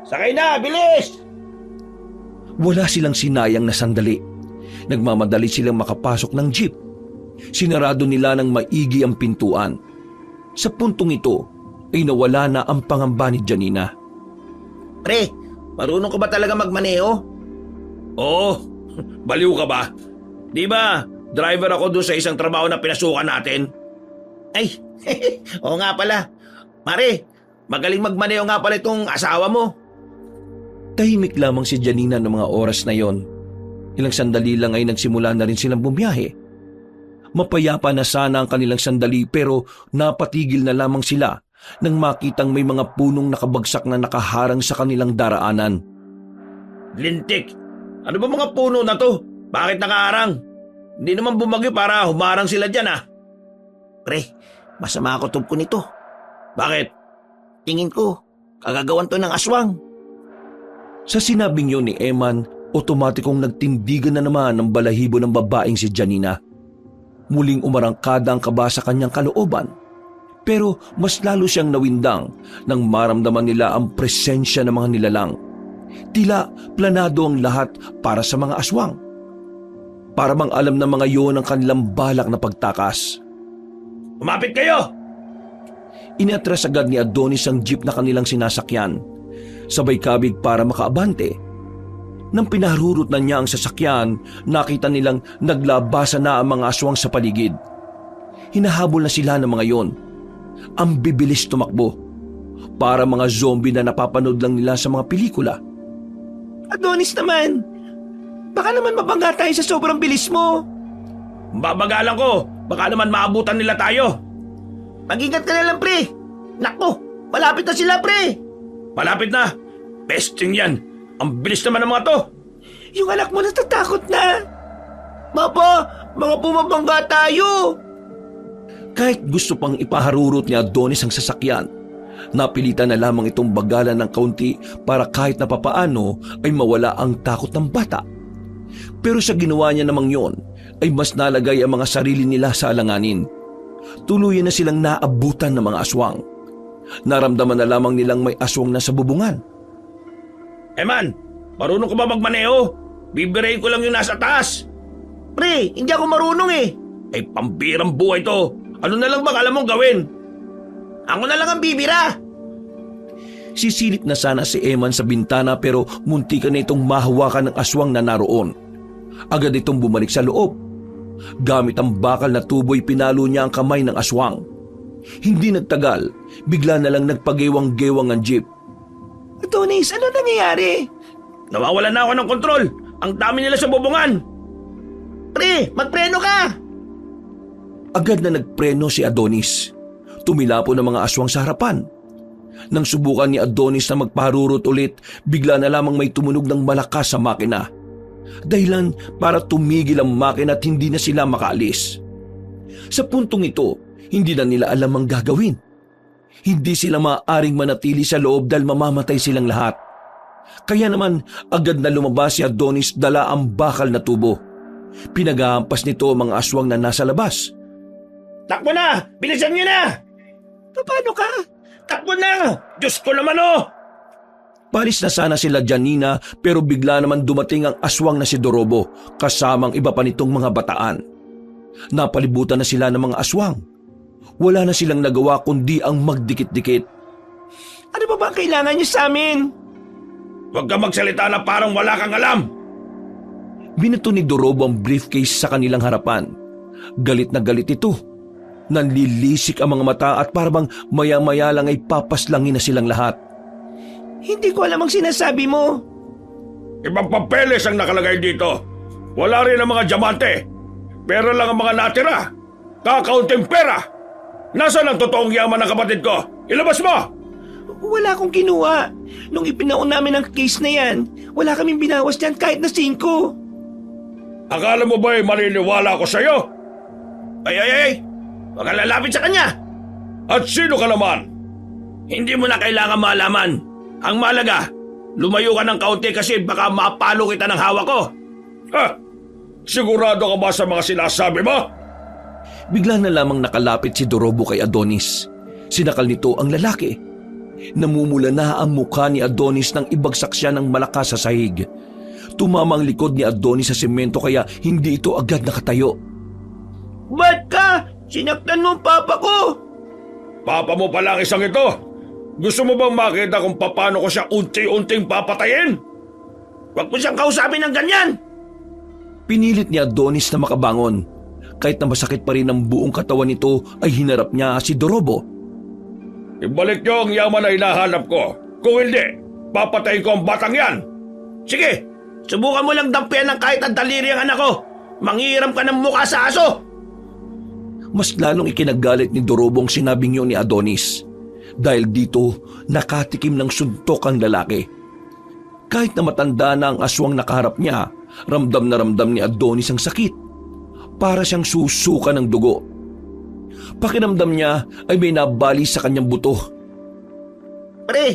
Sakay na, bilis! Wala silang sinayang na sandali. Nagmamadali silang makapasok ng jeep. Sinarado nila ng maigi ang pintuan. Sa puntong ito ay nawala na ang pangamba ni Janina. Pre, marunong ka ba talaga magmaneho? Oo, baliw ka ba? Di ba, driver ako doon sa isang trabaho na pinasukan natin? Ay, oo nga pala. Mare, magaling magmaneho nga pala itong asawa mo. Tahimik lamang si Janina ng mga oras na yon. Ilang sandali lang ay nagsimula na rin silang bumiyahe. Mapayapa na sana ang kanilang sandali pero napatigil na lamang sila nang makitang may mga punong nakabagsak na nakaharang sa kanilang daraanan. Lintik, ano ba mga puno na to? Bakit nakaharang? Hindi naman bumagyo para humarang sila dyan Pre, masama ako tub ko nito. Bakit? Tingin ko, kagagawan to ng aswang. Sa sinabing yun ni Eman, otomatikong nagtindigan na naman ang balahibo ng babaeng si Janina. Muling umarangkada ang kaba sa kanyang kalooban. Pero mas lalo siyang nawindang nang maramdaman nila ang presensya ng mga nilalang. Tila planado ang lahat para sa mga aswang. Para bang alam ng mga yon ang kanilang balak na pagtakas. Umapit kayo! Inatras agad ni Adonis ang jeep na kanilang sinasakyan. Sabay kabig para makaabante. Nang pinaharurot na niya ang sasakyan, nakita nilang naglabasa na ang mga aswang sa paligid. Hinahabol na sila ng mga yon. Ang bibilis tumakbo. Para mga zombie na napapanood lang nila sa mga pelikula. Adonis naman, baka naman mabangga tayo sa sobrang bilis mo. Babagalan ko, baka naman maabutan nila tayo. Mag-ingat ka na lang, pre. Naku, malapit na sila, pre. Malapit na. Pesting yan. Ang bilis naman ng mga to. Yung anak mo natatakot na. Mapa, mga bumabangga tayo. Kahit gusto pang ipaharurot ni Adonis ang sasakyan, napilitan na lamang itong bagalan ng kaunti para kahit na papaano ay mawala ang takot ng bata. Pero sa ginawa niya namang yon, ay mas nalagay ang mga sarili nila sa alanganin. Tuluyan na silang naabutan ng mga aswang. Naramdaman na lamang nilang may aswang na sa bubungan. Man, marunong ka ba magmaneho? Bibirayin ko lang yung nasa taas. Pre, hindi ako marunong Ay, pambirang buhay to. Ano na lang ba kala mong gawin? Ako na lang ang bibira. Sisilip na sana si Eman sa bintana pero muntikan na itong mahawakan ng aswang na naroon. Agad itong bumalik sa loob. Gamit ang bakal na tubo'y pinalo niya ang kamay ng aswang. Hindi nagtagal, bigla na lang nagpagewang-gewang ang jeep. Adonis, ano nangyayari? Nawawalan na ako ng kontrol. Ang dami nila sa bubungan. Pre, magpreno ka! Agad na nagpreno si Adonis. Tumilapo ng mga aswang sa harapan. Nang subukan ni Adonis na magpaharurot ulit, bigla na lamang may tumunog ng malakas sa makina. Dahilan para tumigil ang makina at hindi na sila makaalis. Sa puntong ito, hindi na nila alam ang gagawin. Hindi sila maaaring manatili sa loob dahil mamamatay silang lahat. Kaya naman agad na lumabas si Adonis dala ang bakal na tubo. Pinagahampas nito ang mga aswang na nasa labas. Takbo na! Bilisan niyo na! Paano ka? Takbo na! Diyos ko naman oh! Palis na sana sila Janina pero bigla naman dumating ang aswang na si Dorobo kasamang iba pa nitong mga bataan. Napalibutan na sila ng mga aswang. Wala na silang nagawa kundi ang magdikit-dikit. Ano ba ba ang kailangan niyo sa amin? Huwag ka magsalita na parang wala kang alam! Binato ni Dorobo ang briefcase sa kanilang harapan. Galit na galit ito. Nanlilisik ang mga mata at parang maya-maya lang ay papaslangin na silang lahat. Hindi ko alam ang sinasabi mo. Ibang papeles ang nakalagay dito. Wala rin ang mga diamante. Pera lang ang mga natira. Kakaunting pera. Nasaan ang totoong yaman ng kapatid ko? Ilabas mo! Wala akong kinuha. Nung ipinaon namin ang case na yan, wala kaming binawas dyan kahit na 5. Akala mo ba'y maniniwala ako sa'yo? Ay! Huwag kang lalapit sa kanya! At sino ka naman? Hindi mo na kailangan malaman. Ang malaga, lumayo ka ng kaunti kasi baka mapalo kita ng hawak ko. Ha? Sigurado ka ba sa mga sinasabi mo? Bigla na lamang nakalapit si Dorobo kay Adonis. Sinakal nito ang lalaki. Namumula na ang mukha ni Adonis nang ibagsak siya ng malakas sa sahig. Tumama ang likod ni Adonis sa semento kaya hindi ito agad nakatayo. Ba't ka? Sinaktan mo ang papa ko! Papa mo pala ang isang ito. Gusto mo bang makita kung paano ko siya unti-unting papatayin? Huwag mo siyang kausapin ng ganyan! Pinilit ni Adonis na makabangon. Kahit na masakit pa rin ang buong katawan nito ay hinarap niya si Dorobo. Ibalik niyo ang yaman na hinahanap ko. Kung hindi, papatayin ko ang batang yan. Sige, subukan mo lang dampian ng kahit ang daliri ang anak ko. Manghihiram ka ng mukha sa aso! Mas lalong ikinagalit ni Dorobo ang sinabing yun ni Adonis. Dahil dito, nakatikim ng suntok ang lalaki. Kahit na matanda na ang aswang nakaharap niya, ramdam na ramdam ni Adonis ang sakit. Para siyang susuka ng dugo. Pakiramdam niya ay may nabali sa kanyang buto. Pre,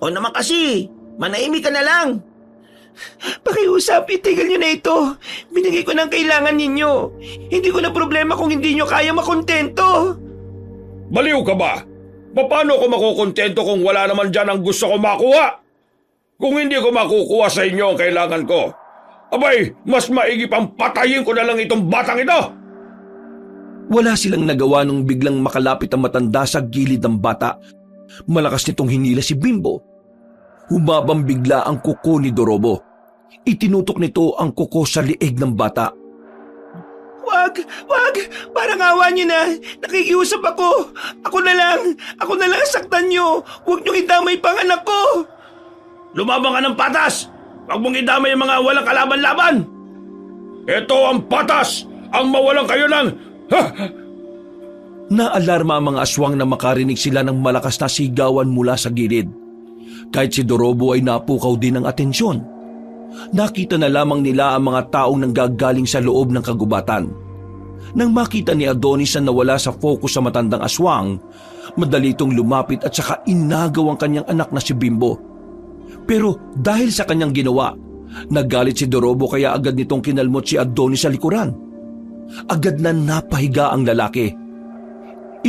o naman kasi, manahimik ka na lang. Pakiusap, itigil niyo na ito. Binigay ko ng kailangan ninyo. Hindi ko na problema kung hindi niyo kaya makontento. Baliw ka ba? Paano ko makukontento kung wala naman dyan ang gusto ko makuha? Kung hindi ko makukuha sa inyo ang kailangan ko, abay, mas maigi pang patayin ko na lang itong batang ito! Wala silang nagawa nung biglang makalapit ang matanda sa gilid ng bata. Malakas nitong hinila si Bimbo. Humabang bigla ang kuko ni Dorobo. Itinutok nito ang kuko sa liig ng bata. Wag! Parang awa niyo na. Nakikiusap ako. Ako na lang saktan niyo. Huwag niyong idamay pang anak ko. Lumabang ka ng patas! Huwag mong idamay yung mga walang kalaban-laban! Ito ang patas! Ang mawalang kayo ng... Naalarma ang mga aswang na makarinig sila ng malakas na sigawan mula sa gilid. Kahit si Dorobo ay napukaw din ng atensyon. Nakita na lamang nila ang mga taong nanggagaling sa loob ng kagubatan. Nang makita ni Adonis na nawala sa focus sa matandang aswang, madali itong lumapit at saka inagaw ang kanyang anak na si Bimbo. Pero dahil sa kanyang ginawa, nagalit si Dorobo kaya agad nitong kinalmot si Adonis sa likuran. Agad na napahiga ang lalaki.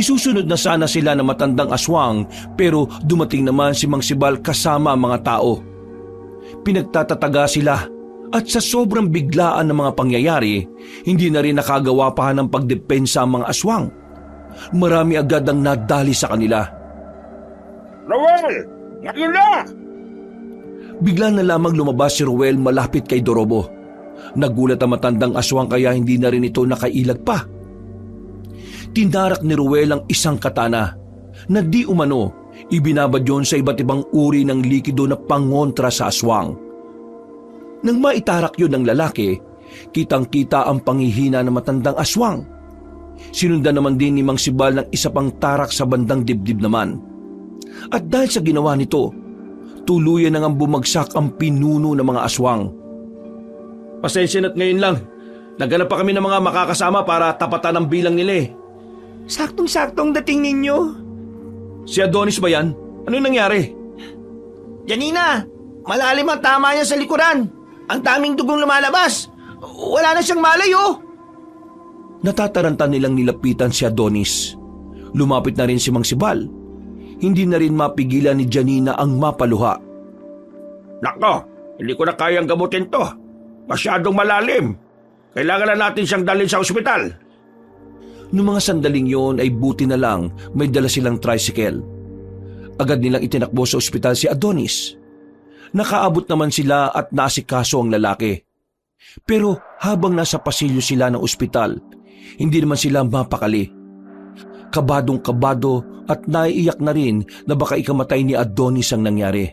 Isusunod na sana sila ng matandang aswang pero dumating naman si Mang Sibal kasama ang mga tao. Pinagtatataga sila at sa sobrang biglaan ng mga pangyayari, hindi na rin nakagawa pa ng pagdepensa ang mga aswang. Marami agad ang nadali sa kanila. Noel! Ngayon na! Bigla na lamang lumabas si Ruel malapit kay Dorobo. Nagulat ang matandang aswang kaya hindi na rin ito nakailag pa. Tinarak ni Ruel ang isang katana na di umano ibinabad yon sa iba't ibang uri ng likido na pangontra sa aswang. Nang maitarak yun ng lalaki, kitang-kita ang panghihina ng matandang aswang. Sinundan naman din ni Mang Sibal ng isa pang tarak sa bandang dibdib naman. At dahil sa ginawa nito, tuluyan na ngang bumagsak ang pinuno ng mga aswang. Pasensya na't ngayon lang. Naghanap pa kami ng mga makakasama para tapatan ang bilang nila eh. Saktong-saktong dating ninyo. Si Adonis ba yan? Ano nangyari? Janina, malalim ang tama niya sa likuran. Ang daming dugong lumalabas. Wala na siyang malay oh. Natataranta nilang nilapitan si Adonis. Lumapit na rin si Mang Sibal. Hindi na rin mapigilan ni Janina ang mapaluha. Nako, hindi ko na kayang gamutin to. Masyadong malalim. Kailangan na natin siyang dalhin sa ospital. Noong mga sandaling yon ay buti na lang may dala silang tricycle. Agad nilang itinakbo sa ospital si Adonis. Nakaabot naman sila at nasikaso ang lalaki. Pero habang nasa pasilyo sila ng ospital, hindi naman sila mapakali. Kabadong-kabado at naiiyak na rin na baka ikamatay ni Adonis ang nangyari.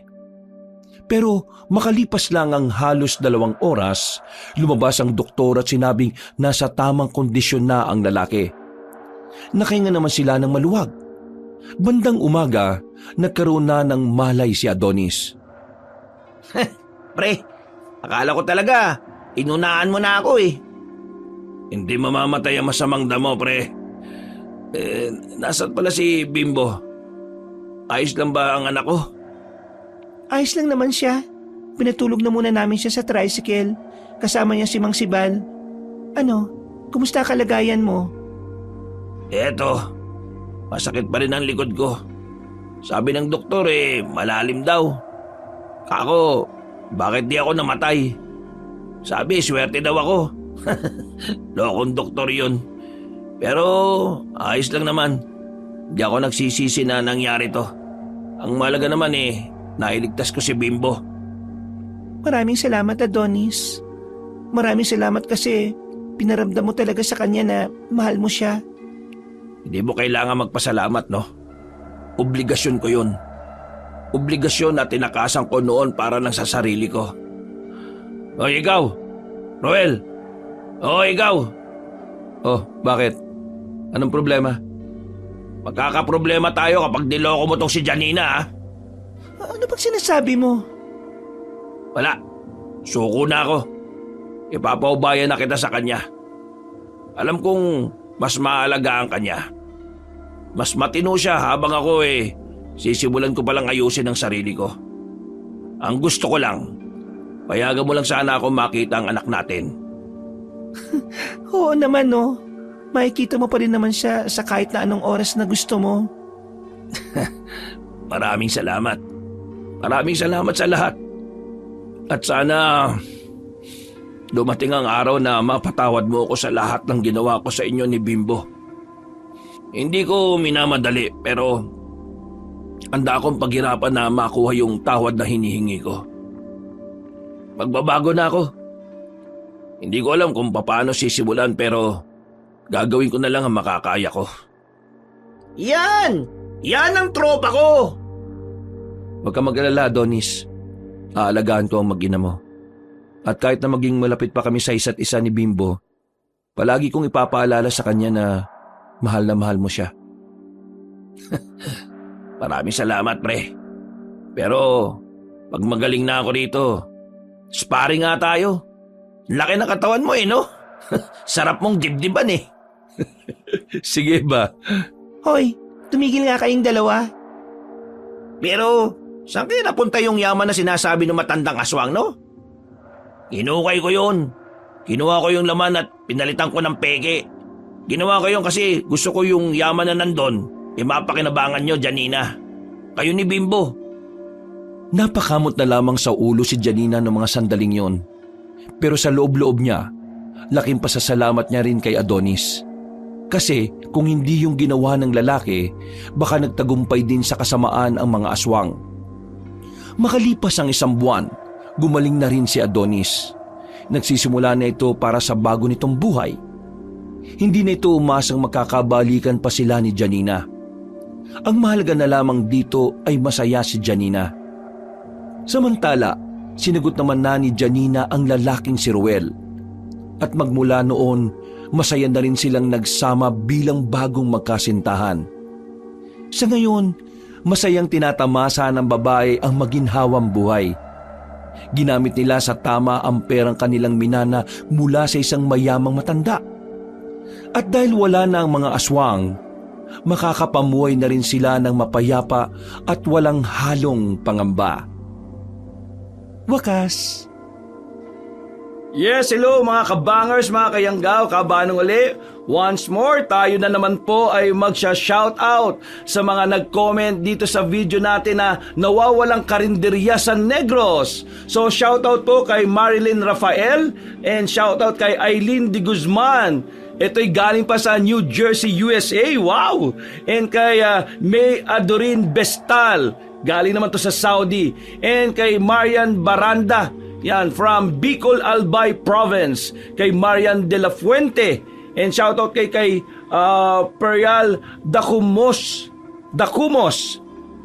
Pero makalipas lang ang halos 2 oras, lumabas ang doktor at sinabing nasa tamang kondisyon na ang lalaki. Nakahinga naman sila ng maluwag. Bandang umaga, nagkaroon na ng malay si Adonis. Pre, akala ko talaga, inunaan mo na ako eh. Hindi mamamatay ang masamang damo, pre. Nasaan pala si Bimbo? Ayos lang ba ang anak ko? Ayos lang naman siya. Pinatulog na muna namin siya sa tricycle. Kasama niya si Mang Sibal. Ano, kumusta kalagayan mo? Eto, masakit pa rin ang likod ko. Sabi ng doktor malalim daw. Ako, bakit di ako namatay? Sabi, swerte daw ako. Lokong doktor yun. Pero ayos lang naman. Di ako nagsisisi na nangyari to. Ang malaga naman nailigtas ko si Bimbo. Maraming salamat, Adonis. Maraming salamat kasi pinaramdam mo talaga sa kanya na mahal mo siya. Hindi mo kailangan magpasalamat, no? Obligasyon ko yun. Obligasyon na tinakasan ko noon para lang sa sarili ko. O ikaw, Roel. O ikaw. Oh, bakit? Anong problema? Magkakaproblema tayo kapag niloko mo tong si Janina, ha? Ano bang sinasabi mo? Wala. Suko na ako. Ipapaubayan na kita sa kanya. Alam kong mas maalagaan kanya. Mas matino siya habang ako sisimulan ko palang ayusin ang sarili ko. Ang gusto ko lang, payagan mo lang sana ako makita ang anak natin. Oo naman, no. Makikita mo pa rin naman siya sa kahit na anong oras na gusto mo. Maraming salamat. Maraming salamat sa lahat. At sana dumating ang araw na mapatawad mo ako sa lahat ng ginawa ko sa inyo ni Bimbo. Hindi ko minamadali pero handa akong paghirapan na makuha yung tawad na hinihingi ko. Magbabago na ako. Hindi ko alam kung paano sisimulan pero gagawin ko na lang ang makakaya ko. Yan! Yan ang tropa ko! Huwag ka mag-alala, Adonis. Aalagaan ko ang mag-ina mo. At kahit na maging malapit pa kami sa isa't isa ni Bimbo, palagi kong ipapaalala sa kanya na mahal mo siya. Maraming salamat, pre. Pero pag magaling na ako rito, sparring nga tayo. Laki ng katawan mo no? Sarap mong dibdiban Sige ba? Hoy, tumigil nga kayong dalawa. Pero saan kayo napunta yung yaman na sinasabi ng matandang aswang, no? Inukay ko yun. Kinuha ko yung laman at pinalitan ko ng peke. Ginawa ko yun kasi gusto ko yung yaman na nandun, mapakinabangan nyo, Janina. Kayo ni Bimbo. Napakamot na lamang sa ulo si Janina ng mga sandaling yon. Pero sa loob-loob niya, laking pasasalamat niya rin kay Adonis. Kasi kung hindi yung ginawa ng lalaki, baka nagtagumpay din sa kasamaan ang mga aswang. Makalipas ang 1 buwan, gumaling na rin si Adonis. Nagsisimula na ito para sa bago nitong buhay. Hindi na ito umasang makakabalikan pa sila ni Janina. Ang mahalaga na lamang dito ay masaya si Janina. Samantala, sinagot naman na ni Janina ang lalaking si Ruel. At magmula noon, masaya na rin silang nagsama bilang bagong magkasintahan. Sa ngayon, masayang tinatamasa ng babae ang maginhawang buhay. Ginamit nila sa tama ang perang kanilang minana mula sa isang mayamang matanda. At dahil wala na ang mga aswang, makakapamuhay na rin sila ng mapayapa at walang halong pangamba. Wakas. Yes, hello mga kabangers, mga kayanggaw, kabanong uli. Once more, tayo na naman po ay magsha-shoutout sa mga nag-comment dito sa video natin na nawawalang karinderya sa Negros. So shoutout po kay Marilyn Rafael and shoutout kay Aileen de Guzman. Ito'y galing pa sa New Jersey, USA. Wow! And kay May Adorin Bestal. Galing naman to sa Saudi. And kay Marian Baranda. Yan, from Bicol, Albay Province. Kay Marian de la Fuente. And shoutout kay Perial Dacumos.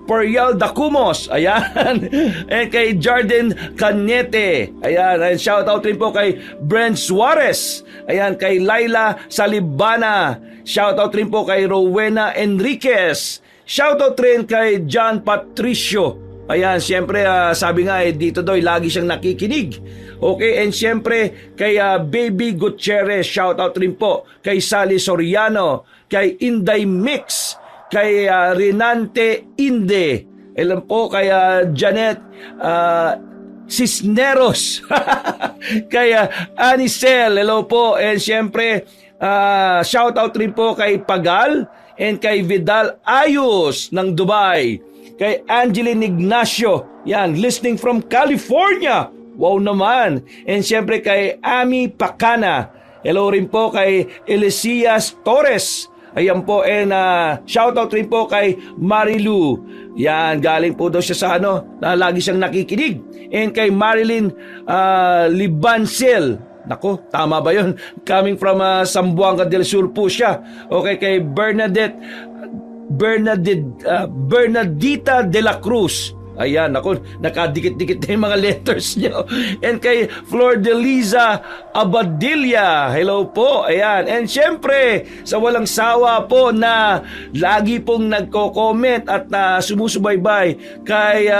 Perial Dacumos. Ayan. And kay Jardin Canete. Ayan. And shoutout rin po kay Brent Suarez. Ayan. Kay Laila Salibana. Shoutout rin po kay Rowena Enriquez. Shoutout rin kay John Patricio. Ayan, siyempre sabi nga dito daw lagi siyang nakikinig. Okay, and siyempre kay Baby Gutierrez, shoutout rin po kay Sally Soriano, kay Inday Mix, kay Renante Inde, alam po kay Janet Cisneros, kay Anicel, hello po, and siyempre shoutout rin po kay Pagal and kay Vidal Ayos ng Dubai. Kay Angeline Ignacio, yan, listening from California. Wow naman. And siyempre kay Ami Pacana. Hello rin po kay Elisias Torres. Ayan po, and shoutout rin po kay Marilu. Yan, galing po daw siya sa na lagi siyang nakikinig. And kay Marilyn Libancel. Nako, tama ba yun? Coming from Zamboanga del Sur po siya. Okay, kay Bernadita de la Cruz. Ayan, ako, nakadikit-dikit na yung mga letters nyo. And kay Flor de Liza Abadilla, hello po. Ayan, and syempre, sa walang sawa po na lagi pong nagko-comment at sumusubaybay kay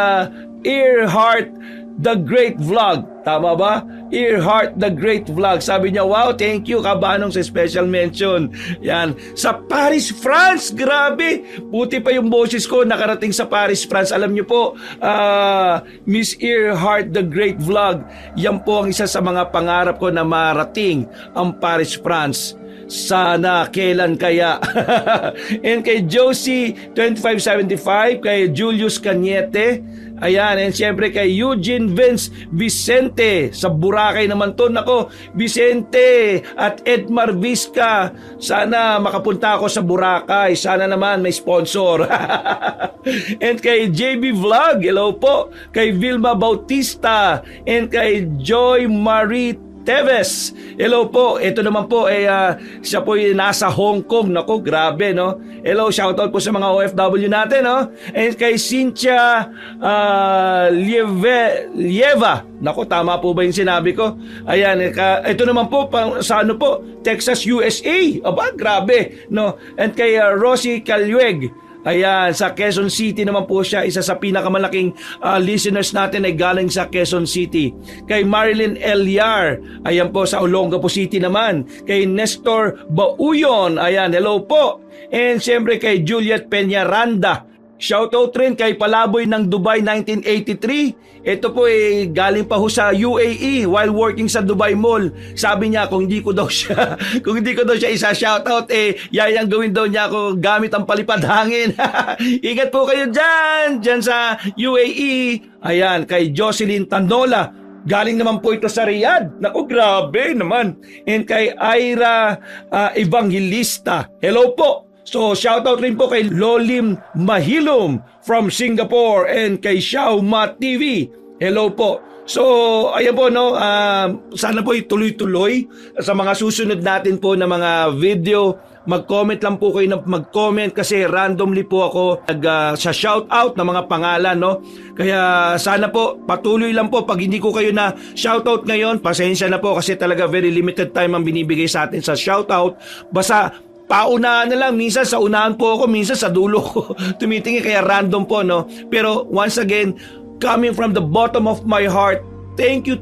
Earhart The Great Vlog. Tama ba? Earhart The Great Vlog. Sabi niya, wow, thank you kabanong sa special mention. Yan. Sa Paris, France. Grabe. Buti pa yung boses ko nakarating sa Paris, France. Alam niyo po, Miss Earhart The Great Vlog. Yan po ang isa sa mga pangarap ko na marating ang Paris, France. Sana kailan kaya. And kay Josie 2575, kay Julius Cañete, ayan, and siyempre kay Eugene Vince Vicente sa Boracay naman to. Nako, Vicente at Edmar Vizca, sana makapunta ako sa Boracay, sana naman may sponsor. And kay JB Vlog, hello po, kay Vilma Bautista, and kay Joy Marie Teves, hello po. Ito naman po siya po nasa Hong Kong. Nako, grabe, no? Hello, shoutout po sa mga OFW natin, no? And kay Cynthia Lieva. Nako, tama po ba yung sinabi ko? Ayan, ito naman po sa Texas, USA. Aba, grabe, no? And kay Rosie Calueg, ayan, sa Quezon City naman po siya. Isa sa pinakamalaking listeners natin ay galing sa Quezon City. Kay Marilyn Eliar, ayan po sa Olongapo City naman. Kay Nestor Bauyon, ayan, hello po. And siyempre kay Juliet Peñaranda. Shoutout rin kay Palaboy ng Dubai 1983. Ito po galing pa ho sa UAE while working sa Dubai Mall. Sabi niya kung hindi ko daw siya isa-shoutout yayang gawin daw niya ako gamit ang palipad hangin. Ingat po kayo dyan sa UAE. Ayan, kay Jocelyn Tanola. Galing naman po ito sa Riyadh. Naku, grabe naman. And kay Ira Evangelista. Hello po. So, shoutout rin po kay Lolim Mahilom from Singapore and kay Xiao Ma TV. Hello po. So, ayan po, no, sana po ituloy-tuloy sa mga susunod natin po na mga video. Mag-comment lang po kayo ng mag-comment kasi randomly po ako sa shoutout ng mga pangalan, no. Kaya sana po patuloy lang po. Pag hindi ko kayo na shoutout ngayon, pasensya na po kasi talaga very limited time ang binibigay sa atin sa shoutout. Basta paunahan na lang, minsan sa unahan po ako, minsan sa dulo ko tumitingin, kaya random po, no. Pero once again, coming from the bottom of my heart, thank you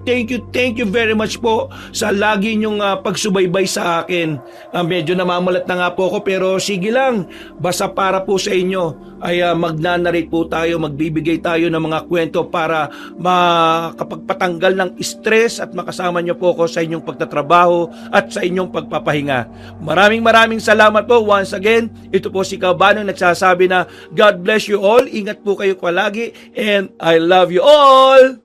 very much po sa lagi niyong pagsubaybay sa akin. Medyo namamalat na nga po ako pero sige lang, basta para po sa inyo ay magnanarrate po tayo, magbibigay tayo ng mga kwento para makapagpatanggal ng stress at makasama niyo po ako sa inyong pagtatrabaho at sa inyong pagpapahinga. Maraming salamat po once again. Ito po si Kabanong nagsasabi na God bless you all. Ingat po kayo palagi and I love you all.